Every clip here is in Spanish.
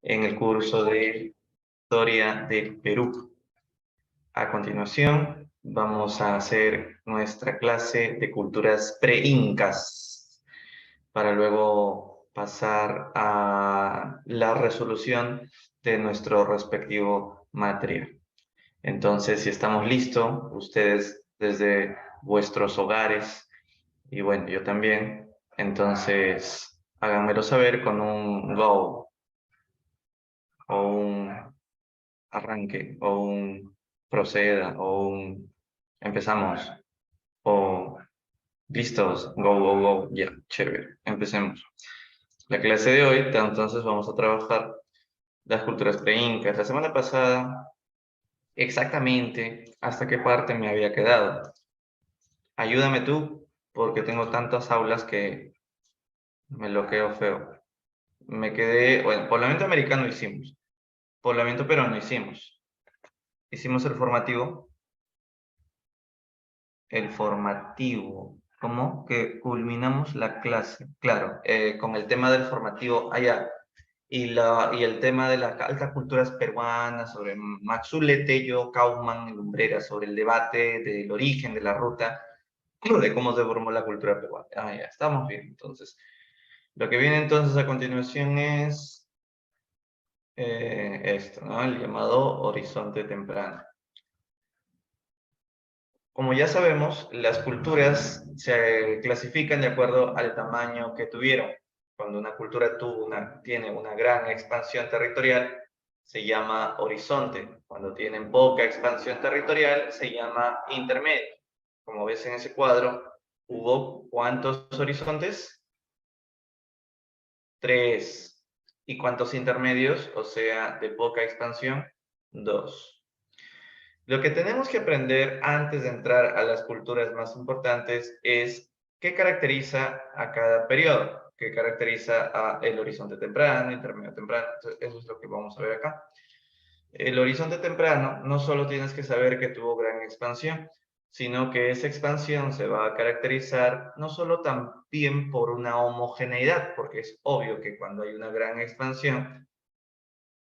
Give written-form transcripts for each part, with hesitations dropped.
en el curso de Historia del Perú. A continuación, vamos a hacer nuestra clase de culturas pre-incas para luego pasar a la resolución de nuestro respectivo material. Entonces, si estamos listos, ustedes desde vuestros hogares, y bueno, yo también, entonces háganmelo saber con un go o un arranque o un proceda o un empezamos o listos, go, go, go, ya, chévere, empecemos. La clase de hoy, entonces vamos a trabajar las culturas pre-incas. La semana pasada, exactamente hasta qué parte me había quedado. Ayúdame tú, porque tengo tantas aulas que me bloqueo feo. Me quedé, bueno, poblamiento americano hicimos, poblamiento peruano hicimos. Hicimos el formativo, ¿cómo? Que culminamos la clase, claro, con el tema del formativo allá. Y el tema de las altas culturas peruanas, sobre Maxule, Tello, Kauman, y Lumbreras, sobre el debate del origen de la ruta, de cómo se formó la cultura peruana. Ah, ya, estamos bien, entonces. Lo que viene entonces a continuación es esto, ¿no? El llamado horizonte temprano. Como ya sabemos, las culturas se clasifican de acuerdo al tamaño que tuvieron. Cuando una cultura tiene una gran expansión territorial, se llama horizonte. Cuando tienen poca expansión territorial, se llama intermedio. Como ves en ese cuadro, ¿hubo cuántos horizontes? 3. ¿Y cuántos intermedios? O sea, de poca expansión, 2. Lo que tenemos que aprender antes de entrar a las culturas más importantes es qué caracteriza a cada periodo, qué caracteriza a el horizonte temprano, intermedio temprano. Entonces, eso es lo que vamos a ver acá. El horizonte temprano no solo tienes que saber que tuvo gran expansión, sino que esa expansión se va a caracterizar no solo también por una homogeneidad, porque es obvio que cuando hay una gran expansión,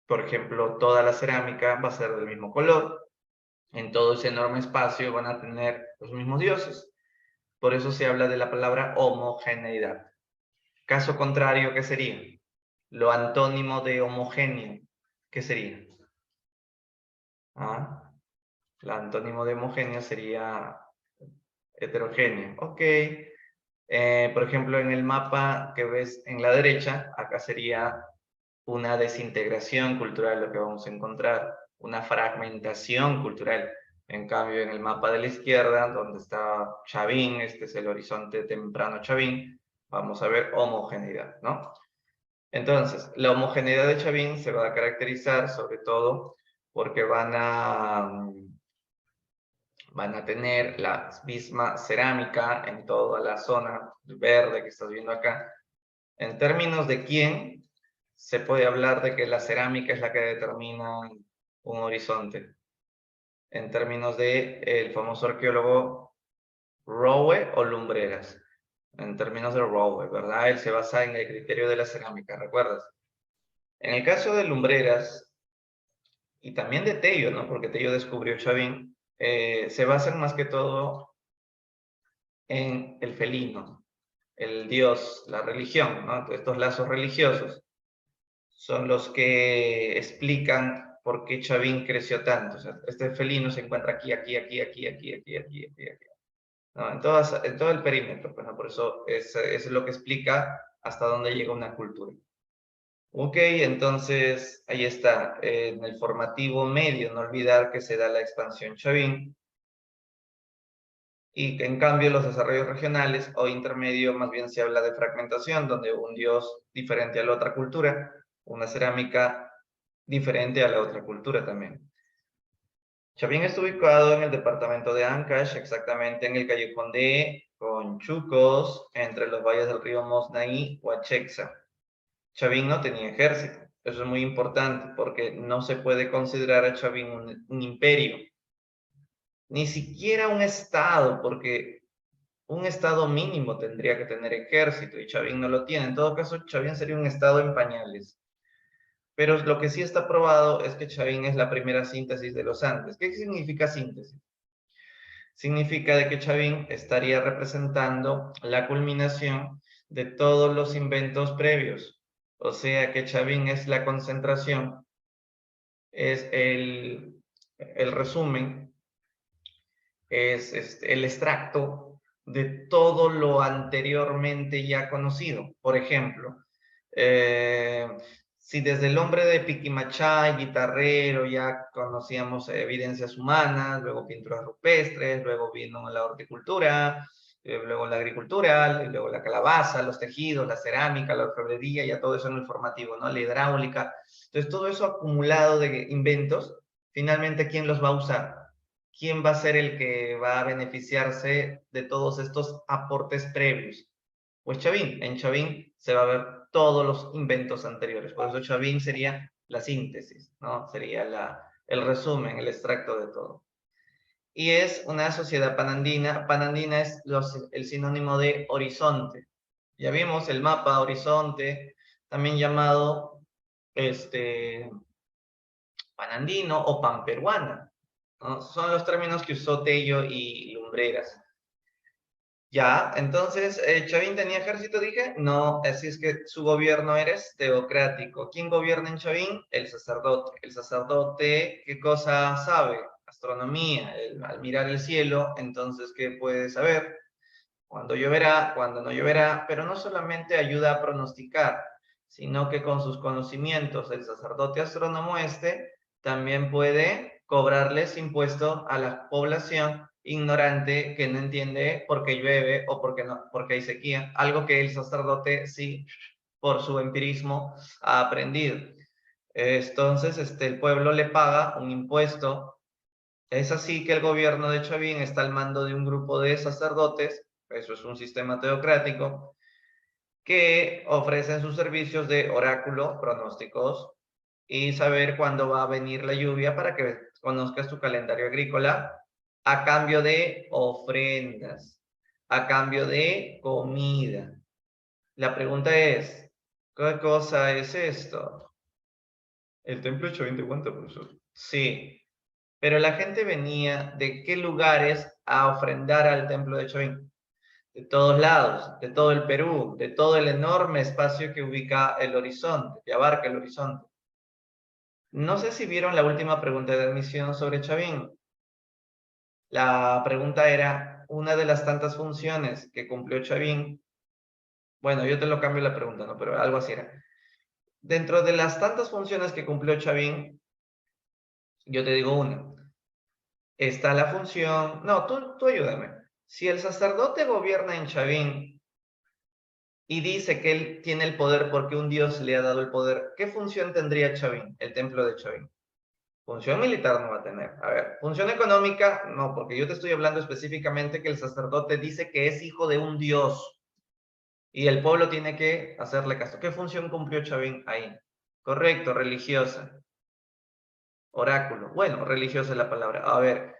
por ejemplo, toda la cerámica va a ser del mismo color, en todo ese enorme espacio van a tener los mismos dioses. Por eso se habla de la palabra homogeneidad. Caso contrario, ¿qué sería? Lo antónimo de homogéneo, ¿qué sería? ¿Ah? El antónimo de homogéneo sería heterogéneo. Ok. Por ejemplo, en el mapa que ves en la derecha, acá sería una desintegración cultural lo que vamos a encontrar, una fragmentación cultural. En cambio, en el mapa de la izquierda, donde está Chavín, este es el horizonte temprano Chavín, vamos a ver homogeneidad, ¿no? Entonces, la homogeneidad de Chavín se va a caracterizar sobre todo porque van a tener la misma cerámica en toda la zona verde que estás viendo acá. En términos de quién, se puede hablar de que la cerámica es la que determina un horizonte. En términos de el famoso arqueólogo Rowe o Lumbreras. En términos de Rowe, ¿verdad? Él se basa en el criterio de la cerámica, ¿recuerdas? En el caso de Lumbreras, y también de Tello, ¿no? Porque Tello descubrió Chavín, se basan más que todo en el felino, el dios, la religión, ¿no? Estos lazos religiosos son los que explican por qué Chavín creció tanto. O sea, este felino se encuentra aquí, aquí, aquí, aquí, aquí, aquí, aquí, aquí, aquí. ¿No? En todo el perímetro, pues, ¿no? Por eso es lo que explica hasta dónde llega una cultura. Ok, entonces ahí está, en el formativo medio, no olvidar que se da la expansión Chavín, y que en cambio los desarrollos regionales o intermedio más bien se habla de fragmentación, donde un dios diferente a la otra cultura, una cerámica diferente a la otra cultura también. Chavín está ubicado en el departamento de Ancash, exactamente en el callejón de Conchucos, entre los valles del río Mosna y Huachexa. Chavín no tenía ejército. Eso es muy importante porque no se puede considerar a Chavín un imperio, ni siquiera un estado, porque un estado mínimo tendría que tener ejército y Chavín no lo tiene. En todo caso, Chavín sería un estado en pañales. Pero lo que sí está probado es que Chavín es la primera síntesis de los Andes. ¿Qué significa síntesis? Significa de que Chavín estaría representando la culminación de todos los inventos previos. O sea que Chavín es la concentración, es el resumen, es el extracto de todo lo anteriormente ya conocido. Por ejemplo, eh, si desde el hombre de Piquimachá, guitarrero, ya conocíamos evidencias humanas, luego pinturas rupestres, luego vino la horticultura, luego la agricultura, luego la calabaza, los tejidos, la cerámica, la orfebrería, ya todo eso en el formativo, ¿no? La hidráulica. Entonces, todo eso acumulado de inventos, finalmente, ¿quién los va a usar? ¿Quién va a ser el que va a beneficiarse de todos estos aportes previos? Pues Chavín. En Chavín se va a ver todos los inventos anteriores. Por eso Chavín sería la síntesis, ¿no? Sería el resumen, el extracto de todo. Y es una sociedad panandina. Panandina es el sinónimo de horizonte. Ya vimos el mapa horizonte, también llamado panandino o panperuana, ¿no? Son los términos que usó Tello y Lumbreras. Ya, entonces, ¿Chavín tenía ejército, dije? No, así es que su gobierno era teocrático. ¿Quién gobierna en Chavín? El sacerdote. El sacerdote, ¿qué cosa sabe? Astronomía. Al mirar el cielo, entonces, ¿qué puede saber? Cuándo lloverá, cuándo no lloverá, pero no solamente ayuda a pronosticar, sino que con sus conocimientos, el sacerdote astrónomo también puede cobrarles impuesto a la población ignorante que no entiende por qué llueve o porque hay sequía, algo que el sacerdote sí, por su empirismo, ha aprendido. Entonces, el pueblo le paga un impuesto. Es así que el gobierno de Chavín está al mando de un grupo de sacerdotes, eso es un sistema teocrático, que ofrecen sus servicios de oráculo, pronósticos, y saber cuándo va a venir la lluvia para que conozcas tu calendario agrícola a cambio de ofrendas, a cambio de comida. La pregunta es, ¿qué cosa es esto? El templo de Chavín te cuenta, profesor. Sí, pero la gente venía de qué lugares a ofrendar al templo de Chavín. De todos lados, de todo el Perú, de todo el enorme espacio que ubica el horizonte, que abarca el horizonte. No sé si vieron la última pregunta de admisión sobre Chavín. La pregunta era, una de las tantas funciones que cumplió Chavín, bueno, yo te lo cambio la pregunta, ¿no? Pero algo así era. Dentro de las tantas funciones que cumplió Chavín, yo te digo una. Está la función, no, tú ayúdame. Si el sacerdote gobierna en Chavín y dice que él tiene el poder porque un dios le ha dado el poder, ¿qué función tendría Chavín, el templo de Chavín? Función militar no va a tener. A ver, función económica, no, porque yo te estoy hablando específicamente que el sacerdote dice que es hijo de un dios y el pueblo tiene que hacerle caso. ¿Qué función cumplió Chavín ahí? Correcto, religiosa. Oráculo. Bueno, religiosa es la palabra. A ver,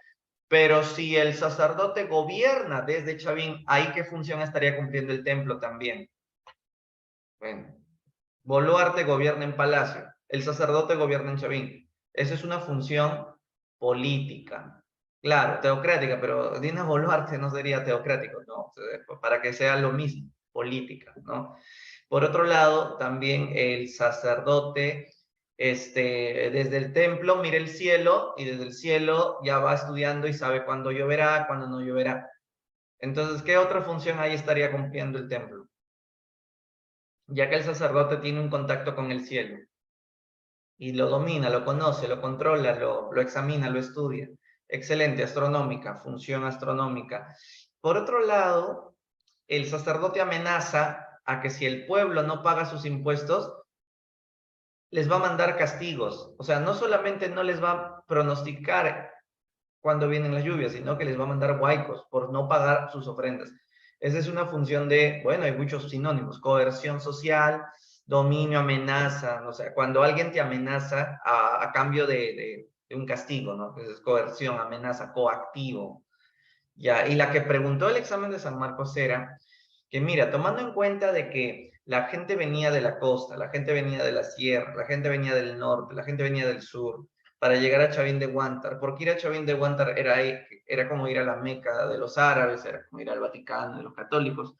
pero si el sacerdote gobierna desde Chavín, ¿ahí qué función estaría cumpliendo el templo también? Bueno, Boluarte gobierna en Palacio, el sacerdote gobierna en Chavín. Esa es una función política. Claro, teocrática, pero Dina Boluarte no sería teocrático, no, para que sea lo mismo, política, ¿no? Por otro lado, también el sacerdote, desde el templo mira el cielo y desde el cielo ya va estudiando y sabe cuándo lloverá, cuándo no lloverá. Entonces, ¿qué otra función ahí estaría cumpliendo el templo? Ya que el sacerdote tiene un contacto con el cielo y lo domina, lo conoce, lo controla, lo examina, lo estudia. Excelente, astronómica, función astronómica. Por otro lado, el sacerdote amenaza a que si el pueblo no paga sus impuestos, les va a mandar castigos. O sea, no solamente no les va a pronosticar cuando vienen las lluvias, sino que les va a mandar huaicos por no pagar sus ofrendas. Esa es una función de, bueno, hay muchos sinónimos, coerción social, dominio, amenaza, o sea, cuando alguien te amenaza a cambio de un castigo, ¿no? Esa es coerción, amenaza, coactivo. Ya, y la que preguntó el examen de San Marcos era que, mira, tomando en cuenta de que la gente venía de la costa, la gente venía de la sierra, la gente venía del norte, la gente venía del sur, para llegar a Chavín de Huántar, porque ir a Chavín de Huántar era como ir a la Meca de los árabes, era como ir al Vaticano de los católicos.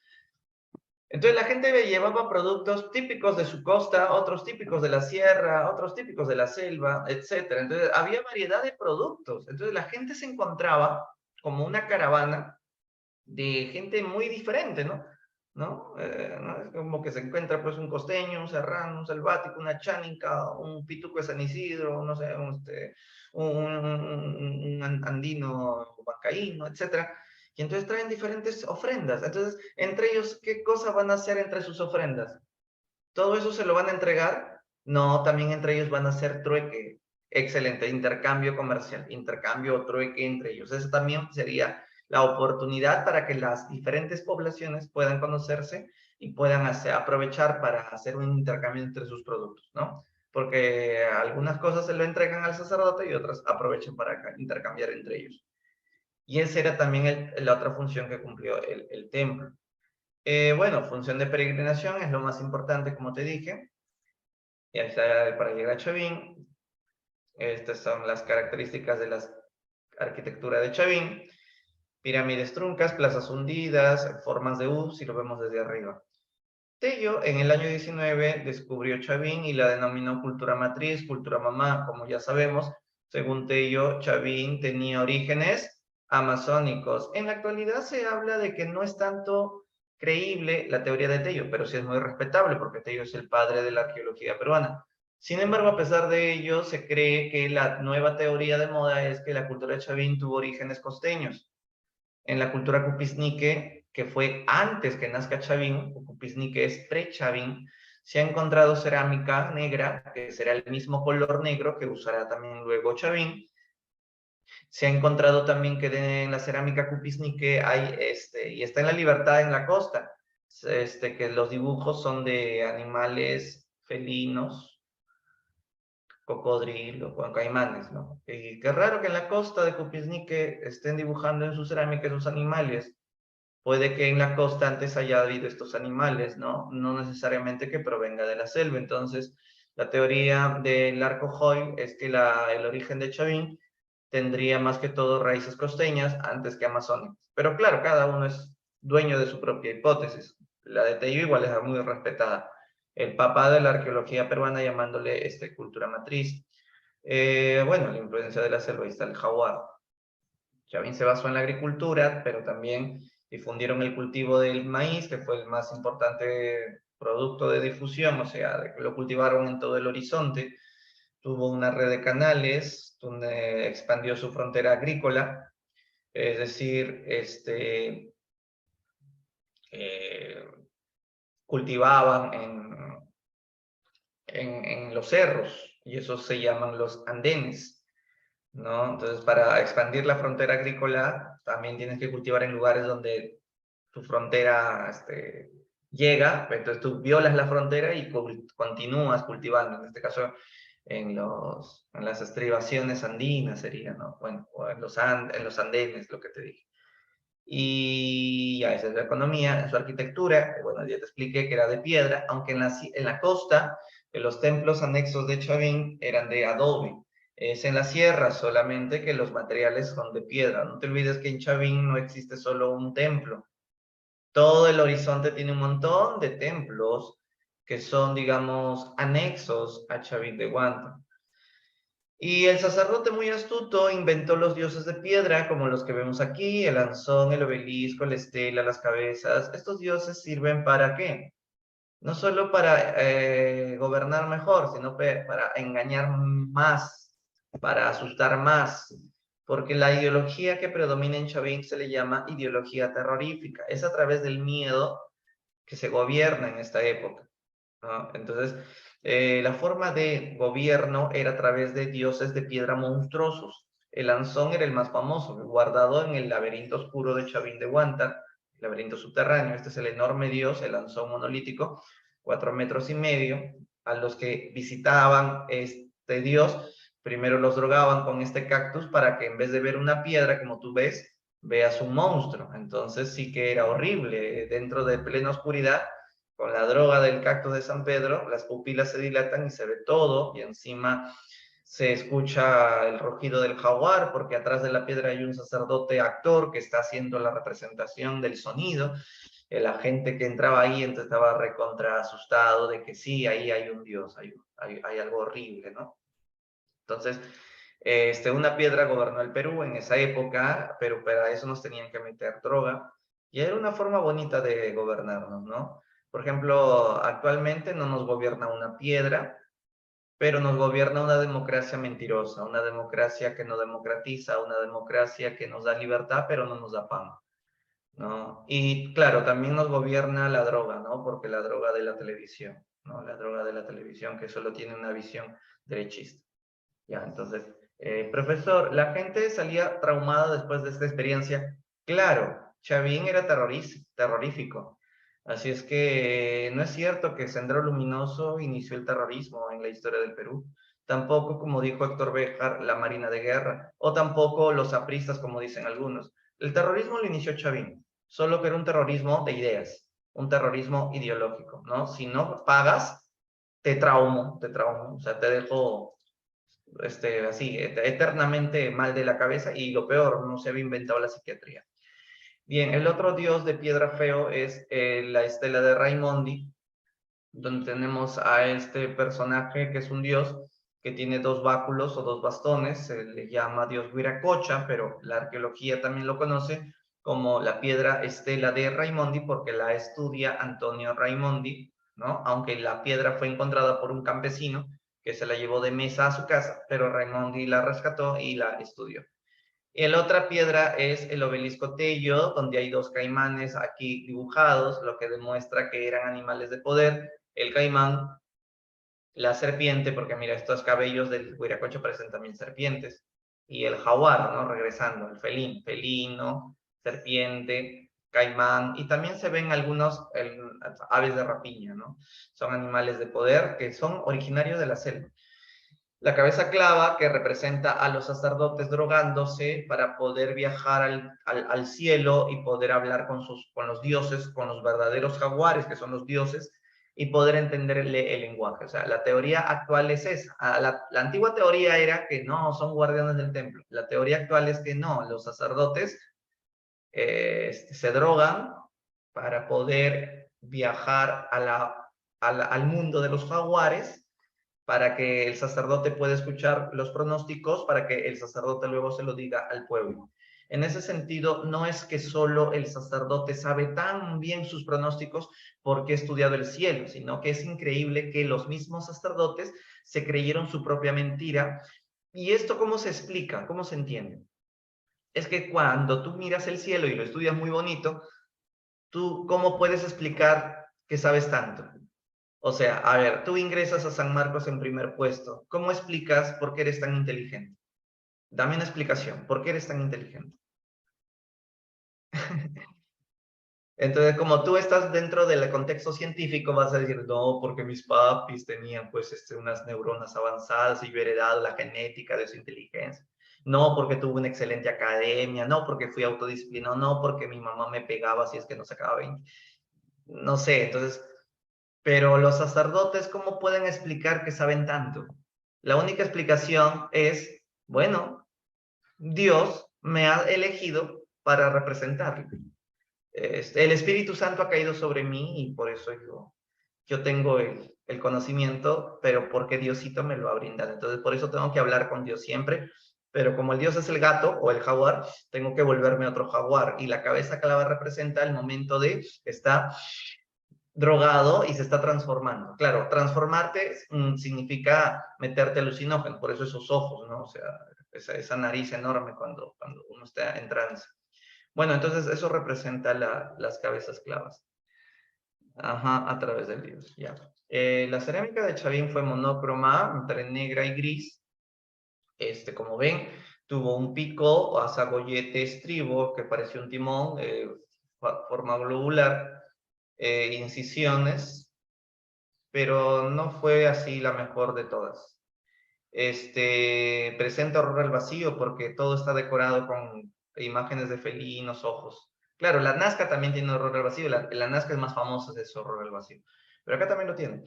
Entonces la gente llevaba productos típicos de su costa, otros típicos de la sierra, otros típicos de la selva, etcétera. Entonces había variedad de productos. Entonces la gente se encontraba como una caravana de gente muy diferente, ¿no? ¿No? Es como que se encuentra pues un costeño, un serrano, un selvático, una chánica, un pituco de San Isidro, no sé, un andino huancaíno, etcétera. Y entonces traen diferentes ofrendas. Entonces, entre ellos, ¿qué cosa van a hacer entre sus ofrendas? ¿Todo eso se lo van a entregar? No, también entre ellos van a hacer trueque. Excelente, intercambio comercial, intercambio o trueque entre ellos. Eso también sería la oportunidad para que las diferentes poblaciones puedan conocerse y puedan aprovechar para hacer un intercambio entre sus productos, ¿no? Porque algunas cosas se lo entregan al sacerdote y otras aprovechan para intercambiar entre ellos. Y esa era también la otra función que cumplió el templo. Bueno, función de peregrinación es lo más importante, como te dije. Y ahí está para llegar a Chavín. Estas son las características de la arquitectura de Chavín. Pirámides truncas, plazas hundidas, formas de U, si lo vemos desde arriba. Tello, en el año 19, descubrió Chavín y la denominó cultura matriz, cultura mamá, como ya sabemos. Según Tello, Chavín tenía orígenes amazónicos. En la actualidad se habla de que no es tanto creíble la teoría de Tello, pero sí es muy respetable porque Tello es el padre de la arqueología peruana. Sin embargo, a pesar de ello, se cree que la nueva teoría de moda es que la cultura de Chavín tuvo orígenes costeños. En la cultura Cupisnique, que fue antes que nazca Chavín, o Cupisnique es pre-Chavín, se ha encontrado cerámica negra, que será el mismo color negro que usará también luego Chavín. Se ha encontrado también que en la cerámica Cupisnique hay, y está en la Libertad en la costa, que los dibujos son de animales felinos, cocodrilos, con caimanes, ¿no? Y qué raro que en la costa de Cupisnique estén dibujando en su cerámica esos animales. Puede que en la costa antes haya habido estos animales, ¿no? No necesariamente que provenga de la selva. Entonces, la teoría del arco Hoyle es que el origen de Chavín tendría más que todo raíces costeñas antes que amazónicas. Pero claro, cada uno es dueño de su propia hipótesis. La de Tello igual es muy respetada. El papá de la arqueología peruana llamándole cultura matriz. Bueno, la influencia de la selva, ahí está el jaguar. Chavín se basó en la agricultura, pero también difundieron el cultivo del maíz, que fue el más importante producto de difusión, o sea, lo cultivaron en todo el horizonte. Tuvo una red de canales donde expandió su frontera agrícola, es decir, eh, cultivaban en los cerros, y esos se llaman los andenes, ¿no? Entonces, para expandir la frontera agrícola, también tienes que cultivar en lugares donde tu frontera llega, entonces tú violas la frontera y continúas cultivando, en este caso en las estribaciones andinas sería, ¿no? Bueno, o en los andenes, lo que te dije. Y ya, esa es la economía, en su arquitectura, bueno, ya te expliqué que era de piedra, aunque en la costa, los templos anexos de Chavín eran de adobe. Es en la sierra solamente que los materiales son de piedra. No te olvides que en Chavín no existe solo un templo. Todo el horizonte tiene un montón de templos que son, digamos, anexos a Chavín de Huanta. Y el sacerdote muy astuto inventó los dioses de piedra, como los que vemos aquí, el anzón, el obelisco, la estela, las cabezas. Estos dioses sirven para qué? No solo para gobernar mejor, sino para engañar más, para asustar más, porque la ideología que predomina en Chavín se le llama ideología terrorífica. Es a través del miedo que se gobierna en esta época, ¿no? Entonces, la forma de gobierno era a través de dioses de piedra monstruosos. El Anzón era el más famoso, guardado en el laberinto oscuro de Chavín de Huántar, el laberinto subterráneo. Este es el enorme dios, el Anzón monolítico, 4,5 metros. A los que visitaban este dios, primero los drogaban con este cactus para que en vez de ver una piedra, como tú ves, veas un monstruo. Entonces sí que era horrible. Dentro de plena oscuridad con la droga del cactus de San Pedro, las pupilas se dilatan y se ve todo, y encima se escucha el rugido del jaguar, porque atrás de la piedra hay un sacerdote actor que está haciendo la representación del sonido. La gente que entraba ahí entonces estaba recontra asustado de que sí, ahí hay un dios, hay algo horrible, ¿no? Entonces, una piedra gobernó el Perú en esa época, pero para eso nos tenían que meter droga. Y era una forma bonita de gobernarnos, ¿no? Por ejemplo, actualmente no nos gobierna una piedra, pero nos gobierna una democracia mentirosa, una democracia que no democratiza, una democracia que nos da libertad, pero no nos da pan, ¿no? Y claro, también nos gobierna la droga, ¿no? Porque la droga de la televisión, ¿no? La droga de la televisión que solo tiene una visión derechista. Ya, entonces, profesor, la gente salía traumada después de esta experiencia. Claro, Chavín era terrorífico. Así es que no es cierto que Sendero Luminoso inició el terrorismo en la historia del Perú. Tampoco, como dijo Héctor Béjar, la Marina de Guerra, o tampoco los apristas, como dicen algunos. El terrorismo lo inició Chavín, solo que era un terrorismo de ideas, un terrorismo ideológico, ¿no? Si no pagas, te traumo, o sea, te dejo así, eternamente mal de la cabeza, y lo peor, no se había inventado la psiquiatría. Bien, el otro dios de piedra feo es la estela de Raimondi, donde tenemos a este personaje que es un dios que tiene dos báculos o dos bastones, se le llama dios Viracocha, pero la arqueología también lo conoce como la piedra estela de Raimondi porque la estudia Antonio Raimondi, ¿no? Aunque la piedra fue encontrada por un campesino que se la llevó de mesa a su casa, pero Raimondi la rescató y la estudió. Y la otra piedra es el obelisco Tello, donde hay dos caimanes aquí dibujados, lo que demuestra que eran animales de poder. El caimán, la serpiente, porque mira, estos cabellos del huiracocho parecen también serpientes. Y el jaguar, ¿no? Regresando, el felino, serpiente, caimán. Y también se ven algunos aves de rapiña, ¿no? Son animales de poder que son originarios de la selva. La cabeza clava, que representa a los sacerdotes drogándose para poder viajar al cielo y poder hablar con los dioses, con los verdaderos jaguares, que son los dioses, y poder entenderle el lenguaje. O sea, la teoría actual es esa. La antigua teoría era que no, son guardianes del templo. La teoría actual es que no, los sacerdotes se drogan para poder viajar al mundo de los jaguares, para que el sacerdote pueda escuchar los pronósticos, para que el sacerdote luego se lo diga al pueblo. En ese sentido, no es que solo el sacerdote sabe tan bien sus pronósticos porque ha estudiado el cielo, sino que es increíble que los mismos sacerdotes se creyeron su propia mentira. ¿Y esto cómo se explica? ¿Cómo se entiende? Es que cuando tú miras el cielo y lo estudias muy bonito, tú, ¿cómo puedes explicar que sabes tanto? O sea, a ver, tú ingresas a San Marcos en primer puesto. ¿Cómo explicas por qué eres tan inteligente? Dame una explicación. ¿Por qué eres tan inteligente? Entonces, como tú estás dentro del contexto científico, vas a decir, no, porque mis papis tenían pues unas neuronas avanzadas y yo he heredado la genética de su inteligencia. No, porque tuve una excelente academia. No, porque fui autodisciplinado. No, porque mi mamá me pegaba si es que no sacaba 20. No sé, entonces, pero los sacerdotes, ¿cómo pueden explicar que saben tanto? La única explicación es, bueno, Dios me ha elegido para representarlo. El Espíritu Santo ha caído sobre mí y por eso yo tengo el conocimiento, pero porque Diosito me lo ha brindado. Entonces, por eso tengo que hablar con Dios siempre. Pero como el Dios es el gato o el jaguar, tengo que volverme otro jaguar. Y la cabeza clava representa el momento de está drogado y se está transformando. Claro, transformarte significa meterte alucinógeno, por eso esos ojos, ¿no? O sea, esa nariz enorme cuando uno está en trance. Bueno, entonces eso representa las cabezas clavas. Ajá, a través del dios, ya. La cerámica de Chavín fue monocroma, entre negra y gris. Como ven, tuvo un pico, azagoyete estribo, que parecía un timón, forma globular, incisiones, pero no fue así la mejor de todas. Presenta horror al vacío porque todo está decorado con imágenes de felinos, ojos. Claro, la Nazca también tiene horror al vacío, la Nazca es más famosa de ese horror al vacío, pero acá también lo tiene.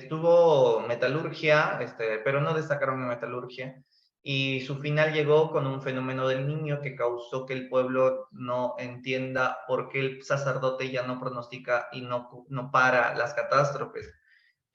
Tuvo metalurgia, pero no destacaron en metalurgia, y su final llegó con un fenómeno del niño que causó que el pueblo no entienda por qué el sacerdote ya no pronostica y no para las catástrofes.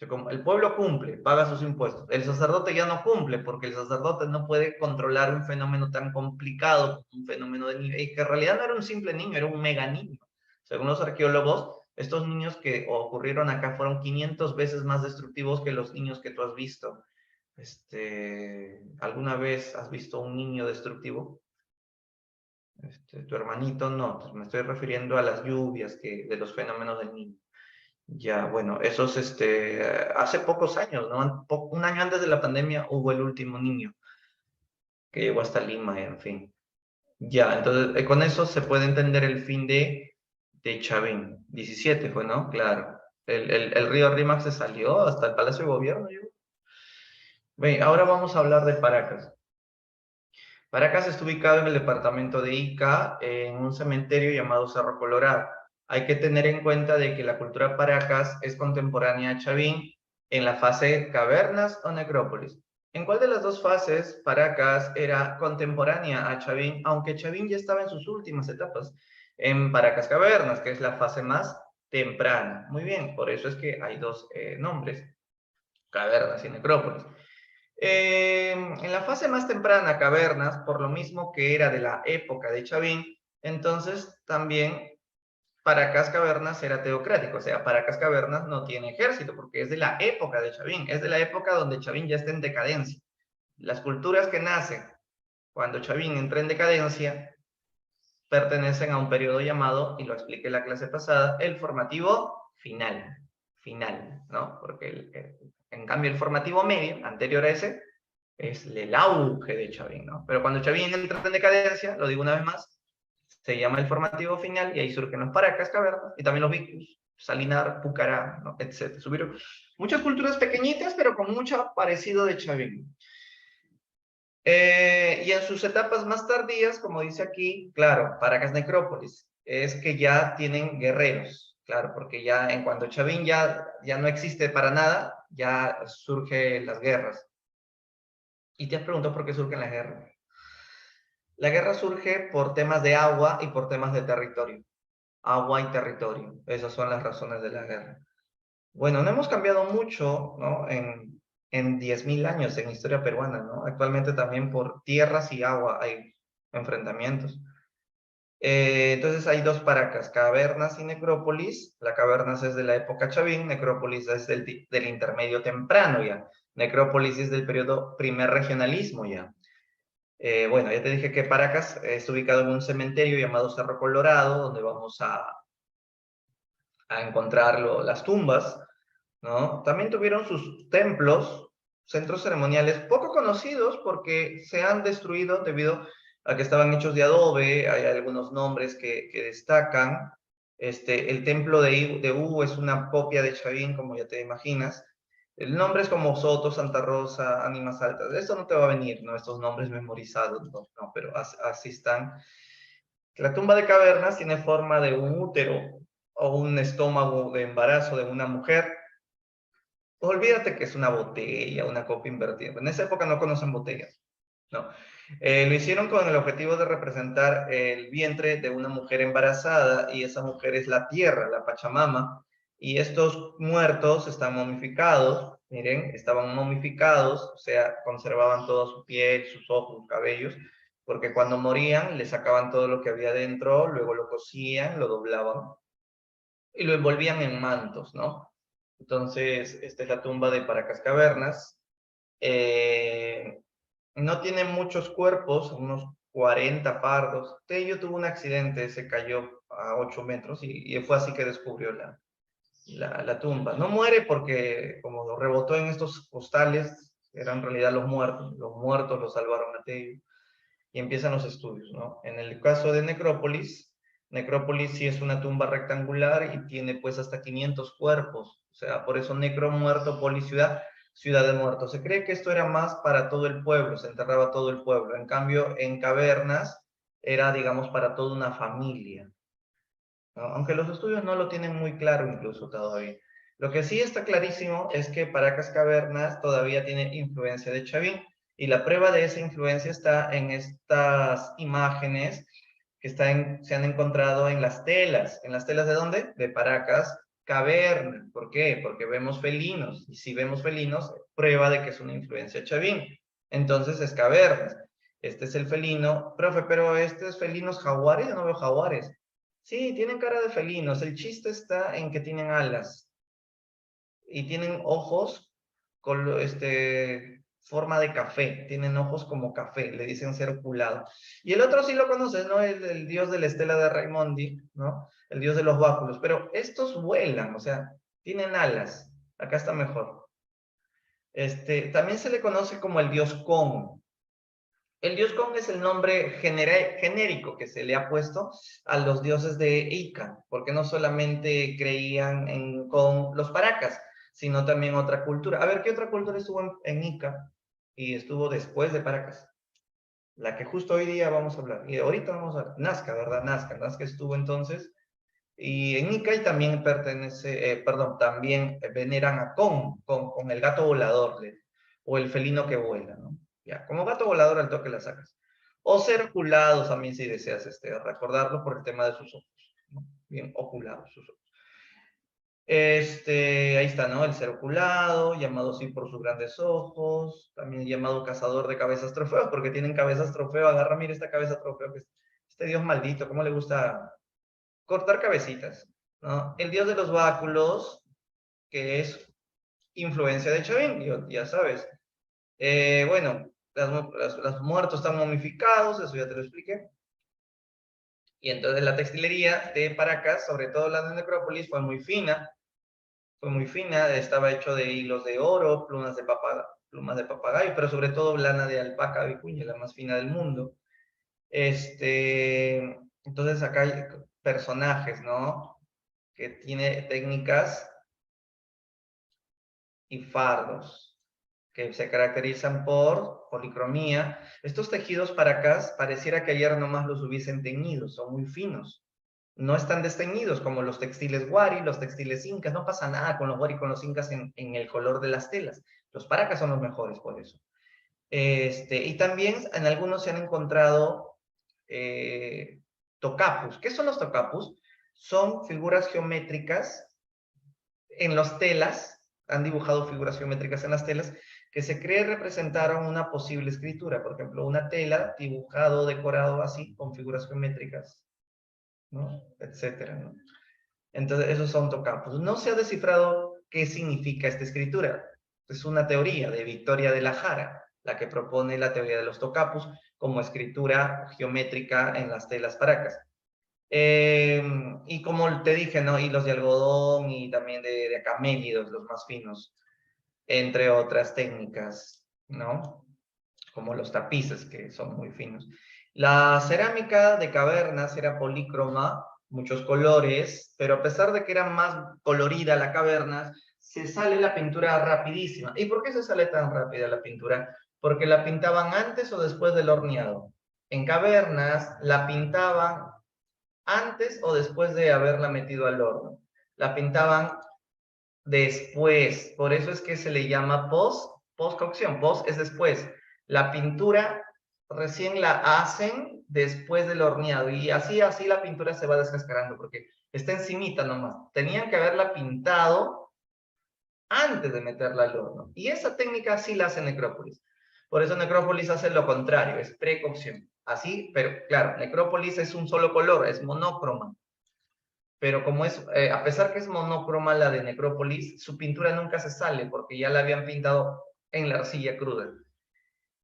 Como el pueblo cumple, paga sus impuestos. El sacerdote ya no cumple porque el sacerdote no puede controlar un fenómeno tan complicado como un fenómeno de niño, y que en realidad no era un simple niño, era un mega niño. Según los arqueólogos, estos niños que ocurrieron acá fueron 500 veces más destructivos que los niños que tú has visto. ¿Alguna vez has visto un niño destructivo? Tu hermanito no, me estoy refiriendo a las lluvias de los fenómenos del niño. Ya, bueno, esos, hace pocos años, ¿no? Un año antes de la pandemia hubo el último niño que llegó hasta Lima, en fin. Ya, entonces, con eso se puede entender el fin de Chavín. 17 fue, ¿no? Claro. El río Rímac se salió hasta el Palacio de Gobierno. Bien, ahora vamos a hablar de Paracas. Paracas está ubicado en el departamento de Ica, en un cementerio llamado Cerro Colorado. Hay que tener en cuenta de que la cultura Paracas es contemporánea a Chavín en la fase cavernas o necrópolis. ¿En cuál de las dos fases Paracas era contemporánea a Chavín, aunque Chavín ya estaba en sus últimas etapas? En Paracas Cavernas, que es la fase más temprana. Muy bien, por eso es que hay dos nombres, cavernas y necrópolis. En la fase más temprana, Cavernas, por lo mismo que era de la época de Chavín, entonces también Paracas Cavernas era teocrático, o sea, Paracas Cavernas no tiene ejército, porque es de la época de Chavín, es de la época donde Chavín ya está en decadencia. Las culturas que nacen cuando Chavín entra en decadencia pertenecen a un periodo llamado, y lo expliqué en la clase pasada, el formativo final, ¿no? Porque en cambio el formativo medio, anterior a ese, es el auge de Chavín, ¿no? Pero cuando Chavín entra en decadencia, lo digo una vez más, se llama el formativo final y ahí surgen los Paracas Cavernas y también los Vicus, Salinar, Pucará, ¿no? Etc. Subieron muchas culturas pequeñitas, pero con mucho parecido de Chavín. Y en sus etapas más tardías, como dice aquí, claro, Paracas Necrópolis, es que ya tienen guerreros, claro, porque ya en cuanto Chavín ya no existe para nada, ya surgen las guerras. Y te has preguntado por qué surgen las guerras. La guerra surge por temas de agua y por temas de territorio. Agua y territorio. Esas son las razones de la guerra. Bueno, no hemos cambiado mucho, ¿no? En 10.000 años en historia peruana, ¿no? Actualmente también por tierras y agua hay enfrentamientos. Entonces hay dos Paracas, cavernas y necrópolis. La cavernas es de la época Chavín, necrópolis es del intermedio temprano ya. Necrópolis es del periodo primer regionalismo ya. Bueno, ya te dije que Paracas está ubicado en un cementerio llamado Cerro Colorado, donde vamos a encontrar las tumbas, ¿no? También tuvieron sus templos, centros ceremoniales poco conocidos porque se han destruido debido a que estaban hechos de adobe, hay algunos nombres que destacan. El templo de U es una copia de Chavín, como ya te imaginas. El nombre es como Soto, Santa Rosa, Ánimas Altas. Esto no te va a venir, ¿no? Estos nombres memorizados, no, pero así están. La tumba de cavernas tiene forma de un útero o un estómago de embarazo de una mujer. Olvídate que es una botella, una copa invertida. En esa época no conocen botellas, no. Lo hicieron con el objetivo de representar el vientre de una mujer embarazada y esa mujer es la tierra, la Pachamama. Y estos muertos están momificados, miren, estaban momificados, o sea, conservaban toda su piel, sus ojos, sus cabellos, porque cuando morían le sacaban todo lo que había dentro, luego lo cosían, lo doblaban y lo envolvían en mantos, ¿no? Entonces, esta es la tumba de Paracas Cavernas. No tiene muchos cuerpos, unos 40 pardos. Tello tuvo un accidente, se cayó a 8 metros y fue así que descubrió la tumba. No muere porque como lo rebotó en estos costales, eran en realidad los muertos lo salvaron a Tello y empiezan los estudios, ¿no? En el caso de Necrópolis, Necrópolis sí es una tumba rectangular y tiene pues hasta 500 cuerpos, o sea, por eso necro, muerto, polis, ciudad, ciudad de muertos. Se cree que esto era más para todo el pueblo, se enterraba todo el pueblo. En cambio, en cavernas, era, digamos, para toda una familia, ¿no? Aunque los estudios no lo tienen muy claro incluso todavía. Lo que sí está clarísimo es que Paracas Cavernas todavía tiene influencia de Chavín, y la prueba de esa influencia está en estas imágenes que se han encontrado en las telas. ¿En las telas de dónde? De Paracas Caverna. ¿Por qué? Porque vemos felinos, y si vemos felinos, prueba de que es una influencia Chavín. Entonces es cavernas. Este es el felino. Profe, pero este es felinos jaguares, yo no veo jaguares. Sí, tienen cara de felinos. El chiste está en que tienen alas y tienen ojos con forma de café. Tienen ojos como café, le dicen cerculado. Y el otro sí lo conoces, ¿no? El dios de la estela de Raimondi, ¿no? El dios de los báculos. Pero estos vuelan, o sea, tienen alas. Acá está mejor. También se le conoce como el dios Kon. El dios Kong es el nombre genérico que se le ha puesto a los dioses de Ica, porque no solamente creían con los paracas, sino también otra cultura. A ver, ¿qué otra cultura estuvo en Ica y estuvo después de Paracas? La que justo hoy día vamos a hablar. Y ahorita vamos a hablar. Nazca, ¿verdad? Nazca estuvo entonces. Y en Ica y también también veneran a Kong, con el gato volador, o el felino que vuela, ¿no? Ya, como gato volador al toque la sacas. O ser oculados también si deseas recordarlo por el tema de sus ojos, ¿no? Bien oculados sus ojos. Ahí está, ¿no? El ser oculado, llamado así por sus grandes ojos, también llamado cazador de cabezas trofeo, porque tienen cabezas trofeo. Agarra, mira esta cabeza trofeo, que este dios maldito, ¿cómo le gusta cortar cabecitas? ¿No? El dios de los báculos, que es influencia de Chavín, ya sabes. Bueno, los muertos están momificados, eso ya te lo expliqué. Y entonces la textilería de Paracas, sobre todo la de Necrópolis, fue muy fina, estaba hecho de hilos de oro, plumas de papagayo, pero sobre todo lana de alpaca vicuña, la más fina del mundo. Entonces acá hay personajes, ¿no? Que tiene técnicas y fardos que se caracterizan por policromía. Estos tejidos Paracas pareciera que ayer nomás los hubiesen teñido, son muy finos. No están desteñidos como los textiles Wari, los textiles incas. No pasa nada con los Wari y con los incas en el color de las telas. Los Paracas son los mejores por eso. Y también en algunos se han encontrado tocapus. ¿Qué son los tocapus? Son figuras geométricas en las telas, han dibujado figuras geométricas en las telas, que se cree representaron una posible escritura. Por ejemplo, una tela dibujado, decorado así, con figuras geométricas, ¿no? Etcétera, ¿no? Entonces, esos son tocapus. No se ha descifrado qué significa esta escritura. Es una teoría de Victoria de la Jara, la que propone la teoría de los tocapus como escritura geométrica en las telas Paracas. Y como te dije, ¿no? Hilos de algodón y también de camélidos, los más finos, entre otras técnicas, ¿no? Como los tapices, que son muy finos. La cerámica de cavernas era polícroma, muchos colores, pero a pesar de que era más colorida la caverna, se sale la pintura rapidísima. ¿Y por qué se sale tan rápida la pintura? Porque la pintaban antes o después del horneado. En cavernas la pintaban antes o después de haberla metido al horno. La pintaban después, por eso es que se le llama post-cocción. Post es después. La pintura recién la hacen después del horneado, y así la pintura se va descascarando, porque está encimita nomás. Tenían que haberla pintado antes de meterla al horno, y esa técnica sí la hace Necrópolis. Por eso Necrópolis hace lo contrario, es precocción. Así, pero claro, Necrópolis es un solo color, es monócroma. Pero como es, a pesar que es monócroma la de Necrópolis, su pintura nunca se sale porque ya la habían pintado en la arcilla cruda.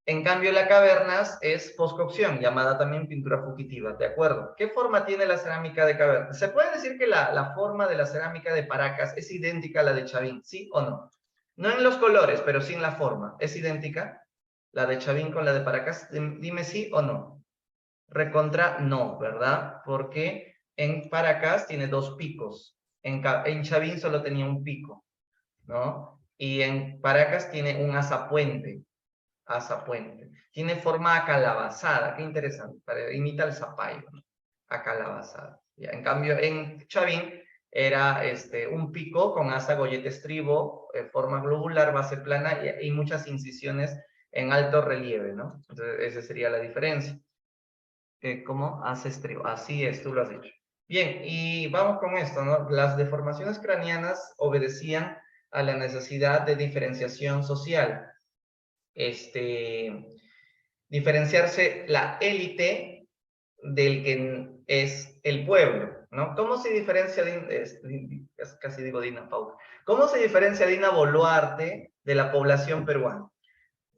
En cambio, la cavernas es postcocción, llamada también pintura fugitiva, ¿de acuerdo? ¿Qué forma tiene la cerámica de cavernas? ¿Se puede decir que la forma de la cerámica de Paracas es idéntica a la de Chavín, sí o no? No en los colores, pero sí en la forma. ¿Es idéntica la de Chavín con la de Paracas? Dime sí o no. Recontra no, ¿verdad? Porque en Paracas tiene dos picos. En Chavín solo tenía un pico, ¿no? Y en Paracas tiene un azapuente. asa puente. Tiene forma acalabazada, qué interesante, imita el zapallo, ¿no? Acalabazada. Ya, en cambio, en Chavín era un pico con asa gollete estribo, forma globular, base plana y muchas incisiones en alto relieve, ¿no? Entonces, esa sería la diferencia. ¿Cómo? Asa estribo. Así es, tú lo has dicho. Bien, y vamos con esto, ¿no? Las deformaciones craneanas obedecían a la necesidad de diferenciación social. Diferenciarse la élite del que es el pueblo, ¿no? ¿Cómo se diferencia, casi digo Dina Paula, cómo se diferencia Dina Boluarte de la población peruana?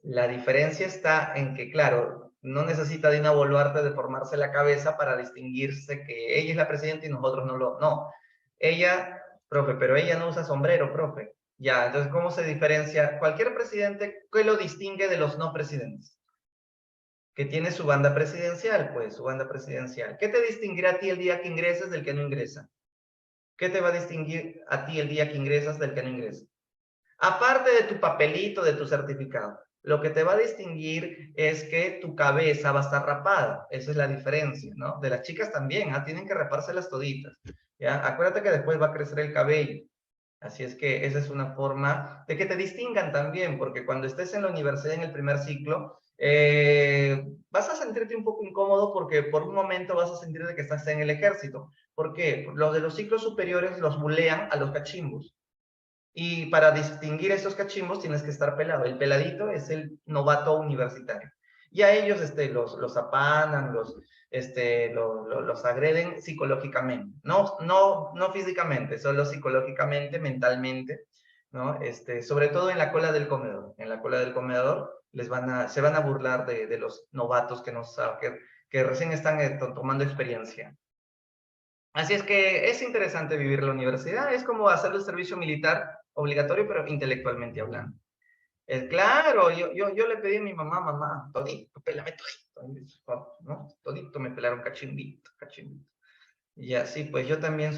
La diferencia está en que, claro, no necesita Dina Boluarte deformarse la cabeza para distinguirse que ella es la presidenta y nosotros no lo... No, ella, profe, pero ella no usa sombrero, profe. Ya, entonces, ¿cómo se diferencia? Cualquier presidente, ¿qué lo distingue de los no presidentes? Que tiene su banda presidencial, pues, su banda presidencial. ¿Qué te distinguirá a ti el día que ingreses del que no ingresa? ¿Qué te va a distinguir a ti el día que ingresas del que no ingresa? Aparte de tu papelito, de tu certificado, lo que te va a distinguir es que tu cabeza va a estar rapada. Esa es la diferencia, ¿no? De las chicas también, tienen que rapárselas toditas, ¿ya? Acuérdate que después va a crecer el cabello. Así es que esa es una forma de que te distingan también, porque cuando estés en la universidad en el primer ciclo, vas a sentirte un poco incómodo porque por un momento vas a sentir de que estás en el ejército. ¿Por qué? Los de los ciclos superiores los bulean a los cachimbos. Y para distinguir esos cachimbos tienes que estar pelado. El peladito es el novato universitario. Y a ellos los apanan, los agreden psicológicamente. No físicamente, solo psicológicamente, mentalmente, ¿no? Sobre todo en la cola del comedor. En la cola del comedor se van a burlar de los novatos que recién están tomando experiencia. Así es que es interesante vivir la universidad, es como hacer el servicio militar obligatorio, pero intelectualmente hablando. Claro, yo le pedí a mi mamá, todito, pélame todito, ¿no? Todito me pelaron cachimbito, cachimbito. Y así, pues yo también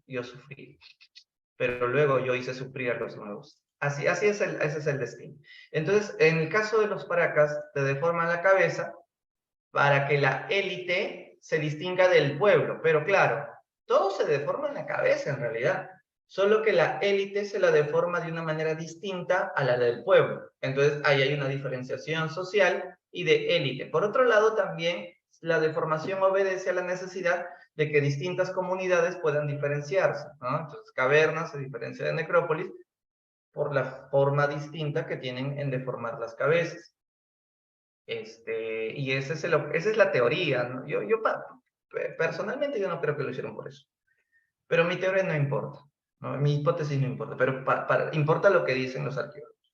yo sufrí, pero luego yo hice sufrir a los nuevos. Ese es el destino. Entonces, en el caso de los paracas, te deforman la cabeza para que la élite se distinga del pueblo. Pero claro, todo se deforma en la cabeza en realidad, solo que la élite se la deforma de una manera distinta a la del pueblo. Entonces ahí hay una diferenciación social y de élite. Por otro lado, también la deformación obedece a la necesidad de que distintas comunidades puedan diferenciarse, ¿no? Entonces, Caverna se diferencia de Necrópolis por la forma distinta que tienen en deformar las cabezas. Y esa es la teoría, ¿no? Personalmente yo no creo que lo hicieron por eso. Pero mi teoría no importa, ¿no? Mi hipótesis no importa, pero importa lo que dicen los arqueólogos,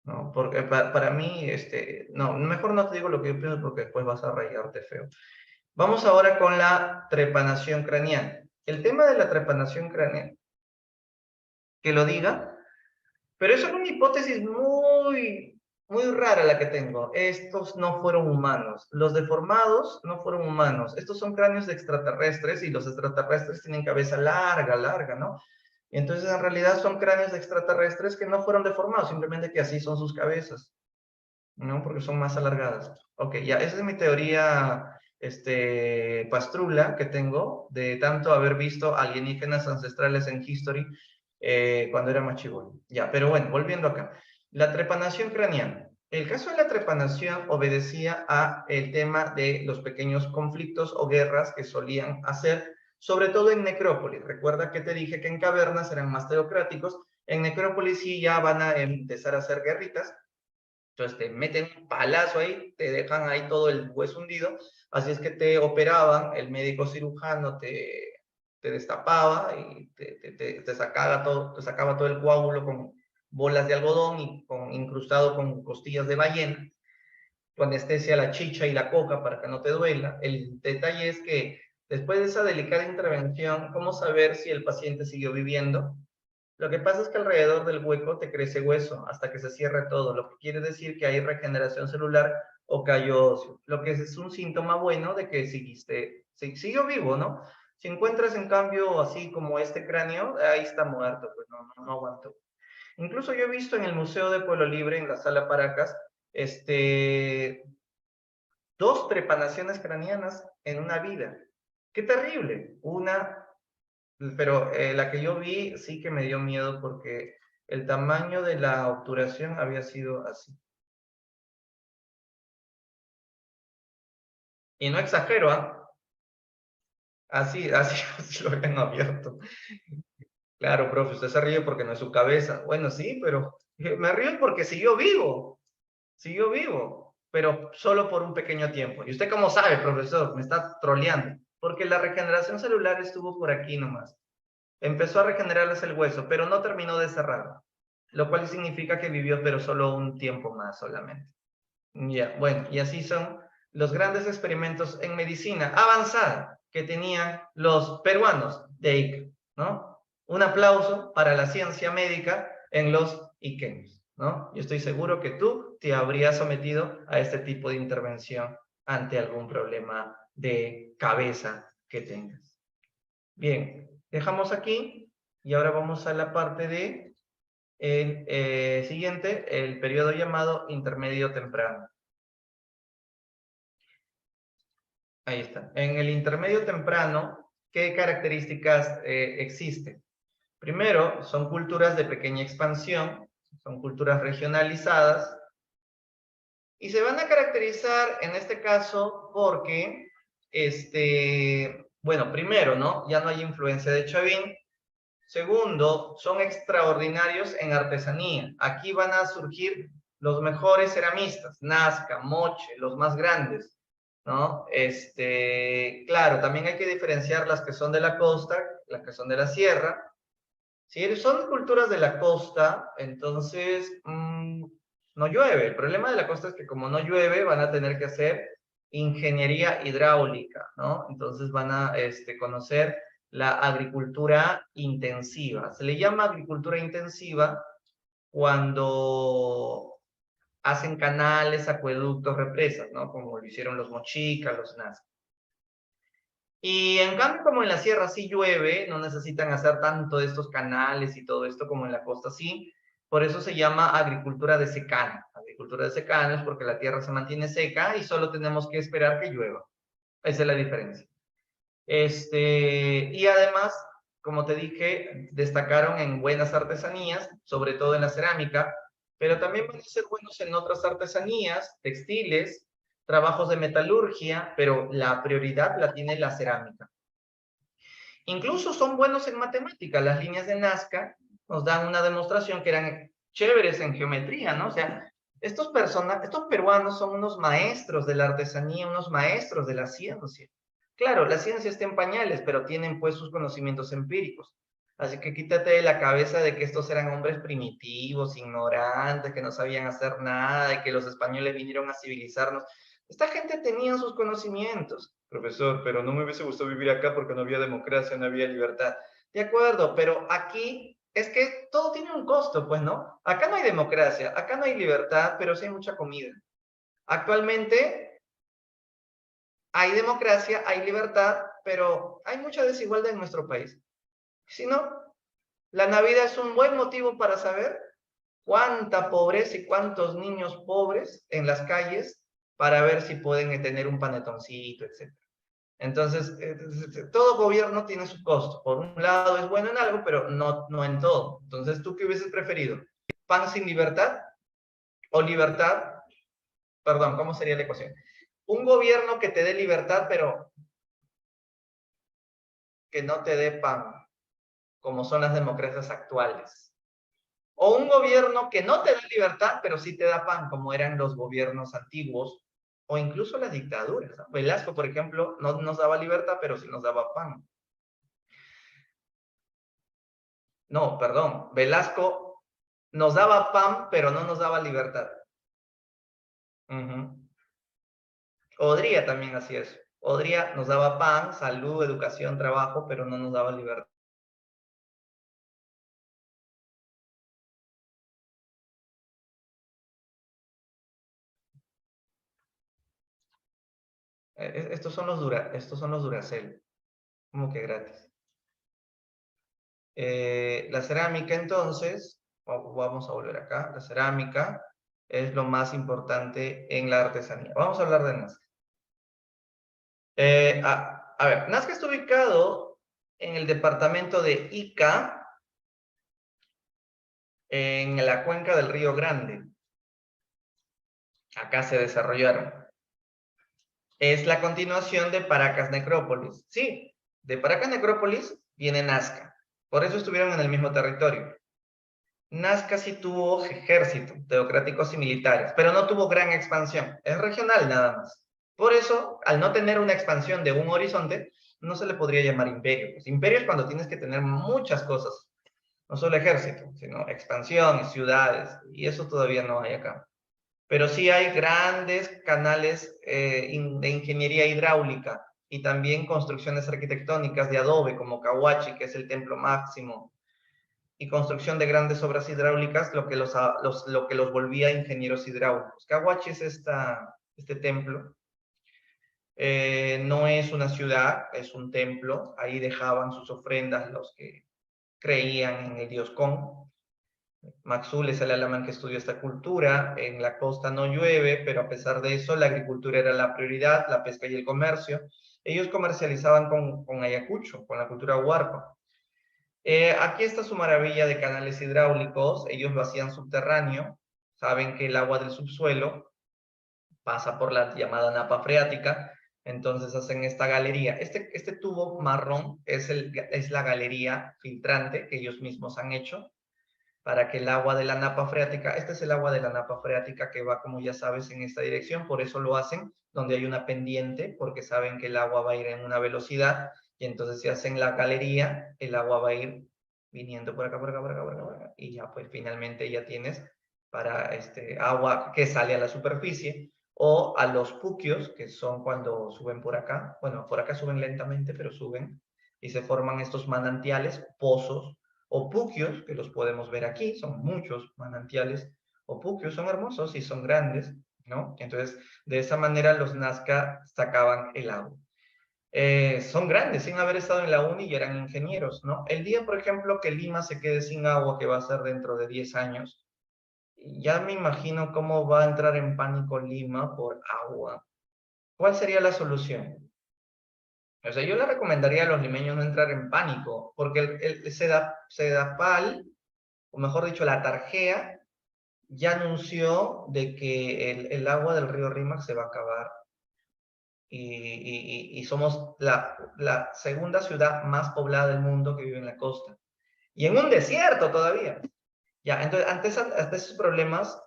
¿no? Porque para mí, no, mejor no te digo lo que yo pienso porque después vas a rayarte feo. Vamos ahora con la trepanación craneana. El tema de la trepanación craneana, que lo diga, pero eso es una hipótesis muy rara la que tengo. Estos no fueron humanos. Los deformados no fueron humanos. Estos son cráneos de extraterrestres y los extraterrestres tienen cabeza larga, ¿no? Y entonces en realidad son cráneos de extraterrestres que no fueron deformados, simplemente que así son sus cabezas, ¿no? Porque son más alargadas. Ok, ya, esa es mi teoría pastrula que tengo de tanto haber visto alienígenas ancestrales en History cuando era más chibolo. Ya, pero bueno, volviendo acá. La trepanación craneana. El caso de la trepanación obedecía a el tema de los pequeños conflictos o guerras que solían hacer, sobre todo en Necrópolis. Recuerda que te dije que en cavernas eran más teocráticos. En Necrópolis sí ya van a empezar a hacer guerritas. Entonces te meten un palazo ahí, te dejan ahí todo el hueso hundido. Así es que te operaban, el médico cirujano te destapaba y te sacaba todo el coágulo con bolas de algodón y incrustado con costillas de ballena. Tu anestesia la chicha y la coca para que no te duela. El detalle es que después de esa delicada intervención, ¿cómo saber si el paciente siguió viviendo? Lo que pasa es que alrededor del hueco te crece hueso hasta que se cierre todo, lo que quiere decir que hay regeneración celular o cayó óseo, lo que es un síntoma bueno de que siguió vivo, ¿no? Si encuentras en cambio así como este cráneo, ahí está muerto, pues no aguantó. Incluso yo he visto en el Museo de Pueblo Libre, en la Sala Paracas, 2 trepanaciones craneanas en una vida. ¡Qué terrible! Pero la que yo vi sí que me dio miedo porque el tamaño de la obturación había sido así. Y no exagero, ¿ah? Así, así lo habían abierto. Claro, profe, usted se ríe porque no es su cabeza. Bueno, sí, pero me río porque siguió vivo, pero solo por un pequeño tiempo. ¿Y usted cómo sabe, profesor? Me está troleando. Porque la regeneración celular estuvo por aquí nomás. Empezó a regenerarles el hueso, pero no terminó de cerrar, lo cual significa que vivió, pero solo un tiempo más solamente. Ya, bueno, y así son los grandes experimentos en medicina avanzada que tenían los peruanos de Ica, ¿no? Un aplauso para la ciencia médica en los iqueños, ¿no? Yo estoy seguro que tú te habrías sometido a este tipo de intervención ante algún problema de cabeza que tengas. Bien, dejamos aquí y ahora vamos a la parte de el siguiente, el periodo llamado intermedio temprano. Ahí está. En el intermedio temprano, ¿qué características existen? Primero, son culturas de pequeña expansión, son culturas regionalizadas, y se van a caracterizar en este caso porque, bueno, primero, ¿no? Ya no hay influencia de Chavín. Segundo, son extraordinarios en artesanía. Aquí van a surgir los mejores ceramistas, Nazca, Moche, los más grandes, ¿no? Claro, también hay que diferenciar las que son de la costa, las que son de la sierra. Si son culturas de la costa, entonces no llueve. El problema de la costa es que como no llueve, van a tener que hacer ingeniería hidráulica, ¿no? Entonces van a conocer la agricultura intensiva. Se le llama agricultura intensiva cuando hacen canales, acueductos, represas, ¿no? Como lo hicieron los mochicas, los nazcas. Y en cambio, como en la sierra sí llueve, no necesitan hacer tanto de estos canales y todo esto como en la costa sí. Por eso se llama agricultura de secano. Agricultura de secano es porque la tierra se mantiene seca y solo tenemos que esperar que llueva. Esa es la diferencia. Y además, como te dije, destacaron en buenas artesanías, sobre todo en la cerámica, pero también van a ser buenos en otras artesanías, textiles, trabajos de metalurgia, pero la prioridad la tiene la cerámica. Incluso son buenos en matemática. Las líneas de Nazca nos dan una demostración que eran chéveres en geometría, ¿no? O sea, estos peruanos son unos maestros de la artesanía, unos maestros de la ciencia. Claro, la ciencia está en pañales, pero tienen pues sus conocimientos empíricos. Así que quítate de la cabeza de que estos eran hombres primitivos, ignorantes, que no sabían hacer nada, y que los españoles vinieron a civilizarnos. Esta gente tenía sus conocimientos. Profesor, pero no me hubiese gustado vivir acá porque no había democracia, no había libertad. De acuerdo, pero aquí es que todo tiene un costo, pues, ¿no? Acá no hay democracia, acá no hay libertad, pero sí hay mucha comida. Actualmente hay democracia, hay libertad, pero hay mucha desigualdad en nuestro país. Si no, la Navidad es un buen motivo para saber cuánta pobreza y cuántos niños pobres en las calles para ver si pueden tener un panetoncito, etc. Entonces, todo gobierno tiene su costo. Por un lado es bueno en algo, pero no en todo. Entonces, ¿tú qué hubieses preferido? ¿Pan sin libertad o libertad? Perdón, ¿cómo sería la ecuación? Un gobierno que te dé libertad, pero que no te dé pan, como son las democracias actuales. O un gobierno que no te da libertad, pero sí te da pan, como eran los gobiernos antiguos, o incluso las dictaduras, ¿no? Velasco, por ejemplo, no nos daba libertad, pero sí nos daba pan. No, perdón, Velasco nos daba pan, pero no nos daba libertad. Odría también hacía eso. Odría nos daba pan, salud, educación, trabajo, pero no nos daba libertad. Estos son los Duracell, como que gratis. La cerámica, entonces, vamos a volver acá, la cerámica. es lo más importante en la artesanía. Vamos a hablar de Nazca. A ver, Nazca está ubicado en el departamento de Ica, en la cuenca del Río Grande. Acá se desarrollaron. Es la continuación de Paracas Necrópolis. Sí, de Paracas Necrópolis viene Nazca. Por eso estuvieron en el mismo territorio. Nazca sí tuvo ejército, teocráticos y militares, pero no tuvo gran expansión. Es regional nada más. Por eso, al no tener una expansión de un horizonte, no se le podría llamar imperio. Pues imperio es cuando tienes que tener muchas cosas. No solo ejército, sino expansión, ciudades. Y eso todavía no hay acá. Pero sí hay grandes canales de ingeniería hidráulica y también construcciones arquitectónicas de adobe, como Cahuachi, que es el templo máximo, y construcción de grandes obras hidráulicas, lo que los volvía ingenieros hidráulicos. Cahuachi es este templo. No es una ciudad, es un templo. Ahí dejaban sus ofrendas los que creían en el dios Con. Maxul es el alemán que estudió esta cultura. En la costa no llueve, pero a pesar de eso, la agricultura era la prioridad, la pesca y el comercio. Ellos comercializaban con Ayacucho, con la cultura huarpa. Aquí está su maravilla de canales hidráulicos. Ellos lo hacían subterráneo. Saben que el agua del subsuelo pasa por la llamada napa freática. Entonces hacen esta galería. Este tubo marrón es la galería filtrante que ellos mismos han hecho para que el agua de la napa freática, este es el agua de la napa freática que va, como ya sabes, en esta dirección, por eso lo hacen donde hay una pendiente, porque saben que el agua va a ir en una velocidad, y entonces si hacen la galería, el agua va a ir viniendo por acá, por acá, por acá, por acá, por acá, y ya pues finalmente ya tienes para agua que sale a la superficie, o a los puquios, que son cuando suben por acá, bueno, por acá suben lentamente, pero suben, y se forman estos manantiales, pozos, o puquios, que los podemos ver aquí, son muchos manantiales, o puquios son hermosos y son grandes, ¿no? Entonces, de esa manera los Nazca sacaban el agua. Son grandes, sin haber estado en la uni y eran ingenieros, ¿no? El día, por ejemplo, que Lima se quede sin agua, que va a ser dentro de 10 años, ya me imagino cómo va a entrar en pánico Lima por agua. ¿Cuál sería la solución? O sea, yo le recomendaría a los limeños no entrar en pánico, porque el Sedapal, o mejor dicho, la Tarjea, ya anunció de que el agua del río Rímac se va a acabar. Y somos la segunda ciudad más poblada del mundo que vive en la costa. Y en un desierto todavía. Ya, entonces, ante esos problemas,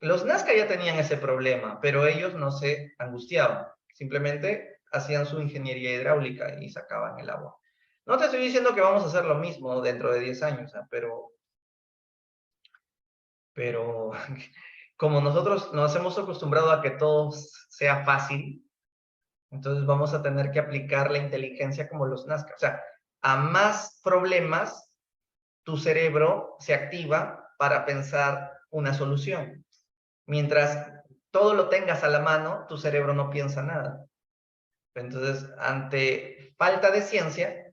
los Nazca ya tenían ese problema, pero ellos no se angustiaban. Simplemente hacían su ingeniería hidráulica y sacaban el agua. No te estoy diciendo que vamos a hacer lo mismo dentro de 10 años, pero como nosotros nos hemos acostumbrado a que todo sea fácil, entonces vamos a tener que aplicar la inteligencia como los Nazca. O sea, a más problemas, tu cerebro se activa para pensar una solución. Mientras todo lo tengas a la mano, tu cerebro no piensa nada. Entonces, ante falta de ciencia,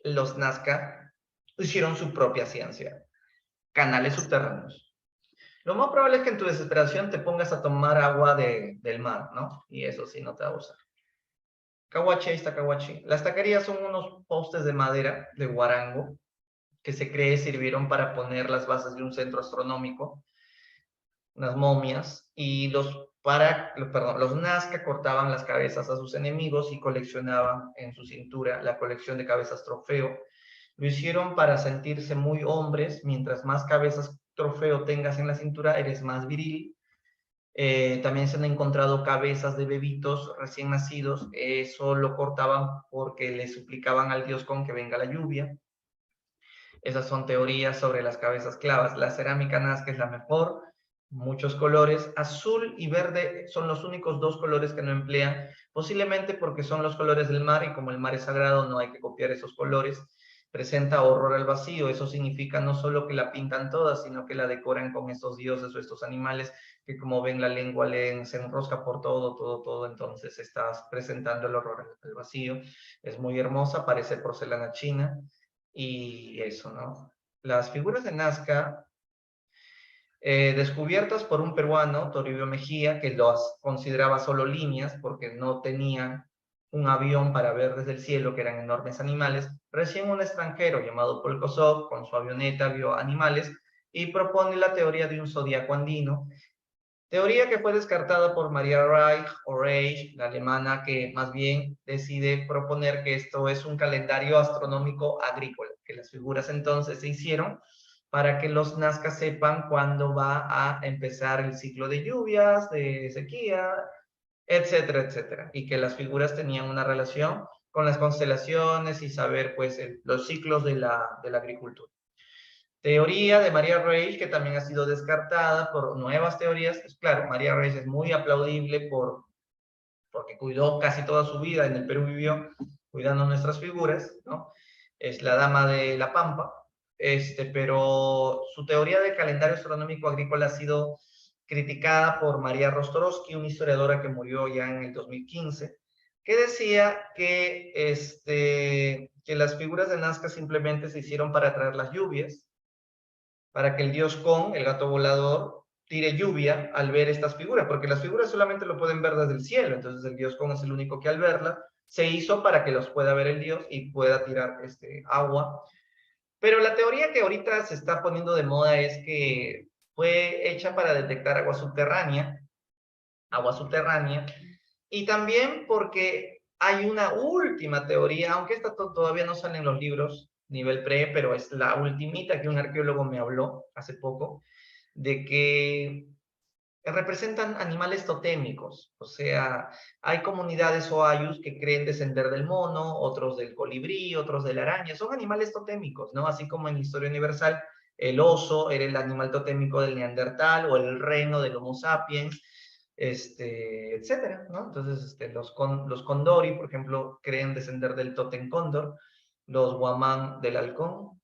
los Nazca hicieron su propia ciencia. Canales subterráneos. Lo más probable es que en tu desesperación te pongas a tomar agua del mar, ¿no? Y eso sí no te va a usar. Cahuachi, ahí está Cahuachi. Las taquerías son unos postes de madera, de guarango, que se cree sirvieron para poner las bases de un centro astronómico, unas momias, y los Nazca cortaban las cabezas a sus enemigos y coleccionaban en su cintura la colección de cabezas trofeo. Lo hicieron para sentirse muy hombres. Mientras más cabezas trofeo tengas en la cintura, eres más viril. También se han encontrado cabezas de bebitos recién nacidos. Eso lo cortaban porque le suplicaban al dios con que venga la lluvia. Esas son teorías sobre las cabezas clavas. La cerámica Nazca es la mejor, muchos colores. Azul y verde son los únicos dos colores que no emplean, posiblemente porque son los colores del mar y como el mar es sagrado no hay que copiar esos colores. Presenta horror al vacío, eso significa no solo que la pintan toda, sino que la decoran con estos dioses o estos animales que como ven la lengua se enrosca por todo, entonces estás presentando el horror al vacío. Es muy hermosa, parece porcelana china. Y eso, ¿no? Las figuras de Nazca descubiertas por un peruano, Toribio Mejía, que los consideraba solo líneas porque no tenían un avión para ver desde el cielo, que eran enormes animales. Recién un extranjero llamado Paul Kossoff, con su avioneta, vio animales y propone la teoría de un zodiaco andino, teoría que fue descartada por Maria Reich, la alemana, que más bien decide proponer que esto es un calendario astronómico agrícola, que las figuras entonces se hicieron para que los nazcas sepan cuándo va a empezar el ciclo de lluvias, de sequía, etcétera, etcétera. Y que las figuras tenían una relación con las constelaciones y saber pues los ciclos de la agricultura. Teoría de Maria Reich, que también ha sido descartada por nuevas teorías. Pues claro, Maria Reich es muy aplaudible porque cuidó casi toda su vida, en el Perú vivió cuidando nuestras figuras, ¿no? Es la dama de la Pampa, pero su teoría del calendario astronómico agrícola ha sido criticada por María Rostorowski, una historiadora que murió ya en el 2015, que decía que las figuras de Nazca simplemente se hicieron para traer las lluvias, para que el dios Con, el gato volador, tire lluvia al ver estas figuras, porque las figuras solamente lo pueden ver desde el cielo, entonces el dios Con es el único que al verlas se hizo para que los pueda ver el dios y pueda tirar agua. Pero la teoría que ahorita se está poniendo de moda es que fue hecha para detectar agua subterránea, y también porque hay una última teoría, aunque esta todavía no sale en los libros, nivel pre, pero es la ultimita que un arqueólogo me habló hace poco, de que representan animales totémicos, o sea, hay comunidades o ayus que creen descender del mono, otros del colibrí, otros de la araña, son animales totémicos, ¿no? Así como en la historia universal, el oso era el animal totémico del Neandertal o el reno del Homo sapiens, etcétera, ¿no? Entonces, los condori, por ejemplo, creen descender del tótem cóndor, los guamán del halcón.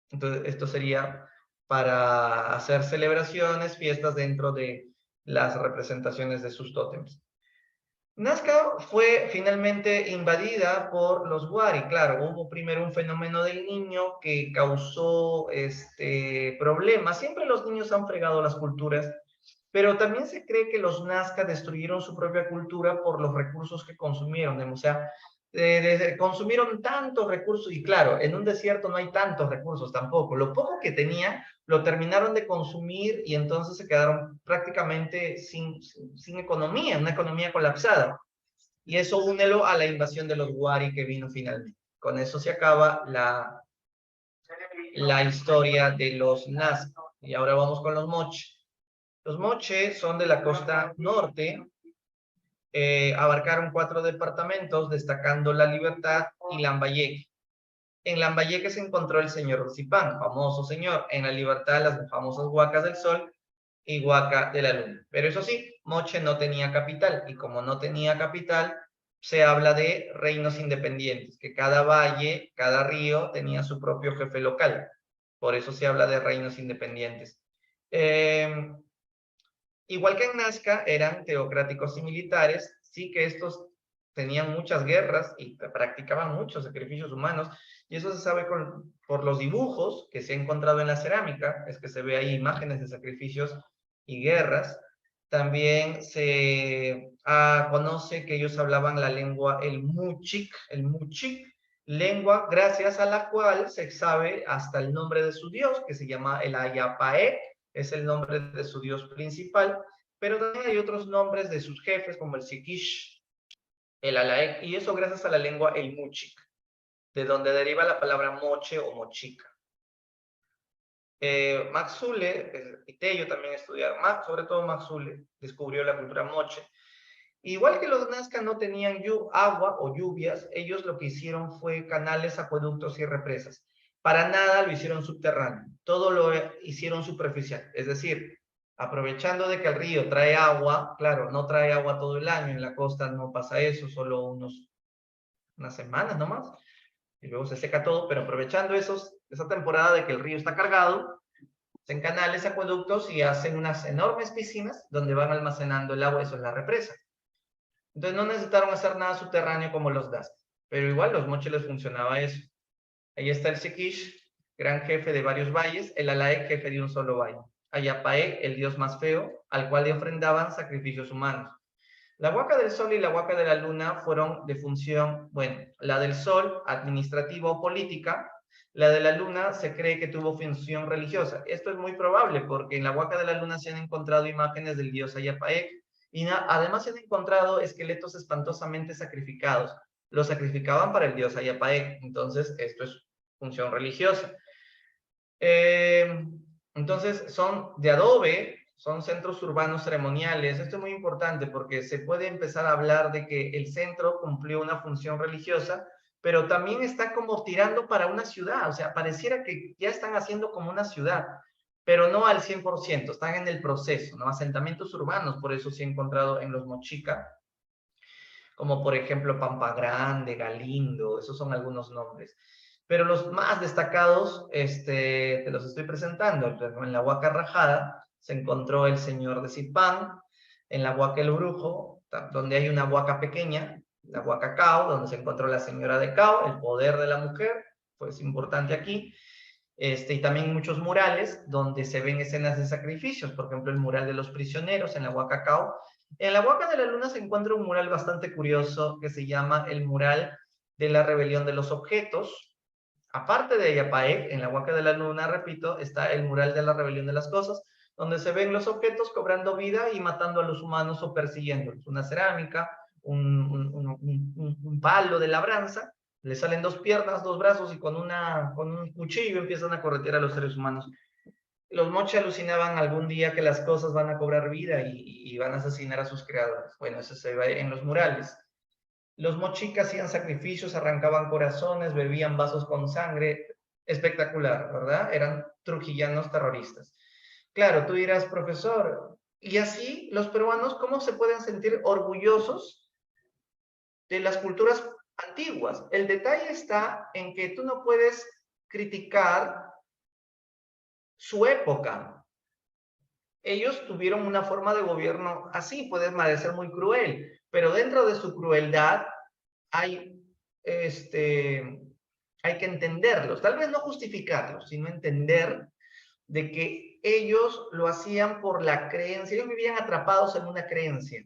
Entonces, esto sería para hacer celebraciones, fiestas dentro de las representaciones de sus tótems. Nazca fue finalmente invadida por los Wari. Claro, hubo primero un fenómeno del niño que causó problemas. Siempre los niños han fregado las culturas, pero también se cree que los Nazca destruyeron su propia cultura por los recursos que consumieron. O sea, consumieron tantos recursos, y claro, en un desierto no hay tantos recursos tampoco. Lo poco que tenían lo terminaron de consumir y entonces se quedaron prácticamente sin economía, una economía colapsada. Y eso únelo a la invasión de los Wari que vino finalmente. Con eso se acaba la historia de los Nazca. Y ahora vamos con los Moche. Los Moche son de la costa norte, abarcaron 4 departamentos, destacando La Libertad y Lambayeque. En Lambayeque se encontró el señor Zipán, famoso señor. En La Libertad, las famosas Huacas del Sol y Huaca de la Luna. Pero eso sí, Moche no tenía capital, y como no tenía capital, se habla de reinos independientes, que cada valle, cada río tenía su propio jefe local. Por eso se habla de reinos independientes. Igual que en Nazca, eran teocráticos y militares, sí que estos tenían muchas guerras y practicaban muchos sacrificios humanos, y eso se sabe por los dibujos que se ha encontrado en la cerámica, es que se ve ahí imágenes de sacrificios y guerras. También se conoce que ellos hablaban la lengua, el Muchik, lengua gracias a la cual se sabe hasta el nombre de su dios, que se llama el Ayapae, es el nombre de su dios principal, pero también hay otros nombres de sus jefes, como el Sikish, el Alaek, y eso gracias a la lengua el Muchik, de donde deriva la palabra moche o mochica. Max Zule, y Tello también estudiaron, sobre todo Max Zule, descubrió la cultura moche. Igual que los Nazca no tenían agua o lluvias, ellos lo que hicieron fue canales, acueductos y represas. Para nada lo hicieron subterráneo, todo lo hicieron superficial. Es decir, aprovechando de que el río trae agua, claro, no trae agua todo el año, en la costa no pasa eso, solo unas semanas nomás, y luego se seca todo, pero aprovechando esa temporada de que el río está cargado, hacen canales, acueductos y hacen unas enormes piscinas donde van almacenando el agua, eso es la represa. Entonces no necesitaron hacer nada subterráneo como los Nazca, pero igual los Moche les funcionaba eso. Ahí está el Sikish, gran jefe de varios valles, el Alaek, jefe de un solo valle. Ayapaec, el dios más feo, al cual le ofrendaban sacrificios humanos. La huaca del sol y la huaca de la luna fueron de función, bueno, la del sol, administrativa o política, la de la luna se cree que tuvo función religiosa. Esto es muy probable porque en la huaca de la luna se han encontrado imágenes del dios Ayapaec y además se han encontrado esqueletos espantosamente sacrificados. Los sacrificaban para el dios Ayapaec, entonces esto es función religiosa. Entonces son de adobe, son centros urbanos ceremoniales. Esto es muy importante porque se puede empezar a hablar de que el centro cumplió una función religiosa, pero también está como tirando para una ciudad. O sea, pareciera que ya están haciendo como una ciudad, pero no al 100%, están en el proceso, ¿no? Asentamientos urbanos, por eso se ha encontrado en los Mochica, como por ejemplo Pampa Grande, Galindo, esos son algunos nombres. Pero los más destacados, te los estoy presentando. En la Huaca Rajada se encontró el señor de Zipán, en la Huaca El Brujo, donde hay una huaca pequeña, la Huaca Cao, donde se encontró la señora de Cao, el poder de la mujer, pues importante aquí. Y también muchos murales donde se ven escenas de sacrificios, por ejemplo el mural de los prisioneros en la Huaca Cao. En la Huaca de la Luna se encuentra un mural bastante curioso que se llama el mural de la rebelión de los objetos. Aparte de Ayapaec, en la Huaca de la Luna, repito, está el mural de la rebelión de las cosas, donde se ven los objetos cobrando vida y matando a los humanos o persiguiéndolos. Una cerámica, un palo de labranza, le salen dos piernas, dos brazos y con un cuchillo empiezan a corretear a los seres humanos. Los moche alucinaban algún día que las cosas van a cobrar vida y van a asesinar a sus creadores. Bueno, eso se ve en los murales. Los mochicas hacían sacrificios, arrancaban corazones, bebían vasos con sangre. Espectacular, ¿verdad? Eran trujillanos terroristas. Claro, tú dirás, profesor, y así los peruanos, ¿cómo se pueden sentir orgullosos de las culturas antiguas? El detalle está en que tú no puedes criticar su época. Ellos tuvieron una forma de gobierno así, puede parecer muy cruel, pero dentro de su crueldad hay, hay que entenderlos, tal vez no justificarlos, sino entender de que ellos lo hacían por la creencia, ellos vivían atrapados en una creencia.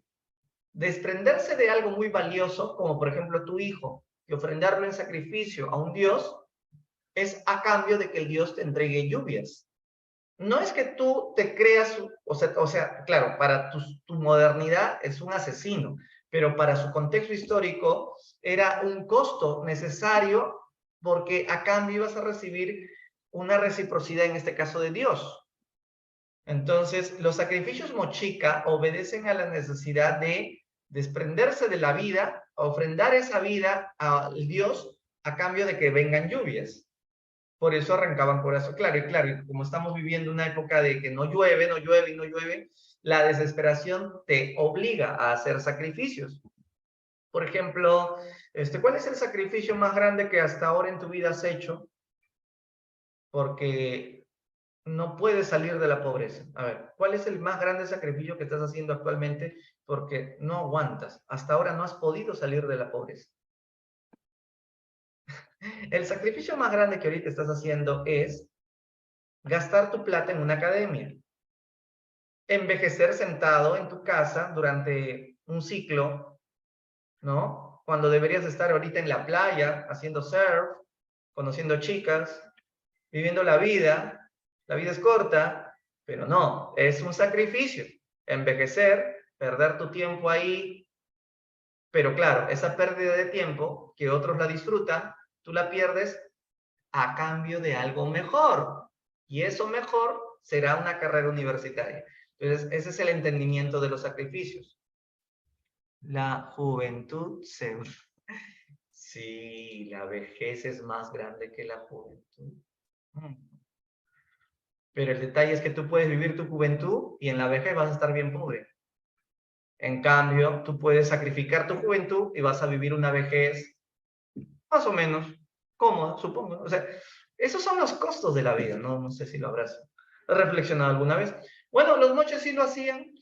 Desprenderse de algo muy valioso, como por ejemplo tu hijo, y ofrendarlo en sacrificio a un Dios, es a cambio de que el Dios te entregue lluvias. No es que tú te creas, o sea claro, para tu modernidad es un asesino, pero para su contexto histórico era un costo necesario porque a cambio ibas a recibir una reciprocidad, en este caso de Dios. Entonces, los sacrificios mochica obedecen a la necesidad de desprenderse de la vida, ofrendar esa vida al Dios a cambio de que vengan lluvias. Por eso arrancaban corazón. Claro, y como estamos viviendo una época de que no llueve, no llueve y no llueve, la desesperación te obliga a hacer sacrificios. Por ejemplo, ¿cuál es el sacrificio más grande que hasta ahora en tu vida has hecho? Porque no puedes salir de la pobreza. A ver, ¿cuál es el más grande sacrificio que estás haciendo actualmente? Porque no aguantas. Hasta ahora no has podido salir de la pobreza. El sacrificio más grande que ahorita estás haciendo es gastar tu plata en una academia. Envejecer sentado en tu casa durante un ciclo, ¿no? Cuando deberías estar ahorita en la playa, haciendo surf, conociendo chicas, viviendo la vida es corta, pero no, es un sacrificio. Envejecer, perder tu tiempo ahí, pero claro, esa pérdida de tiempo que otros la disfrutan, tú la pierdes a cambio de algo mejor. Y eso mejor será una carrera universitaria. Entonces, ese es el entendimiento de los sacrificios. La juventud se... Sí, la vejez es más grande que la juventud. Pero el detalle es que tú puedes vivir tu juventud y en la vejez vas a estar bien pobre. En cambio, tú puedes sacrificar tu juventud y vas a vivir una vejez más o menos cómoda, supongo. O sea, esos son los costos de la vida, ¿no? No sé si lo habrás reflexionado alguna vez. Bueno, los moches sí lo hacían,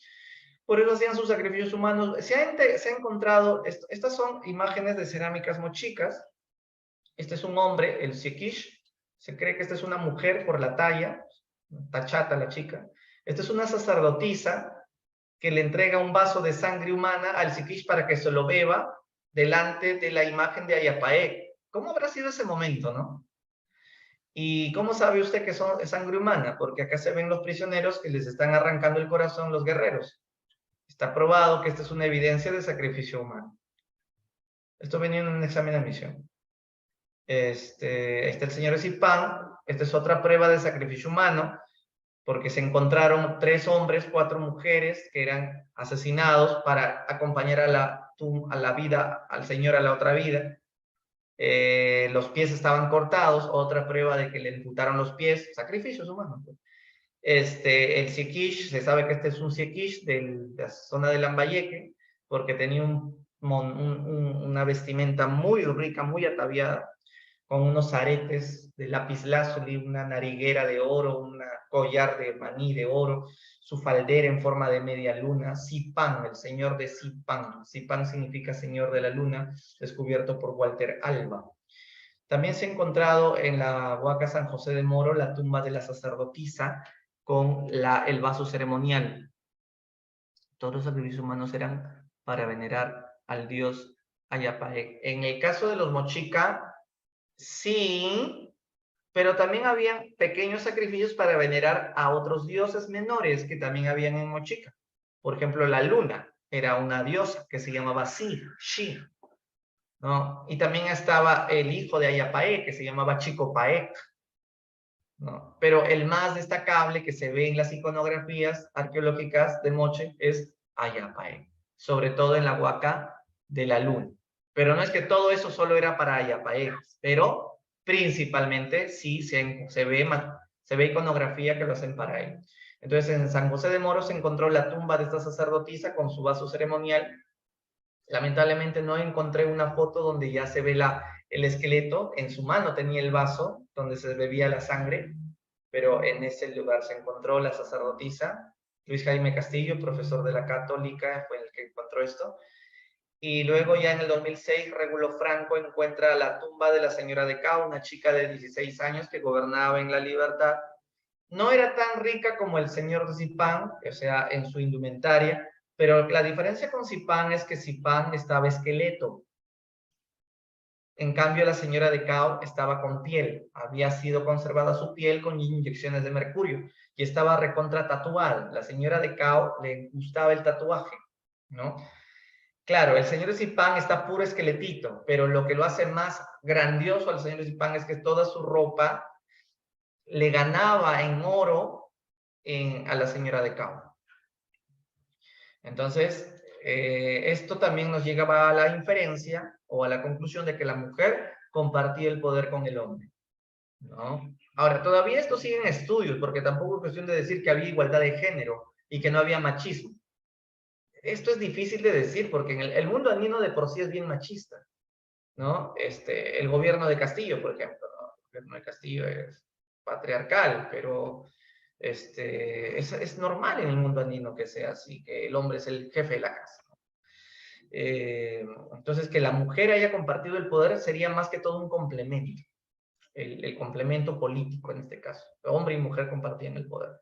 por eso hacían sus sacrificios humanos. Se ha encontrado, estas son imágenes de cerámicas mochicas. Este es un hombre, el Siekish. Se cree que esta es una mujer por la talla, está chata la chica. Esta es una sacerdotisa que le entrega un vaso de sangre humana al Sikish para que se lo beba delante de la imagen de Ayapaec. ¿Cómo habrá sido ese momento, no? ¿Y cómo sabe usted que es sangre humana? Porque acá se ven los prisioneros que les están arrancando el corazón los guerreros. Está probado que esta es una evidencia de sacrificio humano. Esto venía en un examen de admisión. Este el señor Zipán. Esta es otra prueba de sacrificio humano, porque se encontraron 3 hombres, 4 mujeres que eran asesinados para acompañar a la vida, al señor a la otra vida. Los pies estaban cortados, otra prueba de que le amputaron los pies, sacrificios humanos. El Sikish, se sabe que este es un Sikish de la zona de Lambayeque, porque tenía una vestimenta muy rica, muy ataviada, con unos aretes de lapislázuli, una nariguera de oro, un collar de maní de oro, su faldera en forma de media luna, Zipán, el señor de Zipán. Zipán significa señor de la luna, descubierto por Walter Alba. También se ha encontrado en la Huaca San José de Moro la tumba de la sacerdotisa con el vaso ceremonial. Todos los sacrificios humanos eran para venerar al dios Ayapaec. En el caso de los Mochica, sí, pero también habían pequeños sacrificios para venerar a otros dioses menores que también habían en Mochica. Por ejemplo, la luna era una diosa que se llamaba Shi, ¿no? Y también estaba el hijo de Ayapaec, que se llamaba Chicopaec, ¿no? Pero el más destacable que se ve en las iconografías arqueológicas de Moche es Ayapaec, sobre todo en la Huaca de la Luna. Pero no es que todo eso solo era para Ayapaec, pero principalmente sí se ve iconografía que lo hacen para él. Entonces en San José de Moro se encontró la tumba de esta sacerdotisa con su vaso ceremonial. Lamentablemente no encontré una foto donde ya se ve el esqueleto. En su mano tenía el vaso donde se bebía la sangre, pero en ese lugar se encontró la sacerdotisa. Luis Jaime Castillo, profesor de la Católica, fue el que encontró esto. Y luego ya en el 2006, Regulo Franco encuentra la tumba de la señora de Cao, una chica de 16 años que gobernaba en La Libertad. No era tan rica como el señor de Zipán, o sea, en su indumentaria, pero la diferencia con Zipán es que Zipán estaba esqueleto. En cambio, la señora de Cao estaba con piel. Había sido conservada su piel con inyecciones de mercurio y estaba recontra tatuada. La señora de Cao le gustaba el tatuaje, ¿no? Claro, el señor Zipán está puro esqueletito, pero lo que lo hace más grandioso al señor Zipán es que toda su ropa le ganaba en oro a la señora de Cao. Entonces, esto también nos llegaba a la inferencia o a la conclusión de que la mujer compartía el poder con el hombre, ¿no? Ahora, todavía esto sigue en estudios, porque tampoco es cuestión de decir que había igualdad de género y que no había machismo. Esto es difícil de decir, porque en el mundo andino de por sí es bien machista, ¿no? El gobierno de Castillo, por ejemplo, ¿no? El gobierno de Castillo es patriarcal, pero es normal en el mundo andino que sea así, que el hombre es el jefe de la casa. Entonces, que la mujer haya compartido el poder sería más que todo un complemento, el complemento político en este caso. Hombre y mujer compartían el poder.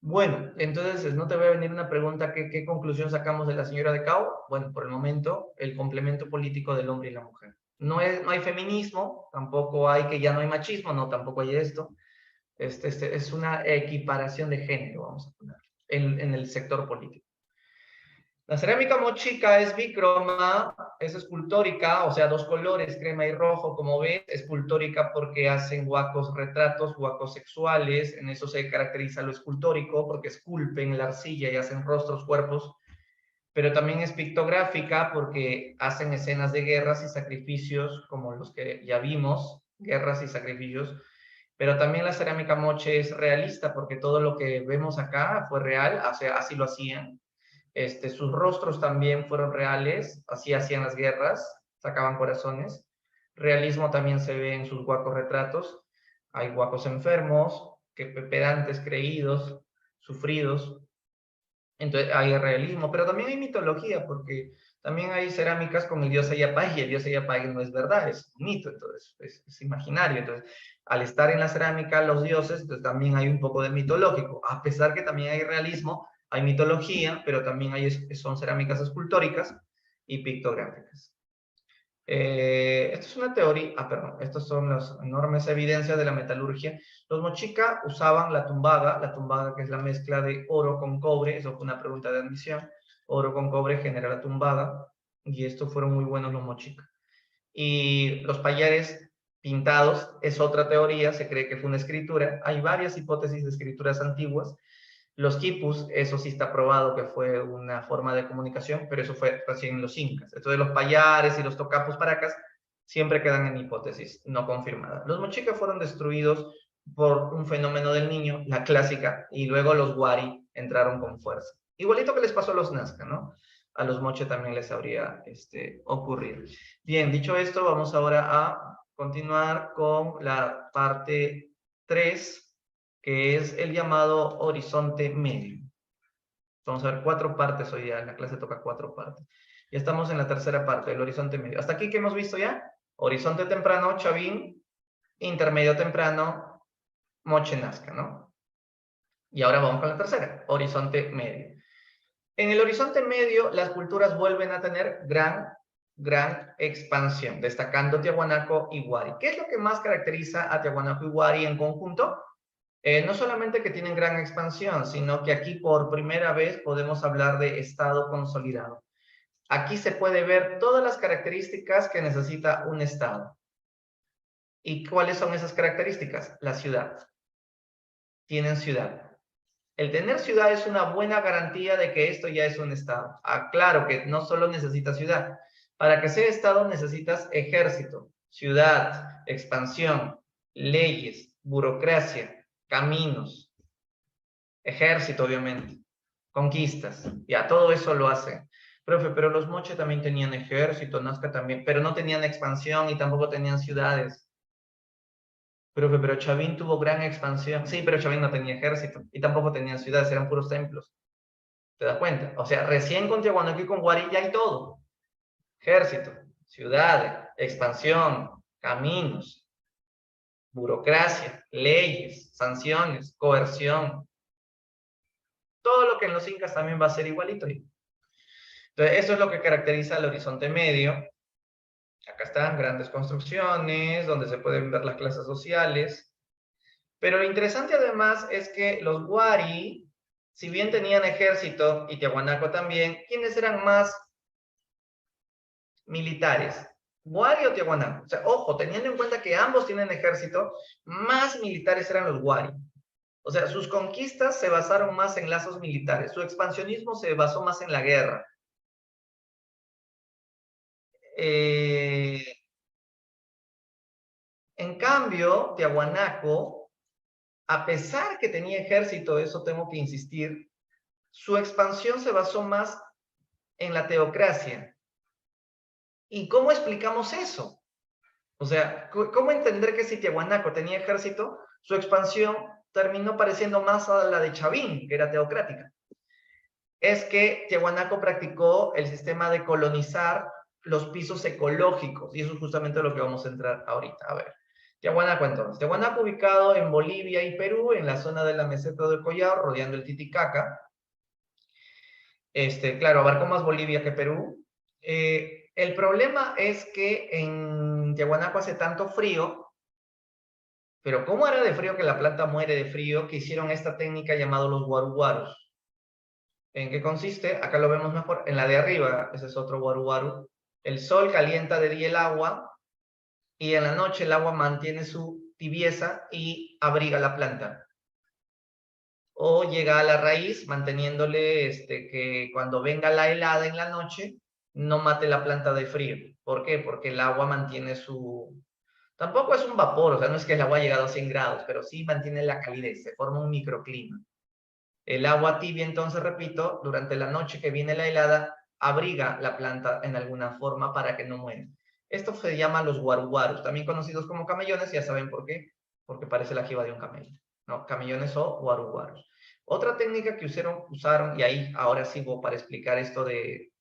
Bueno, entonces no te voy a venir una pregunta, ¿qué conclusión sacamos de la señora de Cao? Bueno, por el momento, el complemento político del hombre y la mujer. No hay feminismo, tampoco hay que ya no hay machismo, no, tampoco hay esto. Es una equiparación de género, vamos a poner, en el sector político. La cerámica mochica es bicroma, es escultórica, o sea, 2 colores, crema y rojo, como ves, escultórica porque hacen huacos retratos, huacos sexuales, en eso se caracteriza lo escultórico, porque esculpen la arcilla y hacen rostros, cuerpos, pero también es pictográfica porque hacen escenas de guerras y sacrificios, como los que ya vimos, guerras y sacrificios, pero también la cerámica moche es realista porque todo lo que vemos acá fue real, o sea, así lo hacían. Sus rostros también fueron reales, así hacían las guerras, sacaban corazones. Realismo también se ve en sus guacos retratos. Hay guacos enfermos, pedantes, creídos, sufridos. Entonces hay realismo, pero también hay mitología, porque también hay cerámicas con el dios Ayapay, y el dios Ayapay no es verdad, es un mito, entonces es imaginario. Entonces, al estar en la cerámica los dioses, entonces también hay un poco de mitológico, a pesar que también hay realismo, hay mitología, pero también son cerámicas escultóricas y pictográficas. Esto es una teoría, perdón, estas son las enormes evidencias de la metalurgia. Los mochica usaban la tumbaga que es la mezcla de oro con cobre, eso fue una pregunta de admisión, oro con cobre genera la tumbaga, y estos fueron muy buenos los mochica. Y los payares pintados es otra teoría, se cree que fue una escritura, hay varias hipótesis de escrituras antiguas. Los quipus, eso sí está probado que fue una forma de comunicación, pero eso fue recién en los incas. Entonces los payares y los tocapos paracas siempre quedan en hipótesis no confirmada. Los mochicas fueron destruidos por un fenómeno del niño, la clásica, y luego los wari entraron con fuerza. Igualito que les pasó a los nazca, ¿no? A los moche también les habría ocurrido. Bien, dicho esto, vamos ahora a continuar con la parte 3, que es el llamado horizonte medio. Vamos a ver 4 partes hoy día, en la clase toca 4 partes. Ya estamos en la tercera parte, el horizonte medio. ¿Hasta aquí qué hemos visto ya? Horizonte temprano, Chavín, intermedio temprano, Moche Nazca, ¿no? Y ahora vamos con la tercera, horizonte medio. En el horizonte medio, las culturas vuelven a tener gran expansión, destacando Tiahuanaco y Huari. ¿Qué es lo que más caracteriza a Tiahuanaco y Huari en conjunto? No solamente que tienen gran expansión, sino que aquí por primera vez podemos hablar de estado consolidado. Aquí se puede ver todas las características que necesita un estado. ¿Y cuáles son esas características? La ciudad. Tienen ciudad. El tener ciudad es una buena garantía de que esto ya es un estado. Claro que no solo necesitas ciudad. Para que sea estado necesitas ejército, ciudad, expansión, leyes, burocracia, caminos, ejército, obviamente, conquistas, ya todo eso lo hacen. Profe, pero los moche también tenían ejército, Nazca también, pero no tenían expansión y tampoco tenían ciudades. Profe, pero Chavín tuvo gran expansión. Sí, pero Chavín no tenía ejército y tampoco tenía ciudades, eran puros templos. ¿Te das cuenta? O sea, recién con Tiahuanaco y con Huari ya hay todo. Ejército, ciudades, expansión, caminos, burocracia, leyes, sanciones, coerción. Todo lo que en los incas también va a ser igualito. Entonces, eso es lo que caracteriza el horizonte medio. Acá están grandes construcciones, donde se pueden ver las clases sociales. Pero lo interesante además es que los Wari, si bien tenían ejército, y Tiahuanaco también, ¿quiénes eran más militares? ¿Wari o Tiahuanaco? O sea, ojo, teniendo en cuenta que ambos tienen ejército, más militares eran los Wari. O sea, sus conquistas se basaron más en lazos militares, su expansionismo se basó más en la guerra. En cambio, Tiahuanaco, a pesar que tenía ejército, eso tengo que insistir, su expansión se basó más en la teocracia. ¿Y cómo explicamos eso? O sea, ¿cómo entender que si Tiahuanaco tenía ejército, su expansión terminó pareciendo más a la de Chavín, que era teocrática? Es que Tiahuanaco practicó el sistema de colonizar los pisos ecológicos, y eso es justamente lo que vamos a entrar ahorita. A ver, Tiahuanaco entonces. Tiahuanaco ubicado en Bolivia y Perú, en la zona de la meseta del Collao, rodeando el Titicaca. Claro, abarcó más Bolivia que Perú. El problema es que en Tiahuanaco hace tanto frío, pero ¿cómo era de frío que la planta muere de frío? Que hicieron esta técnica llamada los guaruguaros. ¿En qué consiste? Acá lo vemos mejor. En la de arriba, ese es otro guaruguaru. El sol calienta de día el agua y en la noche el agua mantiene su tibieza y abriga la planta. O llega a la raíz manteniéndole que cuando venga la helada en la noche no mate la planta de frío. ¿Por qué? Porque el agua mantiene su... Tampoco es un vapor, o sea, no es que el agua ha llegado a 100 grados, pero sí mantiene la calidez, se forma un microclima. El agua tibia, entonces, repito, durante la noche que viene la helada, abriga la planta en alguna forma para que no muera. Esto se llama los guaruguarus, también conocidos como camellones, ya saben por qué, porque parece la jiba de un camello, ¿no? Camellones o guaruguarus. Otra técnica que usaron, y ahí ahora sigo para explicar esto de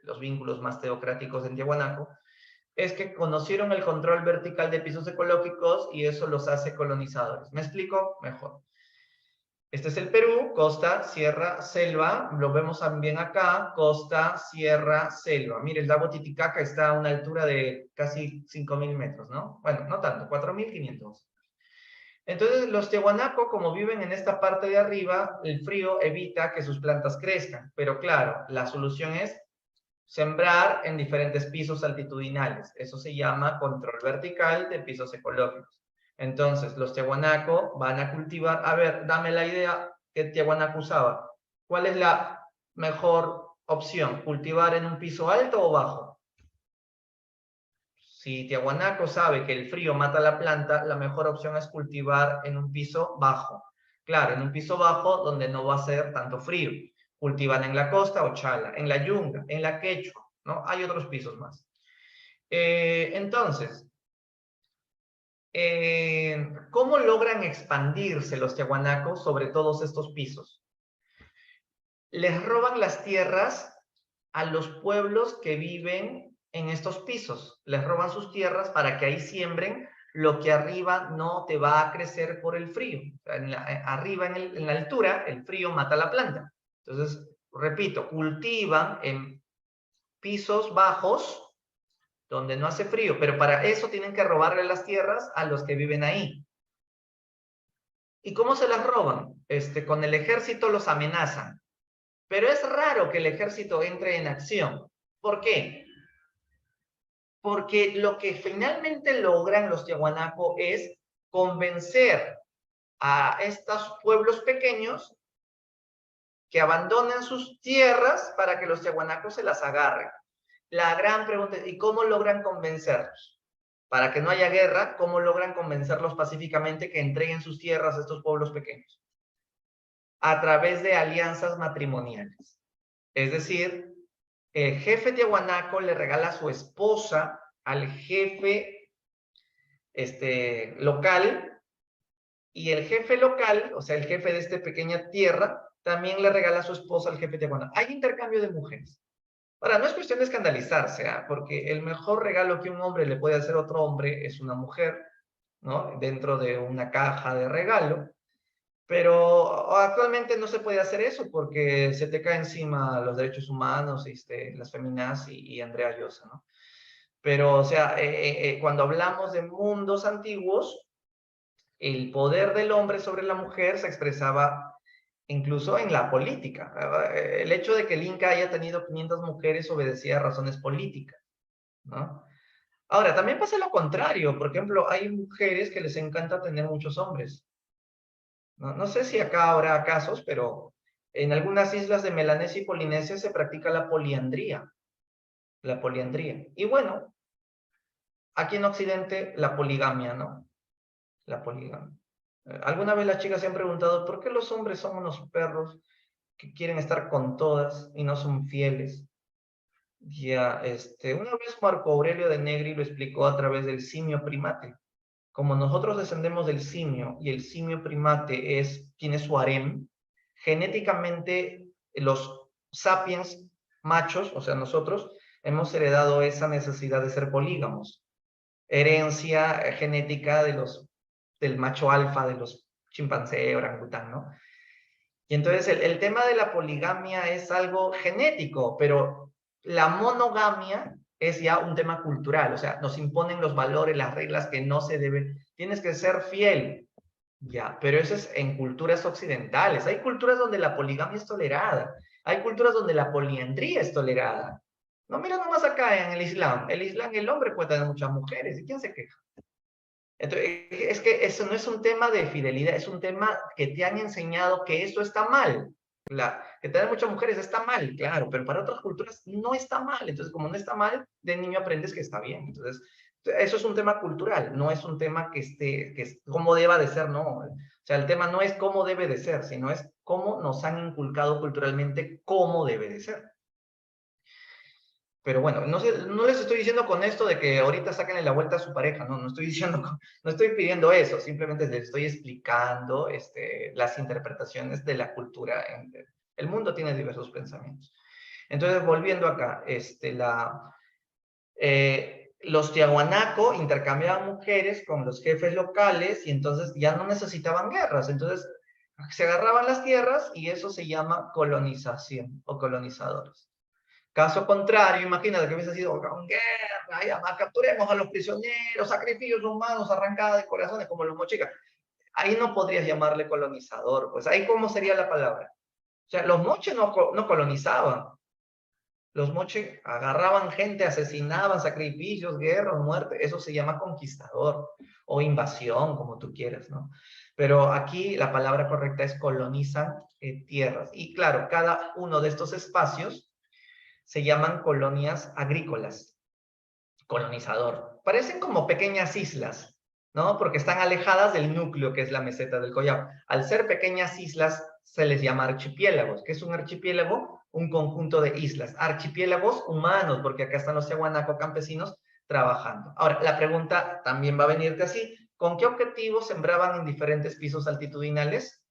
los vínculos más teocráticos en Tiahuanaco, es que conocieron el control vertical de pisos ecológicos y eso los hace colonizadores. ¿Me explico? Mejor. Este es el Perú, costa, sierra, selva. Lo vemos también acá, costa, sierra, selva. Mire, el lago Titicaca está a una altura de casi 5.000 metros, ¿no? Bueno, no tanto, 4.500. Entonces, los tiahuanaco, como viven en esta parte de arriba, el frío evita que sus plantas crezcan. Pero claro, la solución es sembrar en diferentes pisos altitudinales. Eso se llama control vertical de pisos ecológicos. Entonces, los tiahuanaco van a cultivar. A ver, dame la idea que tiahuanaco usaba. ¿Cuál es la mejor opción? ¿Cultivar en un piso alto o bajo? Si tiahuanaco sabe que el frío mata la planta, la mejor opción es cultivar en un piso bajo. Claro, en un piso bajo donde no va a ser tanto frío. Cultivan en la costa o chala, en la yunga, en la quechua, ¿no? Hay otros pisos más. Entonces, ¿cómo logran expandirse los tiahuanacos sobre todos estos pisos? Les roban las tierras a los pueblos que viven en estos pisos. Les roban sus tierras para que ahí siembren lo que arriba no te va a crecer por el frío. Arriba en la altura, el frío mata la planta. Entonces, repito, cultivan en pisos bajos donde no hace frío, pero para eso tienen que robarle las tierras a los que viven ahí. ¿Y cómo se las roban? Con el ejército los amenazan. Pero es raro que el ejército entre en acción. ¿Por qué? Porque lo que finalmente logran los tiahuanaco es convencer a estos pueblos pequeños que abandonen sus tierras para que los tiahuanacos se las agarren. La gran pregunta es, ¿y cómo logran convencerlos? Para que no haya guerra, ¿cómo logran convencerlos pacíficamente que entreguen sus tierras a estos pueblos pequeños? A través de alianzas matrimoniales. Es decir, el jefe tiahuanaco le regala a su esposa al jefe local, y el jefe local, o sea, el jefe de esta pequeña tierra, también le regala a su esposa al jefe tiahuanaco. Hay intercambio de mujeres. Ahora, no es cuestión de escandalizarse, porque el mejor regalo que un hombre le puede hacer a otro hombre es una mujer, ¿no? Dentro de una caja de regalo. Pero actualmente no se puede hacer eso porque se te cae encima los derechos humanos, las feminaz y Andrea Llosa, ¿no? Pero, o sea, cuando hablamos de mundos antiguos, el poder del hombre sobre la mujer se expresaba incluso en la política. El hecho de que el Inca haya tenido 500 mujeres obedecía a razones políticas, ¿no? Ahora, también pasa lo contrario. Por ejemplo, hay mujeres que les encanta tener muchos hombres. No sé si acá habrá casos, pero en algunas islas de Melanesia y Polinesia se practica la poliandría. La poliandría. Y bueno, aquí en Occidente, la poligamia, ¿no? La poligamia. ¿Alguna vez las chicas se han preguntado por qué los hombres son unos perros que quieren estar con todas y no son fieles? Ya, una vez Marco Aurelio de Negri lo explicó a través del simio primate. Como nosotros descendemos del simio y el simio primate tiene su harem, genéticamente los sapiens machos, o sea, nosotros hemos heredado esa necesidad de ser polígamos. Herencia genética del macho alfa de los chimpancé, orangután, ¿no? Y entonces el tema de la poligamia es algo genético, pero la monogamia es ya un tema cultural, o sea, nos imponen los valores, las reglas que no se deben, tienes que ser fiel, ya, pero eso es en culturas occidentales. Hay culturas donde la poligamia es tolerada, hay culturas donde la poliandría es tolerada. No, mira nomás acá en el Islam el hombre puede tener muchas mujeres, ¿y quién se queja? Entonces, es que eso no es un tema de fidelidad, es un tema que te han enseñado que eso está mal. Que tener muchas mujeres está mal, claro, pero para otras culturas no está mal. Entonces, como no está mal, de niño aprendes que está bien. Entonces, eso es un tema cultural, no es un tema que es cómo deba de ser, no. O sea, el tema no es cómo debe de ser, sino es cómo nos han inculcado culturalmente cómo debe de ser. Pero bueno, no, no les estoy diciendo con esto de que ahorita sáquenle la vuelta a su pareja, no, no estoy diciendo, no estoy pidiendo eso, simplemente les estoy explicando las interpretaciones de la cultura. El mundo tiene diversos pensamientos. Entonces, volviendo acá, los tiahuanaco intercambiaban mujeres con los jefes locales y entonces ya no necesitaban guerras. Entonces, se agarraban las tierras y eso se llama colonización o colonizadores. Caso contrario, imagínate que hubiese sido con guerra, ya, capturemos a los prisioneros, sacrificios humanos, arrancada de corazones como los mochicas. Ahí no podrías llamarle colonizador, pues ahí cómo sería la palabra. O sea, los moches no colonizaban. Los moches agarraban gente, asesinaban, sacrificios, guerras, muerte. Eso se llama conquistador o invasión, como tú quieras, ¿no? Pero aquí la palabra correcta es colonizan tierras. Y claro, cada uno de estos espacios se llaman colonias agrícolas, colonizador. Parecen como pequeñas islas, ¿no? Porque están alejadas del núcleo que es la meseta del Collao. Al ser pequeñas islas, se les llama archipiélagos. ¿Qué es un archipiélago? Un conjunto de islas. Archipiélagos humanos, porque acá están los tiahuanaco campesinos trabajando. Ahora, la pregunta también va a venirte así. ¿Con qué objetivo sembraban en diferentes pisos altitudinales?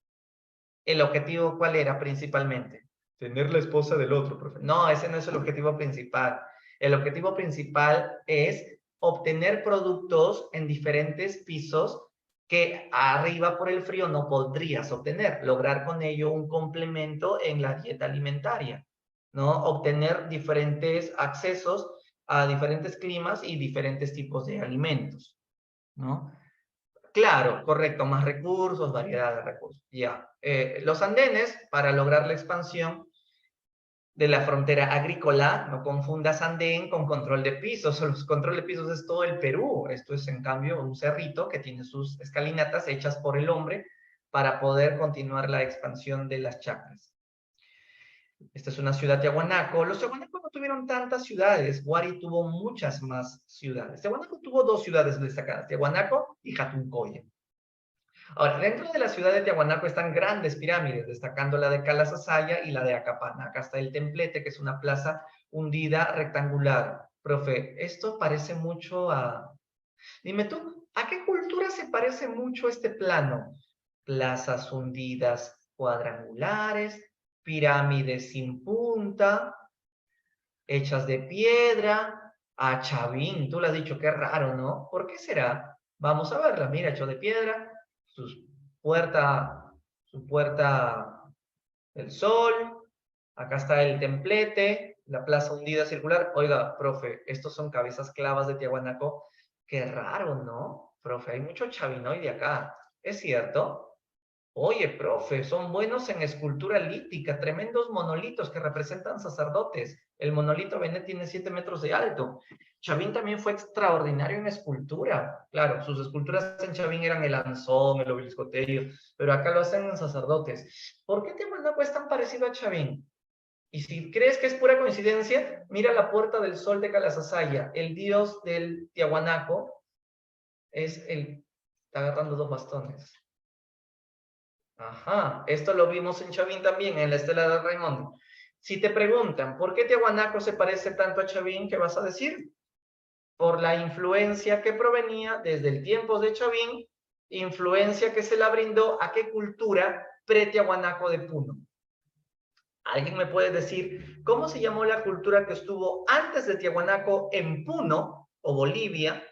¿El objetivo cuál era principalmente? Tener la esposa del otro, profe. No, ese no es el objetivo principal. El objetivo principal es obtener productos en diferentes pisos que arriba por el frío no podrías obtener. Lograr con ello un complemento en la dieta alimentaria, ¿no? Obtener diferentes accesos a diferentes climas y diferentes tipos de alimentos, ¿no? Claro, correcto, más recursos, variedad de recursos. Ya. Los andenes, para lograr la expansión de la frontera agrícola, no confundas andén con control de pisos. Los control de pisos es todo el Perú. Esto es, en cambio, un cerrito que tiene sus escalinatas hechas por el hombre para poder continuar la expansión de las chacras. Esta es una ciudad Tiahuanaco. Los Tiahuanacos no tuvieron tantas ciudades. Huari tuvo muchas más ciudades. Tiahuanaco tuvo 2 ciudades destacadas, Tiahuanaco y Jatuncoya. Ahora, dentro de la ciudad de Tiahuanaco están grandes pirámides, destacando la de Calasasaya y la de Acapana. Acá está el Templete, que es una plaza hundida rectangular. Profe, esto parece mucho a... Dime tú, ¿a qué cultura se parece mucho este plano? Plazas hundidas cuadrangulares, pirámides sin punta, hechas de piedra, a Chavín. Tú le has dicho, qué raro, ¿no? ¿Por qué será? Vamos a verla. Mira, hecho de piedra, puerta, su puerta del sol, acá está el templete, la plaza hundida circular. Oiga, profe, estos son cabezas clavas de Tiahuanaco. Qué raro, ¿no? Profe, hay mucho chavinoide acá. ¿Es cierto? Oye, profe, son buenos en escultura lítica, tremendos monolitos que representan sacerdotes. El monolito Benet tiene 7 metros de alto. Chavín también fue extraordinario en escultura. Claro, sus esculturas en Chavín eran el anzón, el obelisco Terio, pero acá lo hacen en sacerdotes. ¿Por qué Tiahuanaco es tan parecido a Chavín? Y si crees que es pura coincidencia, mira la Puerta del Sol de Calasasaya. El dios del Tiahuanaco es el... Está agarrando 2 bastones. Ajá, esto lo vimos en Chavín también, en la estela de Raimundo. Si te preguntan, ¿por qué Tiahuanaco se parece tanto a Chavín? ¿Qué vas a decir? Por la influencia que provenía desde el tiempo de Chavín, influencia que se la brindó a qué cultura pre-Tiahuanaco de Puno. ¿Alguien me puede decir cómo se llamó la cultura que estuvo antes de Tiahuanaco en Puno o Bolivia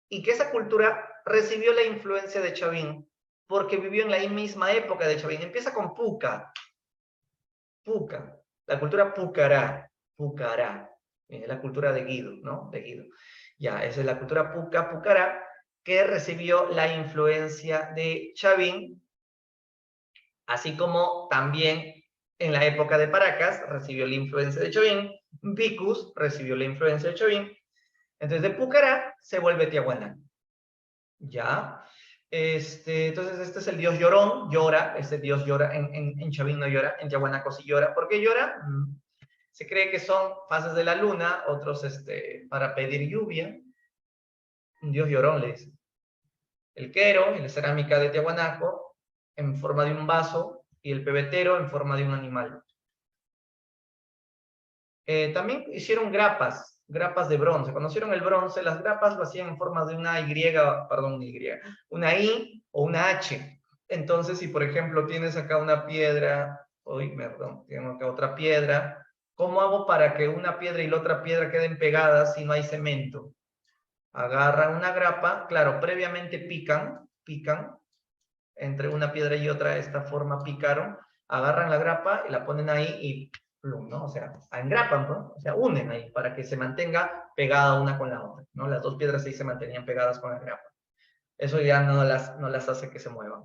y que esa cultura recibió la influencia de Chavín porque vivió en la misma época de Chavín? Empieza con Puca, Puca, la cultura Pucará, Pucará, la cultura de Guido, ¿no? De Guido. Ya, esa es la cultura Puca, Pucará, que recibió la influencia de Chavín, así como también en la época de Paracas recibió la influencia de Chavín, Vicus recibió la influencia de Chavín, entonces de Pucará se vuelve Tiahuanaco. ¿Ya? Entonces este es el dios llorón, llora, este dios llora, en Chavín no llora, en Tiahuanaco sí llora. ¿Por qué llora? Se cree que son fases de la luna, otros para pedir lluvia. Un dios llorón le dice. El quero, en la cerámica de Tiahuanaco, en forma de un vaso, y el pebetero en forma de un animal. También hicieron grapas de bronce. Conocieron el bronce, las grapas lo hacían en forma de una una I o una H. Entonces, si por ejemplo tienes acá una piedra, perdón, tengo acá otra piedra, ¿cómo hago para que una piedra y la otra piedra queden pegadas si no hay cemento? Agarran una grapa, claro, previamente pican, entre una piedra y otra, de esta forma picaron, agarran la grapa y la ponen ahí y plum, ¿no? O sea, engrapan, ¿no? O sea, unen ahí para que se mantenga pegada una con la otra, ¿no? Las dos piedras ahí se mantenían pegadas con la grapa. Eso ya no las hace que se muevan.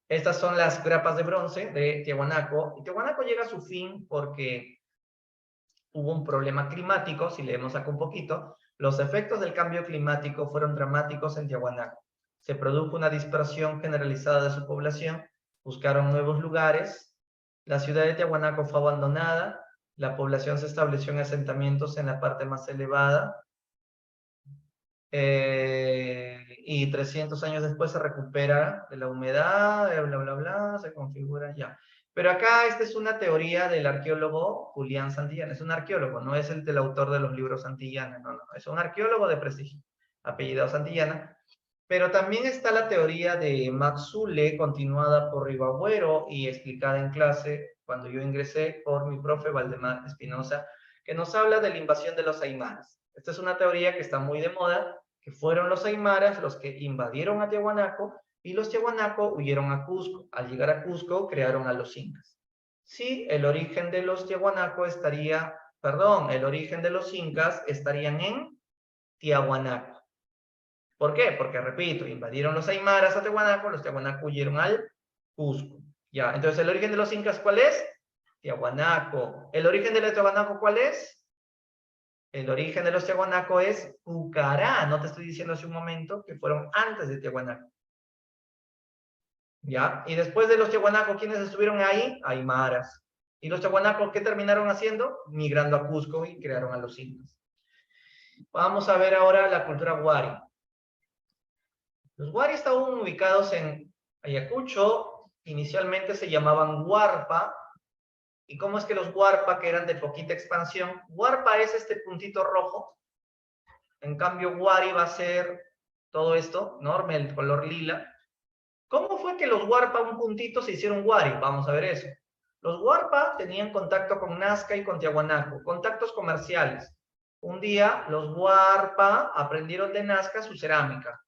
Estas son las grapas de bronce de Tiahuanaco. Y Tiahuanaco llega a su fin porque hubo un problema climático. Si leemos acá un poquito, los efectos del cambio climático fueron dramáticos en Tiahuanaco. Se produjo una dispersión generalizada de su población, buscaron nuevos lugares, la ciudad de Tiahuanaco fue abandonada, la población se estableció en asentamientos en la parte más elevada, y 300 años después se recupera de la humedad, bla, bla, bla, se configura ya. Pero acá esta es una teoría del arqueólogo Julián Santillana, es un arqueólogo, no es el del autor de los libros Santillana, no, es un arqueólogo de prestigio, apellidado Santillana. Pero también está la teoría de Max Zule, continuada por Ribagüero y explicada en clase cuando yo ingresé por mi profe Valdemar Espinosa, que nos habla de la invasión de los aymaras. Esta es una teoría que está muy de moda, que fueron los aymaras los que invadieron a Tiahuanaco y los Tiahuanaco huyeron a Cusco. Al llegar a Cusco crearon a los incas. Sí, el origen de los Tiahuanaco el origen de los incas estarían en Tiahuanaco. ¿Por qué? Porque, repito, invadieron los aymaras a Tiahuanaco, los Tiahuanaco huyeron al Cusco. Ya, entonces, ¿el origen de los incas cuál es? Tiahuanaco. ¿El origen de los Tiahuanaco cuál es? El origen de los Tiahuanaco es Pucará. No te estoy diciendo hace un momento que fueron antes de Tiahuanaco. ¿Ya? Y después de los Tiahuanaco, ¿quiénes estuvieron ahí? Aymaras. ¿Y los Tiahuanaco qué terminaron haciendo? Migrando a Cusco y crearon a los incas. Vamos a ver ahora la cultura Wari. Los Wari estaban ubicados en Ayacucho, inicialmente se llamaban Huarpa. ¿Y cómo es que los Huarpa, que eran de poquita expansión? Huarpa es este puntito rojo, en cambio Wari va a ser todo esto, enorme, el color lila. ¿Cómo fue que los Huarpa, un puntito, se hicieron Wari? Vamos a ver eso. Los Huarpa tenían contacto con Nazca y con Tiahuanaco, contactos comerciales. Un día los Huarpa aprendieron de Nazca su cerámica.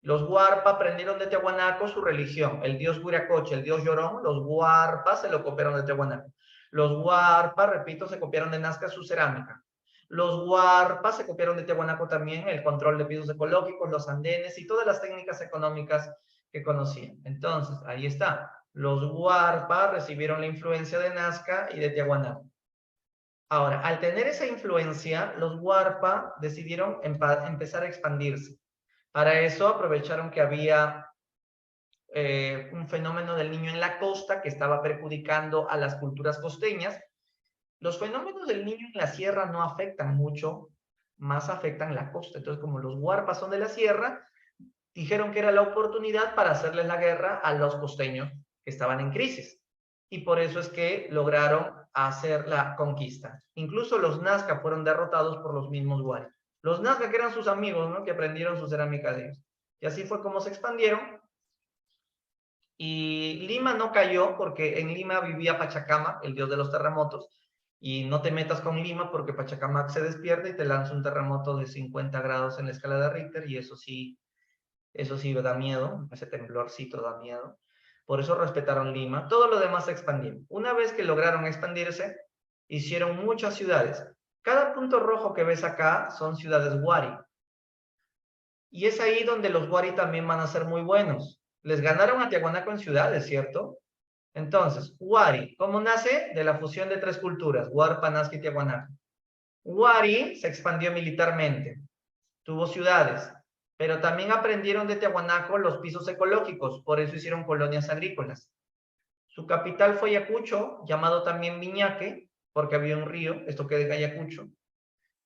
Los Huarpa aprendieron de Tiahuanaco su religión. El dios Huiracocha, el dios Llorón, los Huarpa se lo copiaron de Tiahuanaco. Los Huarpa, repito, se copiaron de Nazca su cerámica. Los Huarpa se copiaron de Tiahuanaco también el control de pisos ecológicos, los andenes y todas las técnicas económicas que conocían. Entonces, ahí está. Los Huarpa recibieron la influencia de Nazca y de Tiahuanaco. Ahora, al tener esa influencia, los Huarpa decidieron empezar a expandirse. Para eso aprovecharon que había un fenómeno del niño en la costa que estaba perjudicando a las culturas costeñas. Los fenómenos del niño en la sierra no afectan mucho, más afectan la costa. Entonces, como los Huarpas son de la sierra, dijeron que era la oportunidad para hacerles la guerra a los costeños que estaban en crisis. Y por eso es que lograron hacer la conquista. Incluso los Nazca fueron derrotados por los mismos Huari. Los Nazca, que eran sus amigos, ¿no? Que aprendieron su cerámica de ellos. Y así fue como se expandieron. Y Lima no cayó porque en Lima vivía Pachacama, el dios de los terremotos. Y no te metas con Lima porque Pachacamac se despierta y te lanza un terremoto de 50 grados en la escala de Richter. Y eso sí da miedo. Ese temblorcito da miedo. Por eso respetaron Lima. Todo lo demás se expandió. Una vez que lograron expandirse, hicieron muchas ciudades. Cada punto rojo que ves acá son ciudades Wari. Y es ahí donde los Wari también van a ser muy buenos. Les ganaron a Tiahuanaco en ciudades, ¿cierto? Entonces, Wari, ¿cómo nace? De la fusión de tres culturas, Huarpa, Nazca y Tiahuanaco. Wari se expandió militarmente, tuvo ciudades, pero también aprendieron de Tiahuanaco los pisos ecológicos, por eso hicieron colonias agrícolas. Su capital fue Ayacucho, llamado también Viñaque, porque había un río, esto queda en Ayacucho.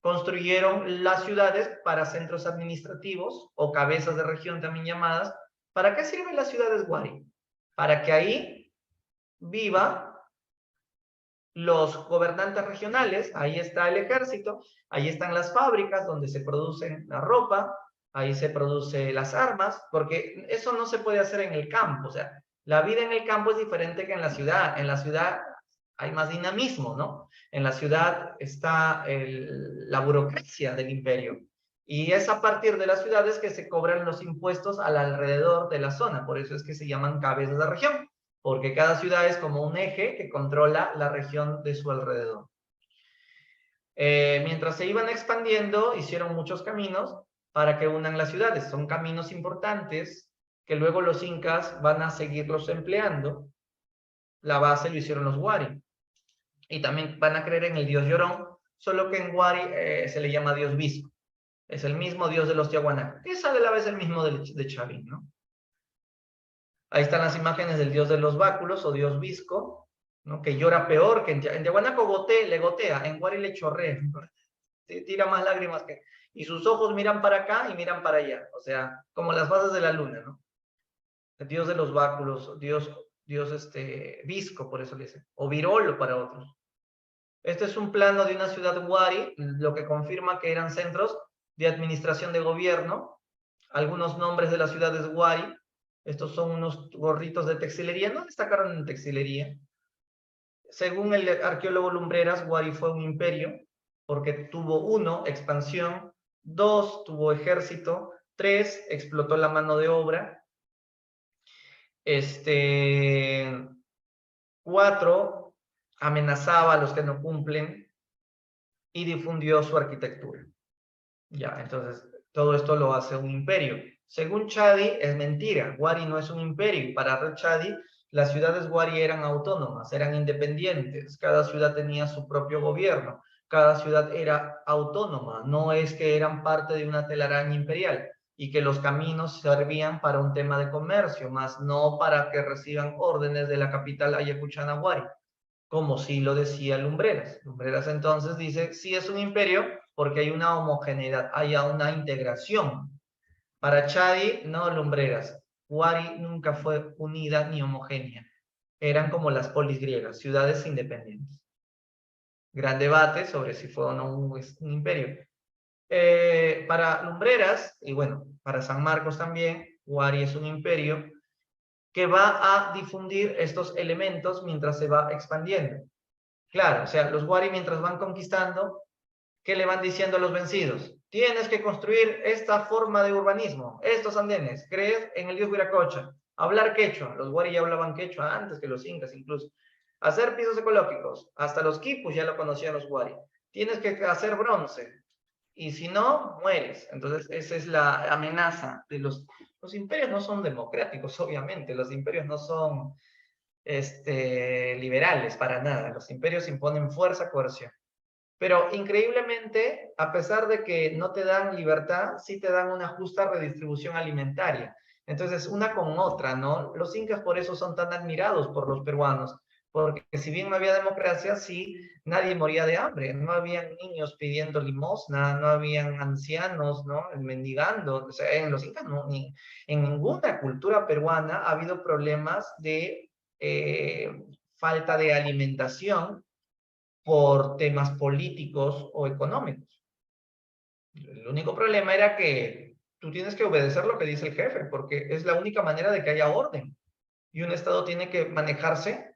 Construyeron las ciudades para centros administrativos o cabezas de región también llamadas. ¿Para qué sirven las ciudades Wari? Para que ahí viva los gobernantes regionales, ahí está el ejército, ahí están las fábricas donde se producen la ropa, ahí se produce las armas, porque eso no se puede hacer en el campo, o sea, la vida en el campo es diferente que en la ciudad hay más dinamismo, ¿no? En la ciudad está la burocracia del imperio, y es a partir de las ciudades que se cobran los impuestos al alrededor de la zona, por eso es que se llaman cabezas de región, porque cada ciudad es como un eje que controla la región de su alrededor. Mientras se iban expandiendo, hicieron muchos caminos para que unan las ciudades. Son caminos importantes que luego los incas van a seguirlos empleando. La base lo hicieron los Wari. Y también van a creer en el dios Llorón, solo que en Wari se le llama dios Visco. Es el mismo dios de los Tiahuanaco. Esa de la vez el mismo de Chavín, ¿no? Ahí están las imágenes del dios de los báculos o dios Visco, ¿no? Que llora peor que en Tiahuanaco le gotea, en Wari le chorrea, tira más lágrimas que... Y sus ojos miran para acá y miran para allá, o sea, como las fases de la luna, ¿no? El dios de los báculos, dios Visco, por eso le dicen, o Virolo para otros. Este es un plano de una ciudad Wari, lo que confirma que eran centros de administración de gobierno. Algunos nombres de las ciudades Wari. Estos son unos gorritos de textilería. No destacaron en textilería. Según el arqueólogo Lumbreras, Wari fue un imperio porque tuvo 1, expansión, 2, tuvo ejército, 3, explotó la mano de obra, 4, amenazaba a los que no cumplen y difundió su arquitectura. Ya, entonces todo esto lo hace un imperio. Según Chadi, es mentira. Wari no es un imperio. Para Red Chadi, las ciudades Wari eran autónomas, eran independientes. Cada ciudad tenía su propio gobierno. Cada ciudad era autónoma. No es que eran parte de una telaraña imperial y que los caminos servían para un tema de comercio, más no para que reciban órdenes de la capital ayacuchana Wari, como sí lo decía Lumbreras. Lumbreras entonces dice, sí es un imperio porque hay una homogeneidad, hay una integración. Para Chadi, no Lumbreras. Wari nunca fue unida ni homogénea. Eran como las polis griegas, ciudades independientes. Gran debate sobre si fue o no un imperio. Para Lumbreras, y bueno, para San Marcos también, Wari es un imperio que va a difundir estos elementos mientras se va expandiendo. Claro, o sea, los Wari mientras van conquistando, ¿qué le van diciendo a los vencidos? Tienes que construir esta forma de urbanismo, estos andenes, creer en el dios Viracocha, hablar quechua, los Wari ya hablaban quechua antes que los incas incluso, hacer pisos ecológicos, hasta los quipus ya lo conocían los Wari, tienes que hacer bronce, y si no, mueres. Entonces esa es la amenaza de los imperios no son democráticos, obviamente, los imperios no son liberales para nada, los imperios imponen fuerza, coerción. Pero increíblemente, a pesar de que no te dan libertad, sí te dan una justa redistribución alimentaria. Entonces, una con otra, ¿no? Los incas por eso son tan admirados por los peruanos, porque si bien no había democracia, sí, nadie moría de hambre, no habían niños pidiendo limosna, no habían ancianos, ¿no? Mendigando, o sea, en los incas no, ni en ninguna cultura peruana ha habido problemas de falta de alimentación por temas políticos o económicos. El único problema era que tú tienes que obedecer lo que dice el jefe, porque es la única manera de que haya orden. Y un Estado tiene que manejarse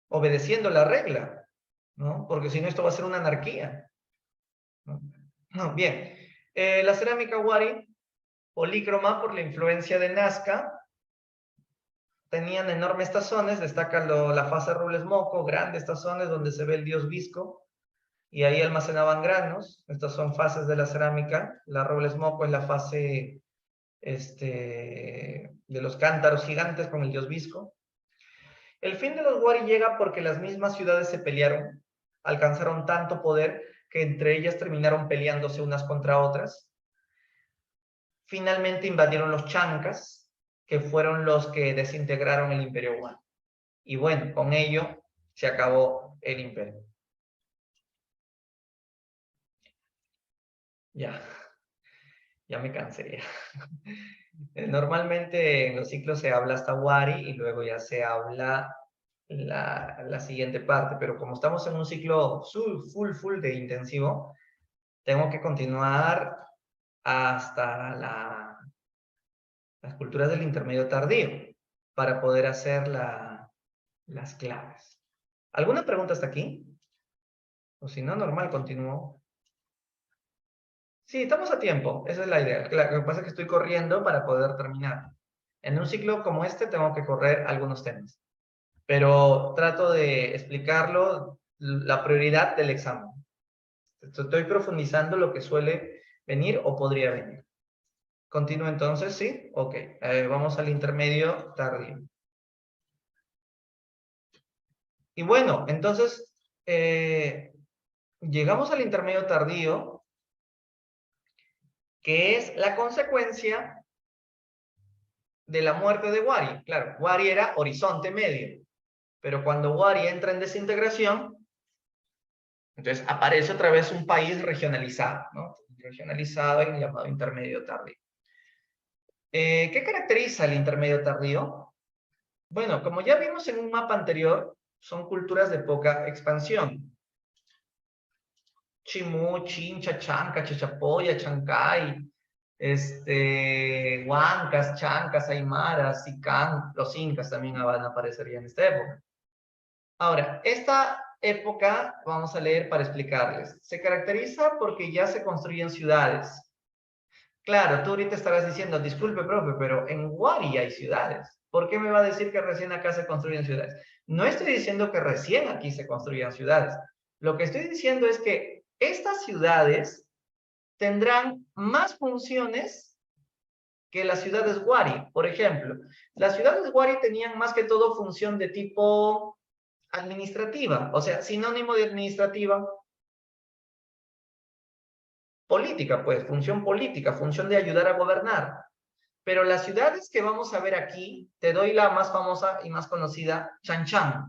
obedeciendo la regla, ¿no? Porque si no, esto va a ser una anarquía. ¿No? No, bien. La cerámica Wari, polícroma por la influencia de Nazca, tenían enormes tazones, destaca la fase Rubles Moco, grandes tazones donde se ve el dios Visco, y ahí almacenaban granos. Estas son fases de la cerámica. La Robles Moco es la fase de los cántaros gigantes con el dios Visco. El fin de los Wari llega porque las mismas ciudades se pelearon, alcanzaron tanto poder que entre ellas terminaron peleándose unas contra otras. Finalmente invadieron los chancas, que fueron los que desintegraron el imperio Wari. Y bueno, con ello se acabó el imperio. Ya me cansé. Normalmente en los ciclos se habla hasta Wari y luego ya se habla la siguiente parte, pero como estamos en un ciclo full de intensivo, tengo que continuar hasta las culturas del intermedio tardío para poder hacer las claves. ¿Alguna pregunta hasta aquí? O si no, normal, continúo. Sí, estamos a tiempo, esa es la idea. Lo que pasa es que estoy corriendo para poder terminar. En un ciclo como este tengo que correr algunos temas, pero trato de explicarlo la prioridad del examen. Estoy profundizando lo que suele venir o podría venir. Continúo entonces, ¿sí? Ok, vamos al intermedio tardío. Y bueno, entonces, llegamos al intermedio tardío, que es la consecuencia de la muerte de Wari. Claro, Wari era horizonte medio, pero cuando Wari entra en desintegración, entonces aparece otra vez un país regionalizado, ¿no? Regionalizado y llamado intermedio tardío. ¿Qué caracteriza el intermedio tardío? Bueno, como ya vimos en un mapa anterior, son culturas de poca expansión. Chimú, Chincha, Chanca, Chachapoya, Chancay, Huancas, Chancas, Aymaras, Sicán, los incas también van a aparecer ya en esta época. Ahora, esta época, vamos a leer para explicarles, se caracteriza porque ya se construyen ciudades. Claro, tú ahorita estarás diciendo, disculpe, profe, pero en Huari hay ciudades. ¿Por qué me va a decir que recién acá se construyen ciudades? No estoy diciendo que recién aquí se construyan ciudades. Lo que estoy diciendo es que estas ciudades tendrán más funciones que las ciudades Huari. Por ejemplo, las ciudades Huari tenían más que todo función de tipo administrativa, o sea, sinónimo de administrativa, política, pues, función política, función de ayudar a gobernar. Pero las ciudades que vamos a ver aquí, te doy la más famosa y más conocida, Chanchan,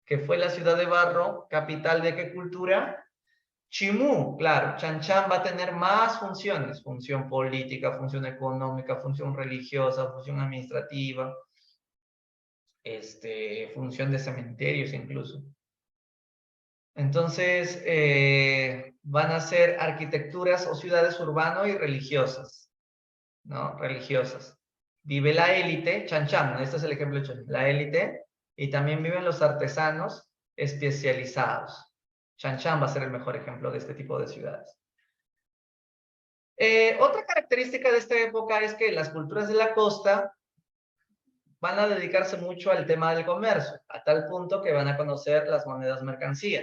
que fue la ciudad de barro, capital de qué cultura? Chimú, claro, Chanchan va a tener más funciones, función política, función económica, función religiosa, función administrativa, función de cementerios incluso. Entonces, van a ser arquitecturas o ciudades urbano y religiosas, ¿no? Religiosas. Vive la élite, Chanchan, este es el ejemplo de Chanchan, la élite, y también viven los artesanos especializados. Chanchan va a ser el mejor ejemplo de este tipo de ciudades. Otra característica de esta época es que las culturas de la costa van a dedicarse mucho al tema del comercio, a tal punto que van a conocer las monedas mercancía.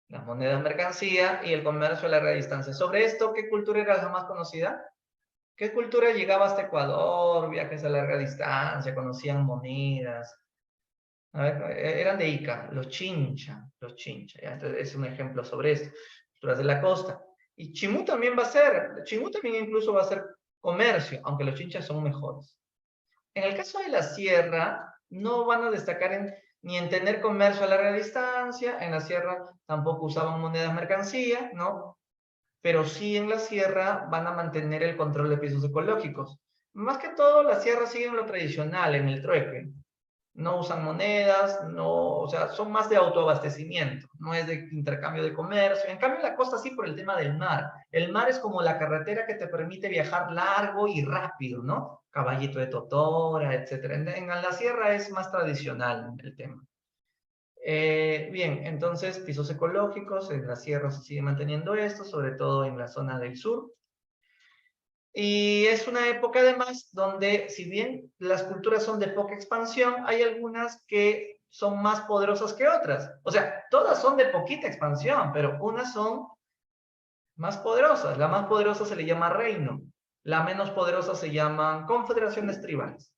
Las monedas mercancía y el comercio a larga distancia. Sobre esto, ¿qué cultura era la más conocida? ¿Qué cultura llegaba hasta Ecuador, viajes a larga distancia, conocían monedas? A ver, eran de Ica, los Chincha, ¿ya? Entonces es un ejemplo sobre esto, culturas de la costa. Y Chimú también va a ser, Chimú también incluso va a ser comercio, aunque los Chinchas son mejores. En el caso de la sierra, no van a destacar ni en tener comercio a larga distancia, en la sierra tampoco usaban monedas mercancía, ¿no? Pero sí en la sierra van a mantener el control de pisos ecológicos. Más que todo, las sierras siguen lo tradicional en el trueque. No usan monedas, no, o sea, son más de autoabastecimiento, no es de intercambio de comercio. En cambio, la costa sí por el tema del mar. El mar es como la carretera que te permite viajar largo y rápido, ¿no? Caballito de Totora, etcétera. En la sierra es más tradicional el tema. Bien, entonces pisos ecológicos, en la sierra se sigue manteniendo esto, sobre todo en la zona del sur. Y es una época además donde, si bien las culturas son de poca expansión, hay algunas que son más poderosas que otras. O sea, todas son de poquita expansión, pero unas son más poderosas. La más poderosa se le llama reino, la menos poderosa se llaman confederaciones tribales.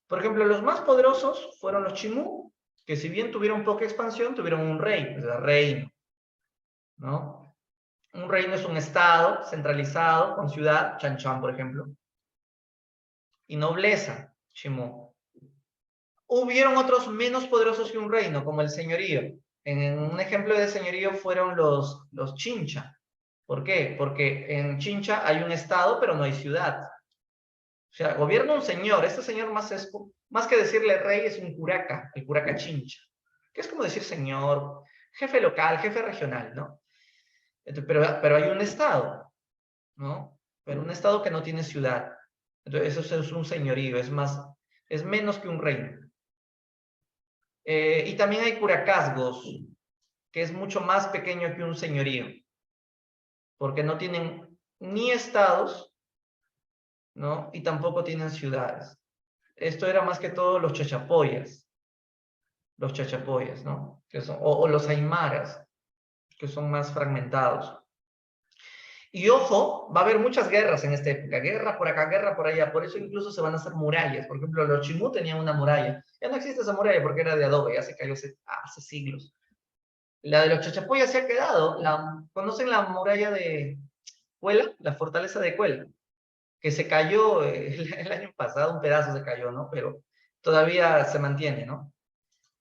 Por ejemplo, los más poderosos fueron los Chimú, que si bien tuvieron poca expansión, tuvieron un rey, o sea, reino, ¿no? Un reino es un estado centralizado con ciudad, Chanchan, por ejemplo, y nobleza, Chimú. Hubieron otros menos poderosos que un reino, como el señorío. En un ejemplo de señorío fueron los Chincha. ¿Por qué? Porque en Chincha hay un estado, pero no hay ciudad. O sea, gobierna un señor. Este señor más que decirle rey es un curaca, el curaca chincha, que es como decir señor, jefe local, jefe regional, ¿no? Entonces, pero hay un estado, ¿no? Pero un estado que no tiene ciudad. Entonces, eso es un señorío, es menos que un reino. Y también hay curacazgos, que es mucho más pequeño que un señorío, porque no tienen ni estados, ¿no? Y tampoco tienen ciudades. Esto era más que todo los chachapoyas, ¿no? Que son, o los aymaras, que son más fragmentados. Y ojo, va a haber muchas guerras en esta época, guerra por acá, guerra por allá, por eso incluso se van a hacer murallas. Por ejemplo, los chimú tenían una muralla, ya no existe esa muralla porque era de adobe, ya se cayó hace siglos. La de los chachapoyas se ha quedado, ¿conocen la muralla de Cuela? La fortaleza de Cuela, que se cayó el año pasado, un pedazo se cayó, ¿no? Pero todavía se mantiene, ¿no?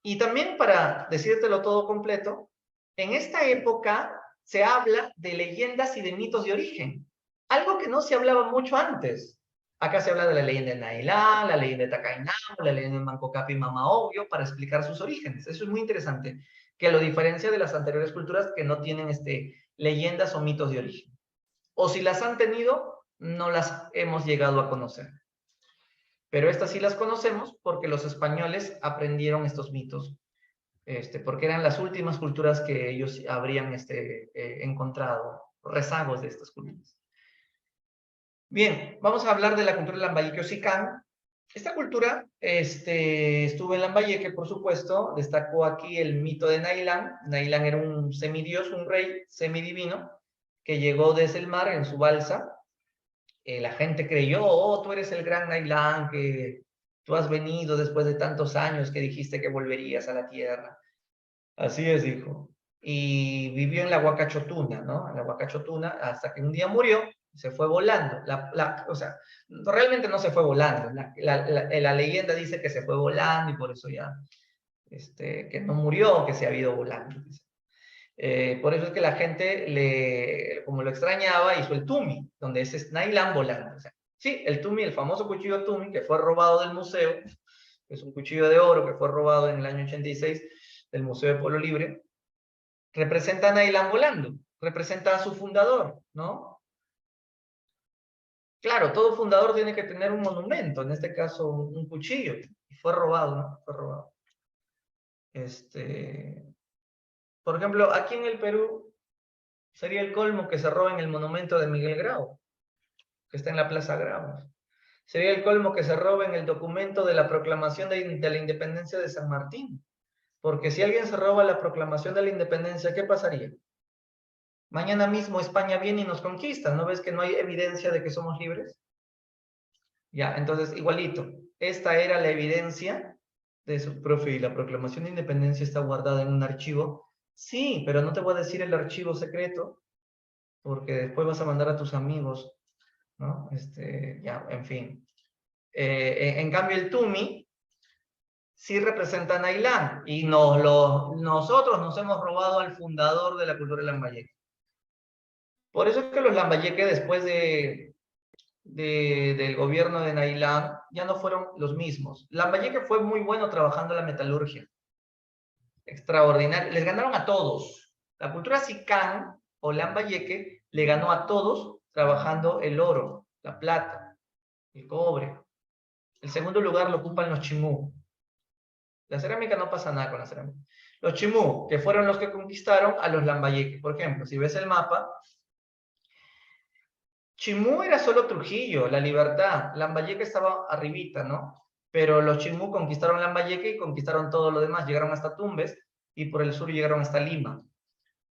Y también para decírtelo todo completo, en esta época se habla de leyendas y de mitos de origen, algo que no se hablaba mucho antes. Acá se habla de la leyenda de Nailán, la leyenda de Tacainamo, la leyenda de Manco Cápac y Mama Obvio, para explicar sus orígenes. Eso es muy interesante, que lo diferencia de las anteriores culturas que no tienen leyendas o mitos de origen. O si las han tenido, no las hemos llegado a conocer. Pero estas sí las conocemos porque los españoles aprendieron estos mitos, porque eran las últimas culturas que ellos habrían encontrado, rezagos de estas culturas. Bien, vamos a hablar de la cultura lambayeque-ocicán. Esta cultura estuvo en Lambayeque, por supuesto. Destacó aquí el mito de Nailán. Nailán era un semidios, un rey semidivino, que llegó desde el mar en su balsa. La gente creyó, oh, tú eres el gran Nailán, que tú has venido después de tantos años que dijiste que volverías a la tierra. Así es, dijo. Y vivió en la Huacachotuna, ¿no? En la Huacachotuna, hasta que un día murió, se fue volando. O sea, realmente no se fue volando. La leyenda dice que se fue volando y por eso ya, que no murió, que se ha ido volando. Por eso es que la gente, como lo extrañaba, hizo el Tumi, donde es Nailán volando. O sea, sí, el Tumi, el famoso cuchillo Tumi, que fue robado del museo, es un cuchillo de oro que fue robado en el año 86 del Museo de Pueblo Libre, representa a Nailán volando, representa a su fundador, ¿no? Claro, todo fundador tiene que tener un monumento, en este caso un cuchillo, y fue robado, ¿no? Fue robado. Por ejemplo, aquí en el Perú sería el colmo que se roben el monumento de Miguel Grau, que está en la Plaza Grau. Sería el colmo que se roben el documento de la proclamación de la independencia de San Martín. Porque si alguien se roba la proclamación de la independencia, ¿qué pasaría? Mañana mismo España viene y nos conquista. ¿No ves que no hay evidencia de que somos libres? Ya, entonces, igualito. Esta era la evidencia de su profe, y la proclamación de independencia está guardada en un archivo. Sí, pero no te voy a decir el archivo secreto, porque después vas a mandar a tus amigos, ¿no? Ya, en fin. En cambio, el Tumi sí representa a Nailán, y nosotros nos hemos robado al fundador de la cultura lambayeque. Por eso es que los lambayeque, después del gobierno de Nailán, ya no fueron los mismos. Lambayeque fue muy bueno trabajando la metalurgia. Extraordinario. Les ganaron a todos. La cultura Sicán o Lambayeque le ganó a todos trabajando el oro, la plata, el cobre. El segundo lugar lo ocupan los chimú. La cerámica no pasa nada con la cerámica. Los chimú, que fueron los que conquistaron a los lambayeque. Por ejemplo, si ves el mapa, Chimú era solo Trujillo, La Libertad. Lambayeque estaba arribita, ¿no? Pero los Chimú conquistaron Lambayeque y conquistaron todo lo demás. Llegaron hasta Tumbes y por el sur llegaron hasta Lima.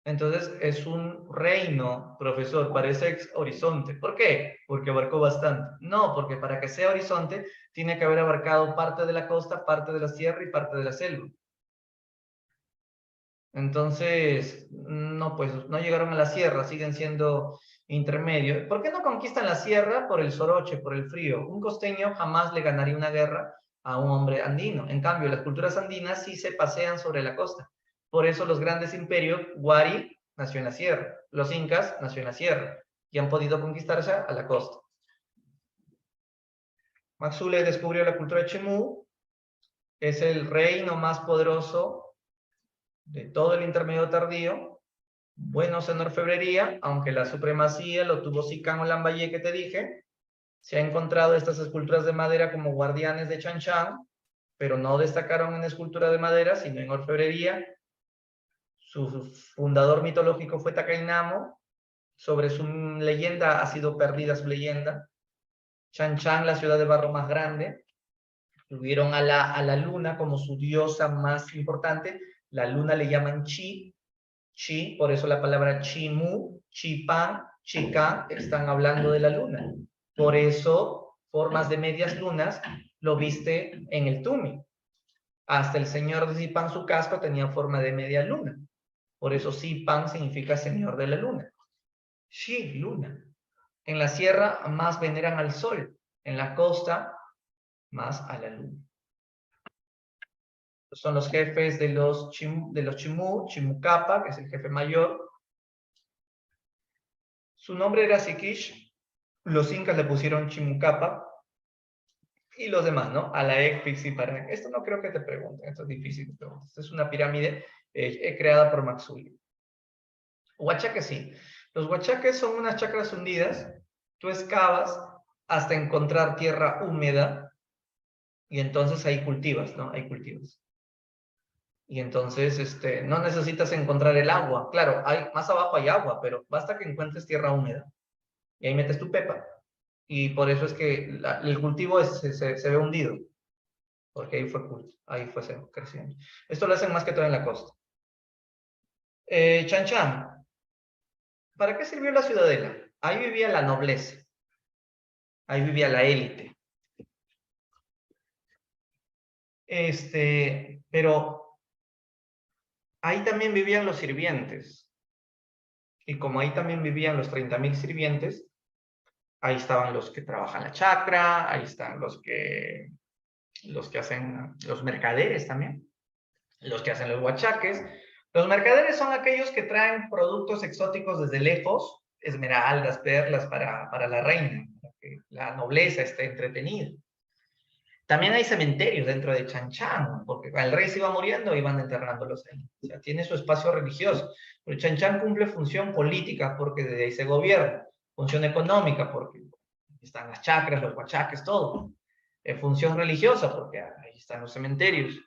Entonces es un reino, profesor, parece horizonte. ¿Por qué? Porque abarcó bastante. No, porque para que sea horizonte tiene que haber abarcado parte de la costa, parte de la sierra y parte de la selva. Entonces, no, pues no llegaron a la sierra, siguen siendo intermedios. ¿Por qué no conquistan la sierra? Por el soroche, por el frío. Un costeño jamás le ganaría una guerra a un hombre andino. En cambio, las culturas andinas sí se pasean sobre la costa. Por eso los grandes imperios, Huari nació en la sierra, los incas nació en la sierra y han podido conquistarse a la costa. Maxule descubrió la cultura Chimú, es el reino más poderoso de todo el intermedio tardío, buenos en orfebrería, aunque la supremacía lo tuvo Sicán o Lambaye que te dije. Se ha encontrado estas esculturas de madera como guardianes de Chan Chan, pero no destacaron en escultura de madera, sino en orfebrería. Su fundador mitológico fue Takainamo. Sobre su leyenda ha sido perdida su leyenda. Chan Chan, la ciudad de barro más grande, tuvieron a la luna como su diosa más importante. La luna le llaman Chi, Chi, por eso la palabra Chimu, Chipan, Chica, están hablando de la luna. Por eso, formas de medias lunas lo viste en el Tumi. Hasta el señor de Zipan, su casco, tenía forma de media luna. Por eso Zipan significa señor de la luna. Shi, luna. En la sierra más veneran al sol. En la costa, más a la luna. Son los jefes de los Chimú, Chimucapa, que es el jefe mayor. Su nombre era Sikish. Los incas le pusieron Chimucapa. Y los demás, ¿no? Alaek, Pixi, Paranek. Esto no creo que te pregunten. Esto es difícil de preguntar. Esta es una pirámide creada por Maxuli. Huachaques sí. Los huachaques son unas chacras hundidas. Tú excavas hasta encontrar tierra húmeda y entonces ahí cultivas, ¿no? Ahí cultivas. Y entonces no necesitas encontrar el agua. Claro, más abajo hay agua, pero basta que encuentres tierra húmeda. Y ahí metes tu pepa. Y por eso es que el cultivo se ve hundido. Porque ahí fue creciendo. Esto lo hacen más que todo en la costa. Chan Chan. ¿Para qué sirvió la ciudadela? Ahí vivía la nobleza. Ahí vivía la élite. Pero ahí también vivían los sirvientes. Y como ahí también vivían los 30.000 sirvientes, ahí estaban los que trabajan la chacra, ahí están los que hacen los mercaderes también, los que hacen los huachaques. Los mercaderes son aquellos que traen productos exóticos desde lejos, esmeraldas, perlas para la reina, para que la nobleza esté entretenida. También hay cementerios dentro de Chan Chan, porque el rey se iba muriendo y iban enterrándolos ahí. O sea, tiene su espacio religioso. Pero Chan Chan cumple función política porque desde ahí se gobierna, función económica porque están las chacras, los huachaques, todo. Función religiosa porque ahí están los cementerios.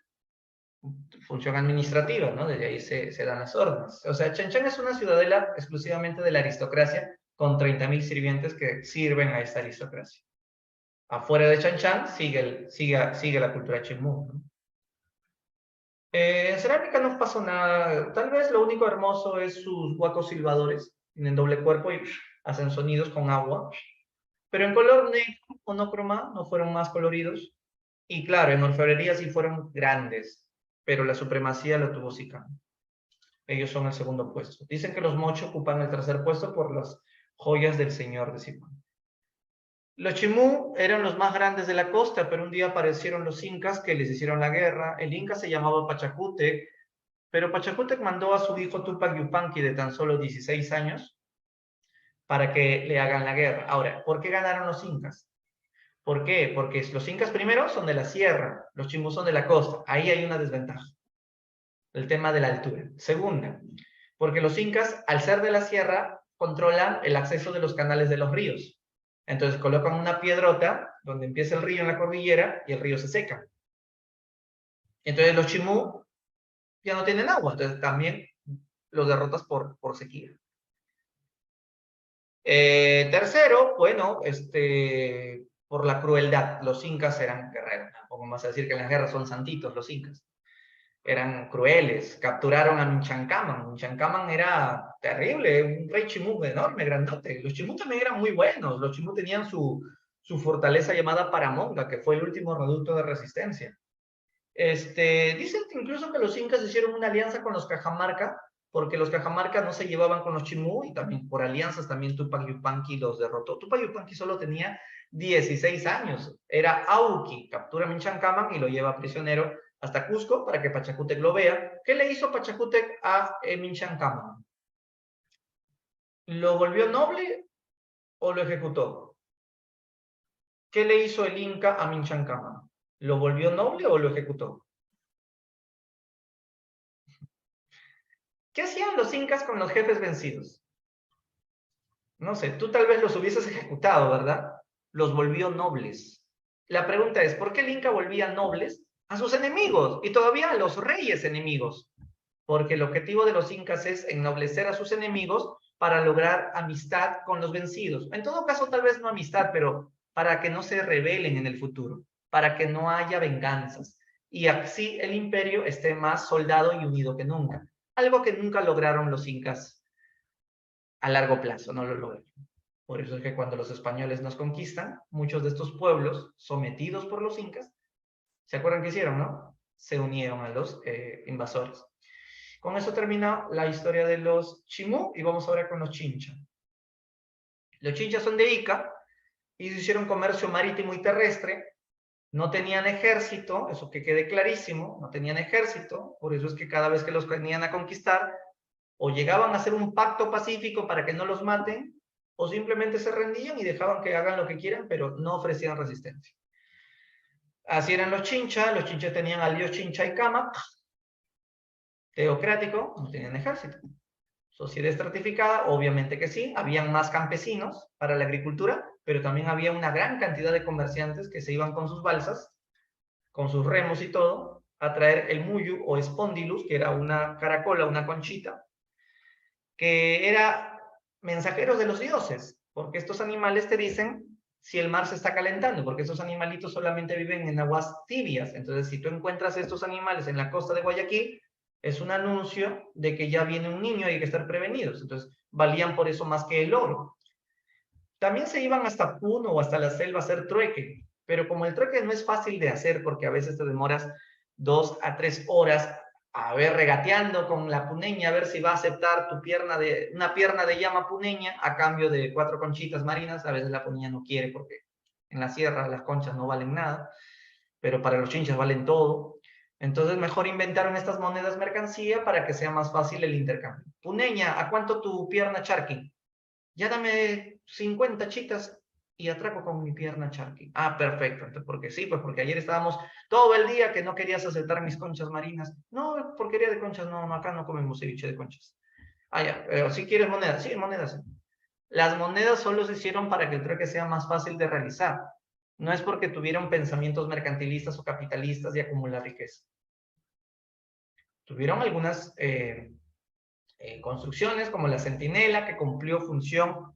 Función administrativa, ¿no? Desde ahí se dan las órdenes. O sea, Chan Chan es una ciudadela exclusivamente de la aristocracia con 30.000 sirvientes que sirven a esta aristocracia. Afuera de Chan Chan sigue la cultura Chimú, ¿no? En cerámica no pasó nada. Tal vez lo único hermoso es sus huacos silbadores. Tienen doble cuerpo y hacen sonidos con agua. Pero en color negro, monocroma, no fueron más coloridos. Y claro, en orfebrería sí fueron grandes, pero la supremacía la tuvo Sicán. Ellos son el segundo puesto. Dicen que los mochos ocupan el tercer puesto por las joyas del señor de Sicán. Los Chimú eran los más grandes de la costa, pero un día aparecieron los incas que les hicieron la guerra. El inca se llamaba Pachacútec, pero Pachacútec mandó a su hijo Tupac Yupanqui de tan solo 16 años para que le hagan la guerra. Ahora, ¿por qué ganaron los incas? ¿Por qué? Porque los incas primero son de la sierra, los Chimú son de la costa. Ahí hay una desventaja. El tema de la altura. Segunda, porque los incas, al ser de la sierra, controlan el acceso de los canales de los ríos. Entonces colocan una piedrota donde empieza el río en la cordillera y el río se seca. Entonces los Chimú ya no tienen agua, entonces también los derrotas por sequía. Tercero, bueno, por la crueldad. Los incas eran guerreros. Tampoco vas a decir que en las guerras son santitos los incas. Eran crueles, capturaron a Minchancaman. Minchancaman era terrible, un rey chimú enorme, grandote. Los chimú también eran muy buenos, los chimú tenían su fortaleza llamada Paramonga, que fue el último reducto de resistencia. Dicen incluso que los incas hicieron una alianza con los Cajamarca, porque los Cajamarca no se llevaban con los chimú, y también por alianzas también Tupac Yupanqui los derrotó. Tupac Yupanqui solo tenía 16 años, era Auqui, captura a Minchancaman y lo lleva prisionero hasta Cusco para que Pachacútec lo vea. ¿Qué le hizo Pachacútec a Minchancaman? ¿Lo volvió noble o lo ejecutó? ¿Qué le hizo el Inca a Minchancama? ¿Lo volvió noble o lo ejecutó? ¿Qué hacían los incas con los jefes vencidos? No sé, tú tal vez los hubieses ejecutado, ¿verdad? Los volvió nobles. La pregunta es, ¿por qué el Inca volvía nobles a sus enemigos y todavía a los reyes enemigos? Porque el objetivo de los incas es ennoblecer a sus enemigos para lograr amistad con los vencidos. En todo caso, tal vez no amistad, pero para que no se rebelen en el futuro, para que no haya venganzas. Y así el imperio esté más soldado y unido que nunca. Algo que nunca lograron los incas a largo plazo, no lo lograron. Por eso es que cuando los españoles nos conquistan, muchos de estos pueblos sometidos por los incas, ¿se acuerdan qué hicieron, no? Se unieron a los invasores. Con eso termina la historia de los Chimú y vamos ahora con los Chincha. Los Chinchas son de Ica y hicieron comercio marítimo y terrestre. No tenían ejército, eso que quede clarísimo, no tenían ejército, por eso es que cada vez que los venían a conquistar, o llegaban a hacer un pacto pacífico para que no los maten, o simplemente se rendían y dejaban que hagan lo que quieran, pero no ofrecían resistencia. Así eran los Chinchas tenían al dios Chincha y Cama, teocrático, no tenían ejército. Sociedad estratificada, obviamente que sí, habían más campesinos para la agricultura, pero también había una gran cantidad de comerciantes que se iban con sus balsas, con sus remos y todo, a traer el muyu o espondilus, que era una caracola, una conchita, que era mensajeros de los dioses, porque estos animales te dicen si el mar se está calentando, porque esos animalitos solamente viven en aguas tibias. Entonces, si tú encuentras estos animales en la costa de Guayaquil, es un anuncio de que ya viene un niño y hay que estar prevenidos. Entonces, valían por eso más que el oro. También se iban hasta Puno o hasta la selva a hacer trueque, pero como el trueque no es fácil de hacer porque a veces te demoras 2 a 3 horas a ver, regateando con la puneña, a ver si va a aceptar una pierna de llama puneña a cambio de 4 conchitas marinas. A veces la puneña no quiere porque en la sierra las conchas no valen nada, pero para los chinchas valen todo. Entonces mejor inventaron estas monedas mercancía para que sea más fácil el intercambio. Puneña, ¿a cuánto tu pierna charqui? Ya dame 50 chitas y atraco con mi pierna charqui. Ah, perfecto. Entonces, porque sí, pues porque ayer estábamos todo el día que no querías aceptar mis conchas marinas. No, porquería de conchas, no, no, acá no comemos ceviche de conchas. Ah, ya, pero si quieres monedas, sí, monedas. Las monedas solo se hicieron para que el trueque sea más fácil de realizar. No es porque tuvieron pensamientos mercantilistas o capitalistas de acumular riqueza. Tuvieron algunas construcciones como la Centinela, que cumplió función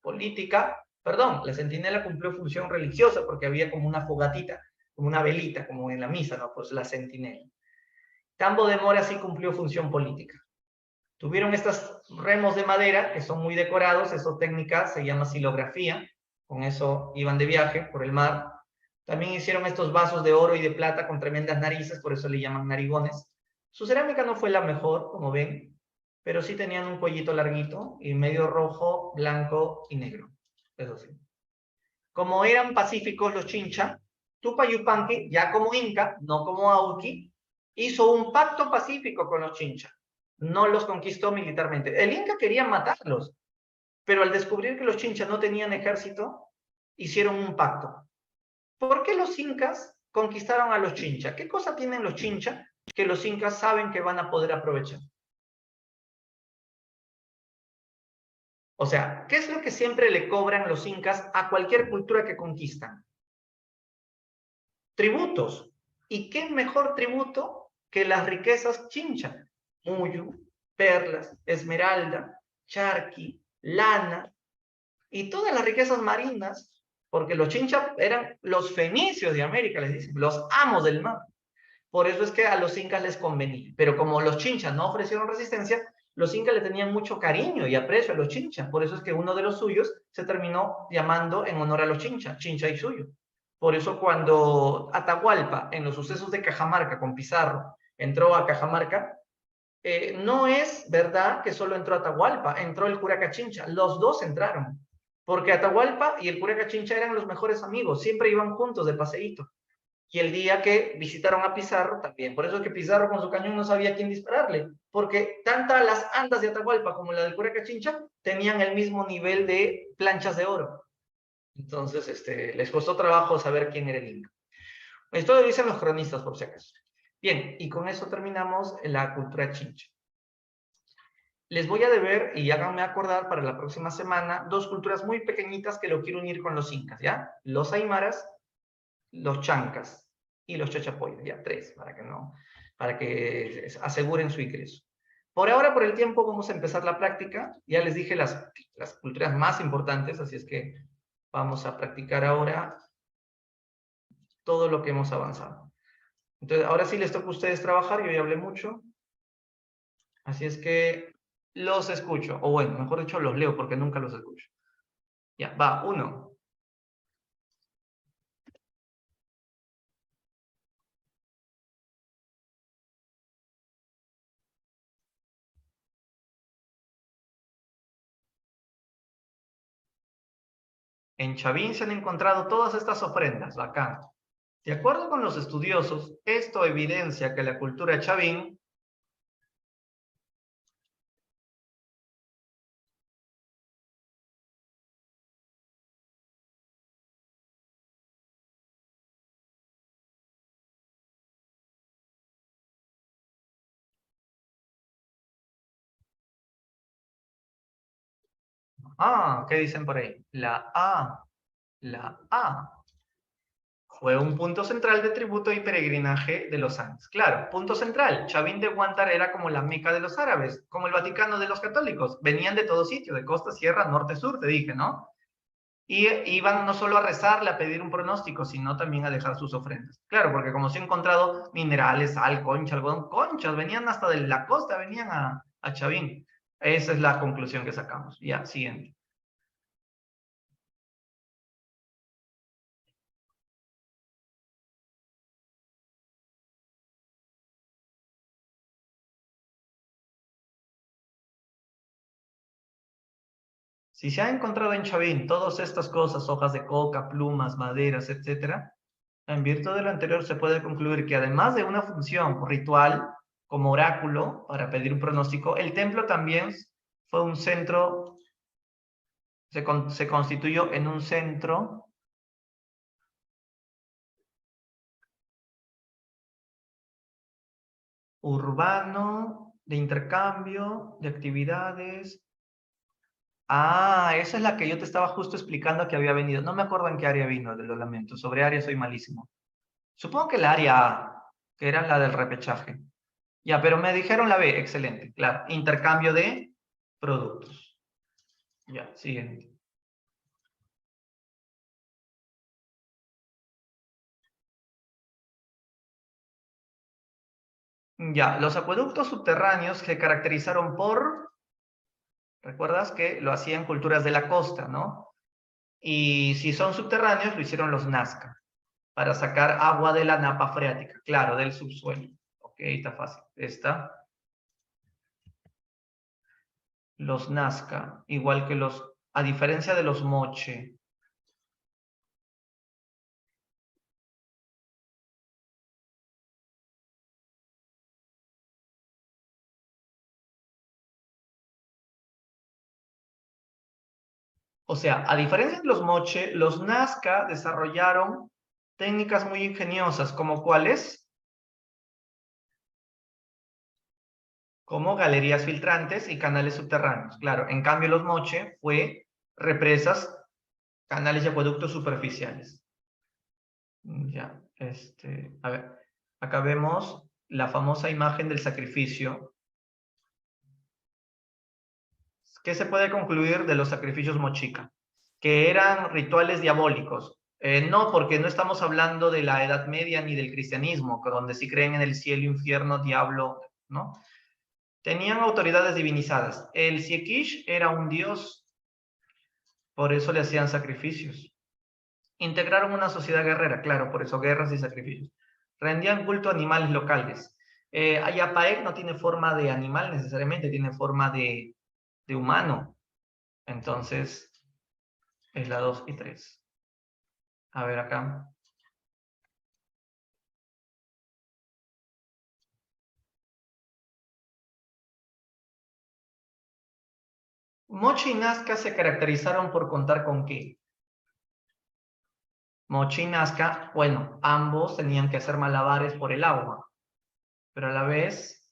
política, perdón, la Centinela cumplió función religiosa porque había como una fogatita, como una velita, como en la misa, ¿no? Pues la Centinela. Tambo de Mora sí cumplió función política. Tuvieron estos remos de madera que son muy decorados, esa técnica se llama silografía, con eso iban de viaje por el mar. También hicieron estos vasos de oro y de plata con tremendas narices, por eso le llaman narigones. Su cerámica no fue la mejor, como ven, pero sí tenían un cuellito larguito y medio rojo, blanco y negro. Eso sí. Como eran pacíficos los Chincha, Tupac Yupanqui, ya como Inca, no como Auqui, hizo un pacto pacífico con los Chincha. No los conquistó militarmente. El Inca quería matarlos, pero al descubrir que los Chincha no tenían ejército, hicieron un pacto. ¿Por qué los incas conquistaron a los Chincha? ¿Qué cosa tienen los Chincha que los incas saben que van a poder aprovechar? O sea, ¿qué es lo que siempre le cobran los incas a cualquier cultura que conquistan? Tributos. ¿Y qué mejor tributo que las riquezas Chincha? Muyu, perlas, esmeralda, charqui, lana y todas las riquezas marinas, porque los Chincha eran los fenicios de América, les dicen, los amos del mar. Por eso es que a los incas les convenía. Pero como los chinchas no ofrecieron resistencia, los incas le tenían mucho cariño y aprecio a los chinchas. Por eso es que uno de los suyos se terminó llamando en honor a los chinchas, Chincha y Suyo. Por eso cuando Atahualpa, en los sucesos de Cajamarca con Pizarro, entró a Cajamarca, no es verdad que solo entró Atahualpa, entró el Curaca Chincha. Los dos entraron. Porque Atahualpa y el Curaca Chincha eran los mejores amigos, siempre iban juntos de paseíto. Y el día que visitaron a Pizarro también. Por eso es que Pizarro con su cañón no sabía a quién dispararle, porque tanto las andas de Atahualpa como la del Curaca Chincha tenían el mismo nivel de planchas de oro. Entonces, les costó trabajo saber quién era el Inca. Esto lo dicen los cronistas, por si acaso. Bien, y con eso terminamos la cultura chincha. Les voy a deber, y háganme acordar para la próxima semana, dos culturas muy pequeñitas que lo quiero unir con los incas, ¿ya? Los aymaras, los chancas y los chachapoyas, ya, tres, para que aseguren su ingreso. Por ahora, por el tiempo, vamos a empezar la práctica. Ya les dije las culturas más importantes, así es que vamos a practicar ahora todo lo que hemos avanzado. Entonces, ahora sí les toca a ustedes trabajar, yo ya hablé mucho, así es que los escucho, o bueno, mejor dicho, los leo porque nunca los escucho. Ya, va, uno. En Chavín se han encontrado todas estas ofrendas, bacán. De acuerdo con los estudiosos, esto evidencia que la cultura chavín ¿qué dicen por ahí? La A fue un punto central de tributo y peregrinaje de los Andes. Claro, punto central. Chavín de Huántar era como la Meca de los árabes, como el Vaticano de los católicos. Venían de todo sitio, de costa, sierra, norte, sur, te dije, ¿no? Y iban no solo a rezarle, a pedir un pronóstico, sino también a dejar sus ofrendas. Claro, porque como se han encontrado minerales, sal, concha, algodón, conchas, venían hasta de la costa, venían a Chavín. Esa es la conclusión que sacamos. Ya, siguiente. Si se ha encontrado en Chavín todas estas cosas, hojas de coca, plumas, maderas, etcétera, en virtud de lo anterior se puede concluir que además de una función ritual como oráculo para pedir un pronóstico, el templo también fue un centro, se constituyó en un centro urbano de intercambio, de actividades. Esa es la que yo te estaba justo explicando que había venido. No me acuerdo en qué área vino, de lo lamento. Sobre área soy malísimo. Supongo que la área A, que era la del repechaje. Ya, pero me dijeron la B, excelente, claro. Intercambio de productos. Ya, siguiente. Ya, los acueductos subterráneos se caracterizaron por, recuerdas que lo hacían culturas de la costa, ¿no? Y si son subterráneos, lo hicieron los Nazca, para sacar agua de la napa freática, claro, del subsuelo. Ok, está fácil. Esta, los Nazca, igual que a diferencia de los Moche. O sea, a diferencia de los Moche, los Nazca desarrollaron técnicas muy ingeniosas, como cuáles, como galerías filtrantes y canales subterráneos. Claro, en cambio los Moche fue represas, canales y acueductos superficiales. Ya, a ver, acá vemos la famosa imagen del sacrificio. ¿Qué se puede concluir de los sacrificios mochica? Que eran rituales diabólicos. No, porque no estamos hablando de la Edad Media ni del cristianismo, donde sí creen en el cielo, infierno, diablo, ¿no? Tenían autoridades divinizadas. El Siekish era un dios, por eso le hacían sacrificios. Integraron una sociedad guerrera, claro, por eso guerras y sacrificios. Rendían culto a animales locales. Ayapaec no tiene forma de animal necesariamente, tiene forma de humano. Entonces, es la 2 y 3. A ver acá. Moche y Nazca se caracterizaron por contar con qué? Moche y Nazca, bueno, ambos tenían que hacer malabares por el agua, pero a la vez,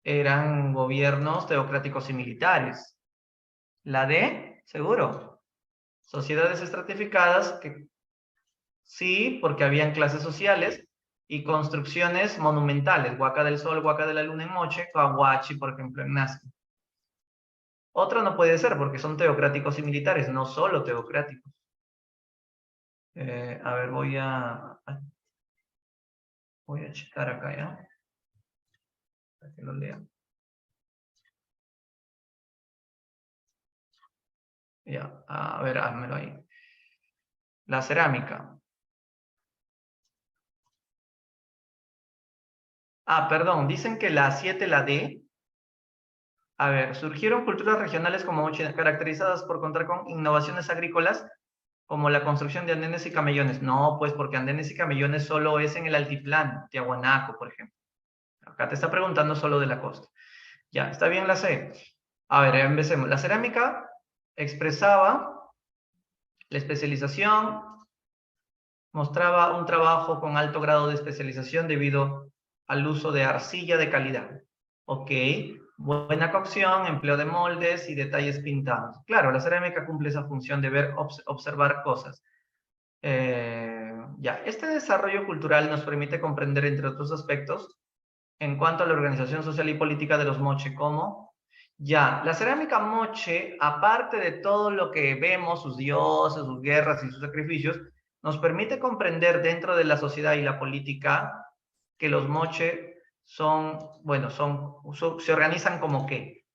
eran gobiernos teocráticos y militares. La D, seguro. Sociedades estratificadas, que sí, porque habían clases sociales y construcciones monumentales. Huaca del Sol, Huaca de la Luna en Moche, Cahuachi, por ejemplo, en Nazca. Otra no puede ser porque son teocráticos y militares, no solo teocráticos. A ver, voy a checar acá, ¿ya? Para que lo lean. Ya, a ver, házmelo ahí. La cerámica. Ah, perdón, dicen que la 7, la D. A ver, surgieron culturas regionales como Moche caracterizadas por contar con innovaciones agrícolas como la construcción de andenes y camellones. No, pues porque andenes y camellones solo es en el altiplano, Tiahuanaco, por ejemplo. Acá te está preguntando solo de la costa. Ya, está bien la C. A ver, empecemos. La cerámica expresaba la especialización, mostraba un trabajo con alto grado de especialización debido al uso de arcilla de calidad. Ok, buena cocción, empleo de moldes y detalles pintados. Claro, la cerámica cumple esa función de ver, observar cosas. Ya, este desarrollo cultural nos permite comprender, entre otros aspectos, en cuanto a la organización social y política de los moche, como ya, la cerámica moche, aparte de todo lo que vemos, sus dioses, sus guerras y sus sacrificios, nos permite comprender dentro de la sociedad y la política que los moche son, bueno, se organizan como qué.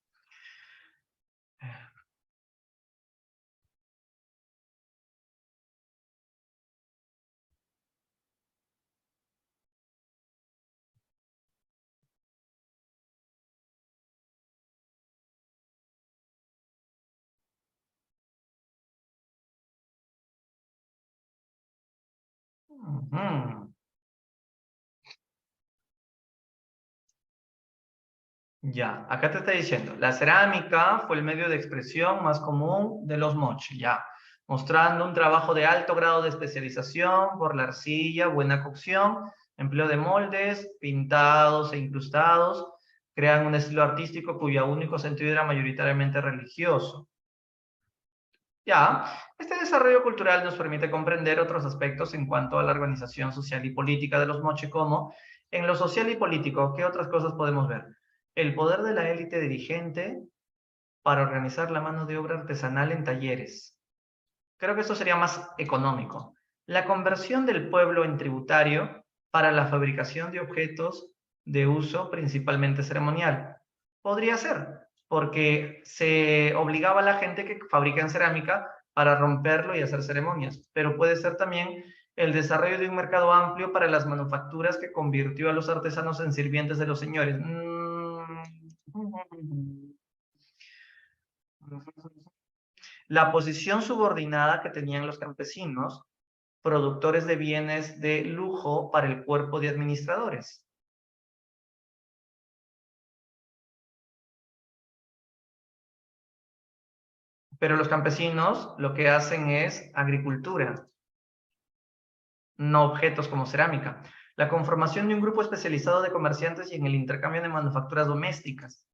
Ya, acá te está diciendo, la cerámica fue el medio de expresión más común de los moche, ya, mostrando un trabajo de alto grado de especialización por la arcilla, buena cocción, empleo de moldes, pintados e incrustados, crean un estilo artístico cuyo único sentido era mayoritariamente religioso. Ya, este desarrollo cultural nos permite comprender otros aspectos en cuanto a la organización social y política de los moche, como en lo social y político, ¿qué otras cosas podemos ver? El poder de la élite dirigente para organizar la mano de obra artesanal en talleres. Creo que esto sería más económico. La conversión del pueblo en tributario para la fabricación de objetos de uso principalmente ceremonial. Podría ser, porque se obligaba a la gente que fabrica en cerámica para romperlo y hacer ceremonias. Pero puede ser también el desarrollo de un mercado amplio para las manufacturas que convirtió a los artesanos en sirvientes de los señores. La posición subordinada que tenían los campesinos, productores de bienes de lujo para el cuerpo de administradores. Pero los campesinos lo que hacen es agricultura, no objetos como cerámica. La conformación de un grupo especializado de comerciantes y en el intercambio de manufacturas domésticas.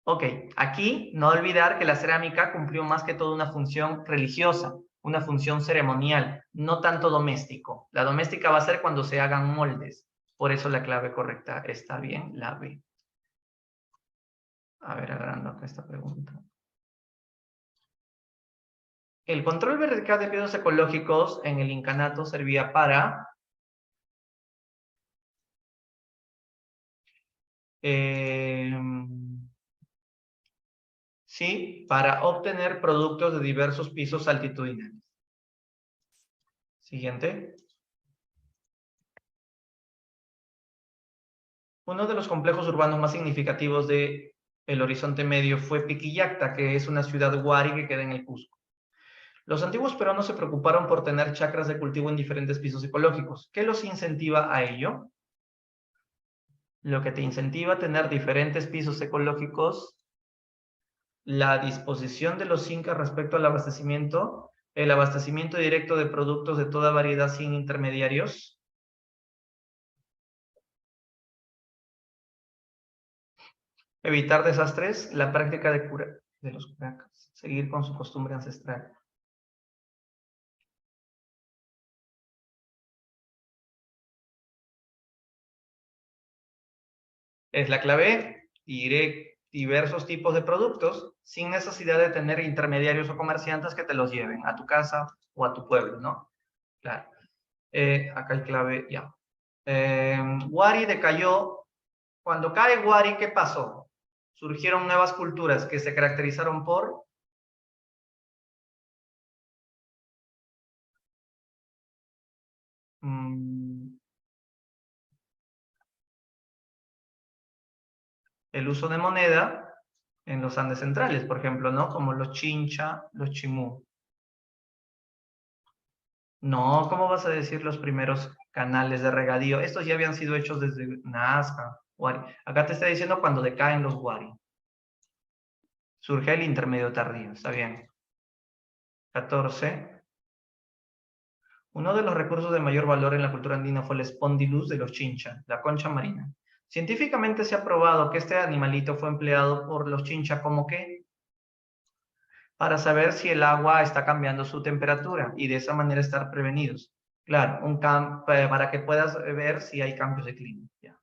Ok, aquí no olvidar que la cerámica cumplió más que todo una función religiosa, una función ceremonial, no tanto doméstico. La doméstica va a ser cuando se hagan moldes. Por eso la clave correcta está bien, la B. A ver, agarrando acá esta pregunta. El control vertical de pisos ecológicos en el incanato servía para sí, para obtener productos de diversos pisos altitudinales. Siguiente. Uno de los complejos urbanos más significativos del Horizonte Medio fue Piquillacta, que es una ciudad huari que queda en el Cusco. Los antiguos peruanos se preocuparon por tener chacras de cultivo en diferentes pisos ecológicos. ¿Qué los incentiva a ello? lo que te incentiva a tener diferentes pisos ecológicos, la disposición de los incas respecto al abastecimiento, el abastecimiento directo de productos de toda variedad sin intermediarios, evitar desastres, la práctica de cura de los curacas, seguir con su costumbre ancestral. Es la clave, diré diversos tipos de productos sin necesidad de tener intermediarios o comerciantes que te los lleven a tu casa o a tu pueblo, ¿no? Claro. Acá hay clave, ya. Wari decayó. Cuando cae Wari, ¿qué pasó? Surgieron nuevas culturas que se caracterizaron por el uso de moneda en los Andes centrales, por ejemplo, ¿no? Como los Chincha, los Chimú. No, ¿cómo vas a decir los primeros canales de regadío? Estos ya habían sido hechos desde Nazca, Wari. Acá te está diciendo cuando decaen los Wari. Surge el intermedio tardío, está bien. 14. Uno de los recursos de mayor valor en la cultura andina fue el spondylus de los Chincha, la concha marina. Científicamente se ha probado que este animalito fue empleado por los Chincha como ¿qué? Para saber si el agua está cambiando su temperatura y de esa manera estar prevenidos. Claro, para que puedas ver si hay cambios de clima. Ya.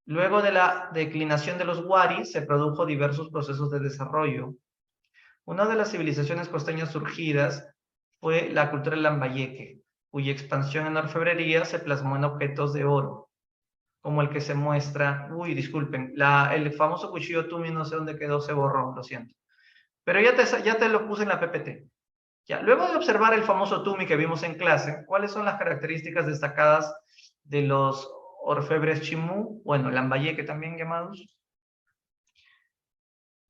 Luego de la declinación de los Wari, se produjo diversos procesos de desarrollo. Una de las civilizaciones costeñas surgidas fue la cultura lambayeque, cuya expansión en orfebrería se plasmó en objetos de oro, como el que se muestra, disculpen, el famoso cuchillo Tumi, no sé dónde quedó, se borró, lo siento. Pero ya te lo puse en la PPT. Ya, luego de observar el famoso Tumi que vimos en clase, ¿cuáles son las características destacadas de los orfebres Chimú? Bueno, lambayeque también llamados.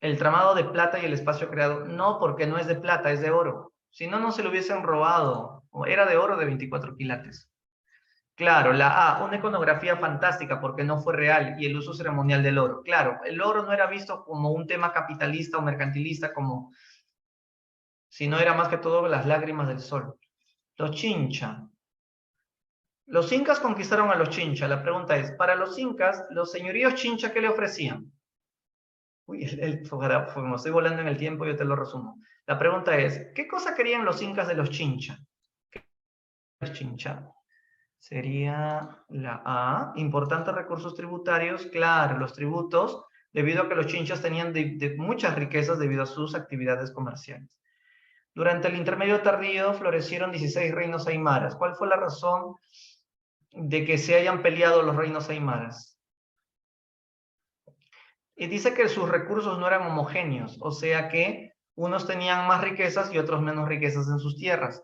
El tramado de plata y el espacio creado. No, porque no es de plata, es de oro. Si no, no se lo hubiesen robado. Era de oro de 24 quilates. Claro, la A, una iconografía fantástica porque no fue real y el uso ceremonial del oro. Claro, el oro no era visto como un tema capitalista o mercantilista, como sino era más que todo las lágrimas del sol. Los Chincha. Los incas conquistaron a los Chincha. La pregunta es, para los incas, los señoríos Chincha, ¿qué le ofrecían? Como estoy volando en el tiempo, yo te lo resumo. La pregunta es, ¿qué cosa querían los incas de los Chincha? Los Chincha. Sería la A, importantes recursos tributarios. Claro, los tributos, debido a que los Chinchas tenían muchas riquezas debido a sus actividades comerciales. Durante el intermedio tardío florecieron 16 reinos aymaras. ¿Cuál fue la razón de que se hayan peleado los reinos aymaras? Y dice que sus recursos no eran homogéneos, o sea que unos tenían más riquezas y otros menos riquezas en sus tierras.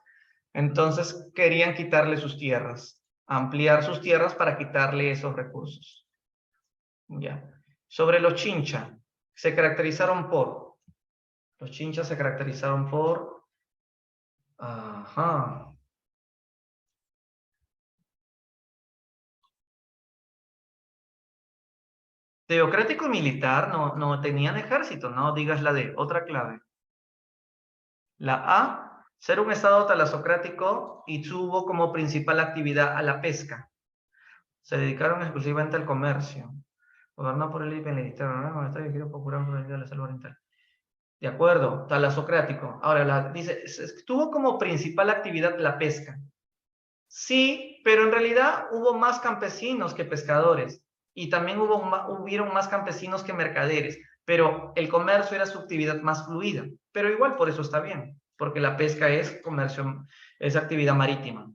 Entonces querían quitarle sus tierras, ampliar sus tierras para quitarle esos recursos. Ya. Sobre los Chincha, se caracterizaron por, los Chinchas se caracterizaron por, teocrático y militar, no tenían ejército, no digas la D, otra clave. La A, ser un estado talasocrático y tuvo como principal actividad a la pesca. Se dedicaron exclusivamente al comercio. Gobernó por el militar, ¿no? Popular por la selva oriental. De acuerdo, talasocrático. Ahora, dice, tuvo como principal actividad la pesca. Sí, pero en realidad hubo más campesinos que pescadores. Y también hubieron más campesinos que mercaderes. Pero el comercio era su actividad más fluida. Pero igual por eso está bien. Porque la pesca es comercio, es actividad marítima.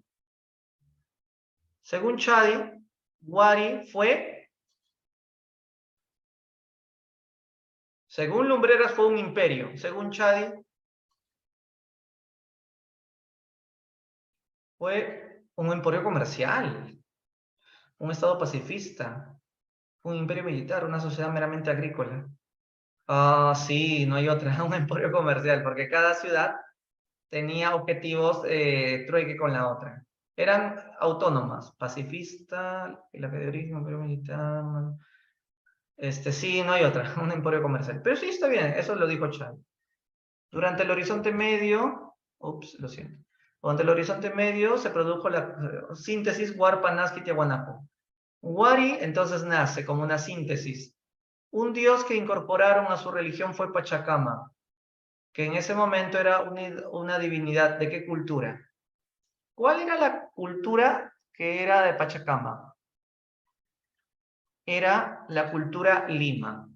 Según Chadi, Wari fue, según Lumbreras fue un imperio. Según Chadi, fue un emporio comercial, un estado pacifista, un imperio militar, una sociedad meramente agrícola. Ah, sí, no hay otra, un emporio comercial, porque cada ciudad tenía objetivos trueque con la otra. Eran autónomas, pacifista, la que de origen imperio militar, sí, no hay otra, un emporio comercial. Pero sí está bien, eso lo dijo Chávez. Durante el Horizonte Medio, lo siento. Durante el Horizonte Medio se produjo la síntesis Huarpa-Nazqui-Tiahuanaco. Huari entonces nace como una síntesis. Un dios que incorporaron a su religión fue Pachacama, que en ese momento era una divinidad. ¿De qué cultura? ¿Cuál era la cultura que era de Pachacama? Era la cultura Lima.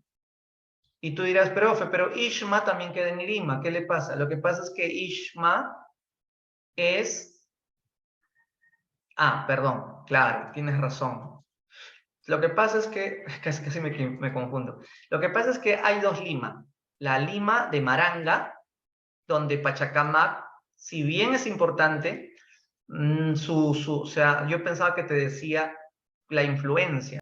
Y tú dirás, pero Ishma también queda en Lima. ¿Qué le pasa? Lo que pasa es que Ishma es... Ah, perdón, claro, tienes razón. Lo que pasa es que, casi me confundo. Lo que pasa es que hay dos Lima. La Lima de Maranga, donde Pachacamac, si bien es importante, o sea, yo pensaba que te decía la influencia.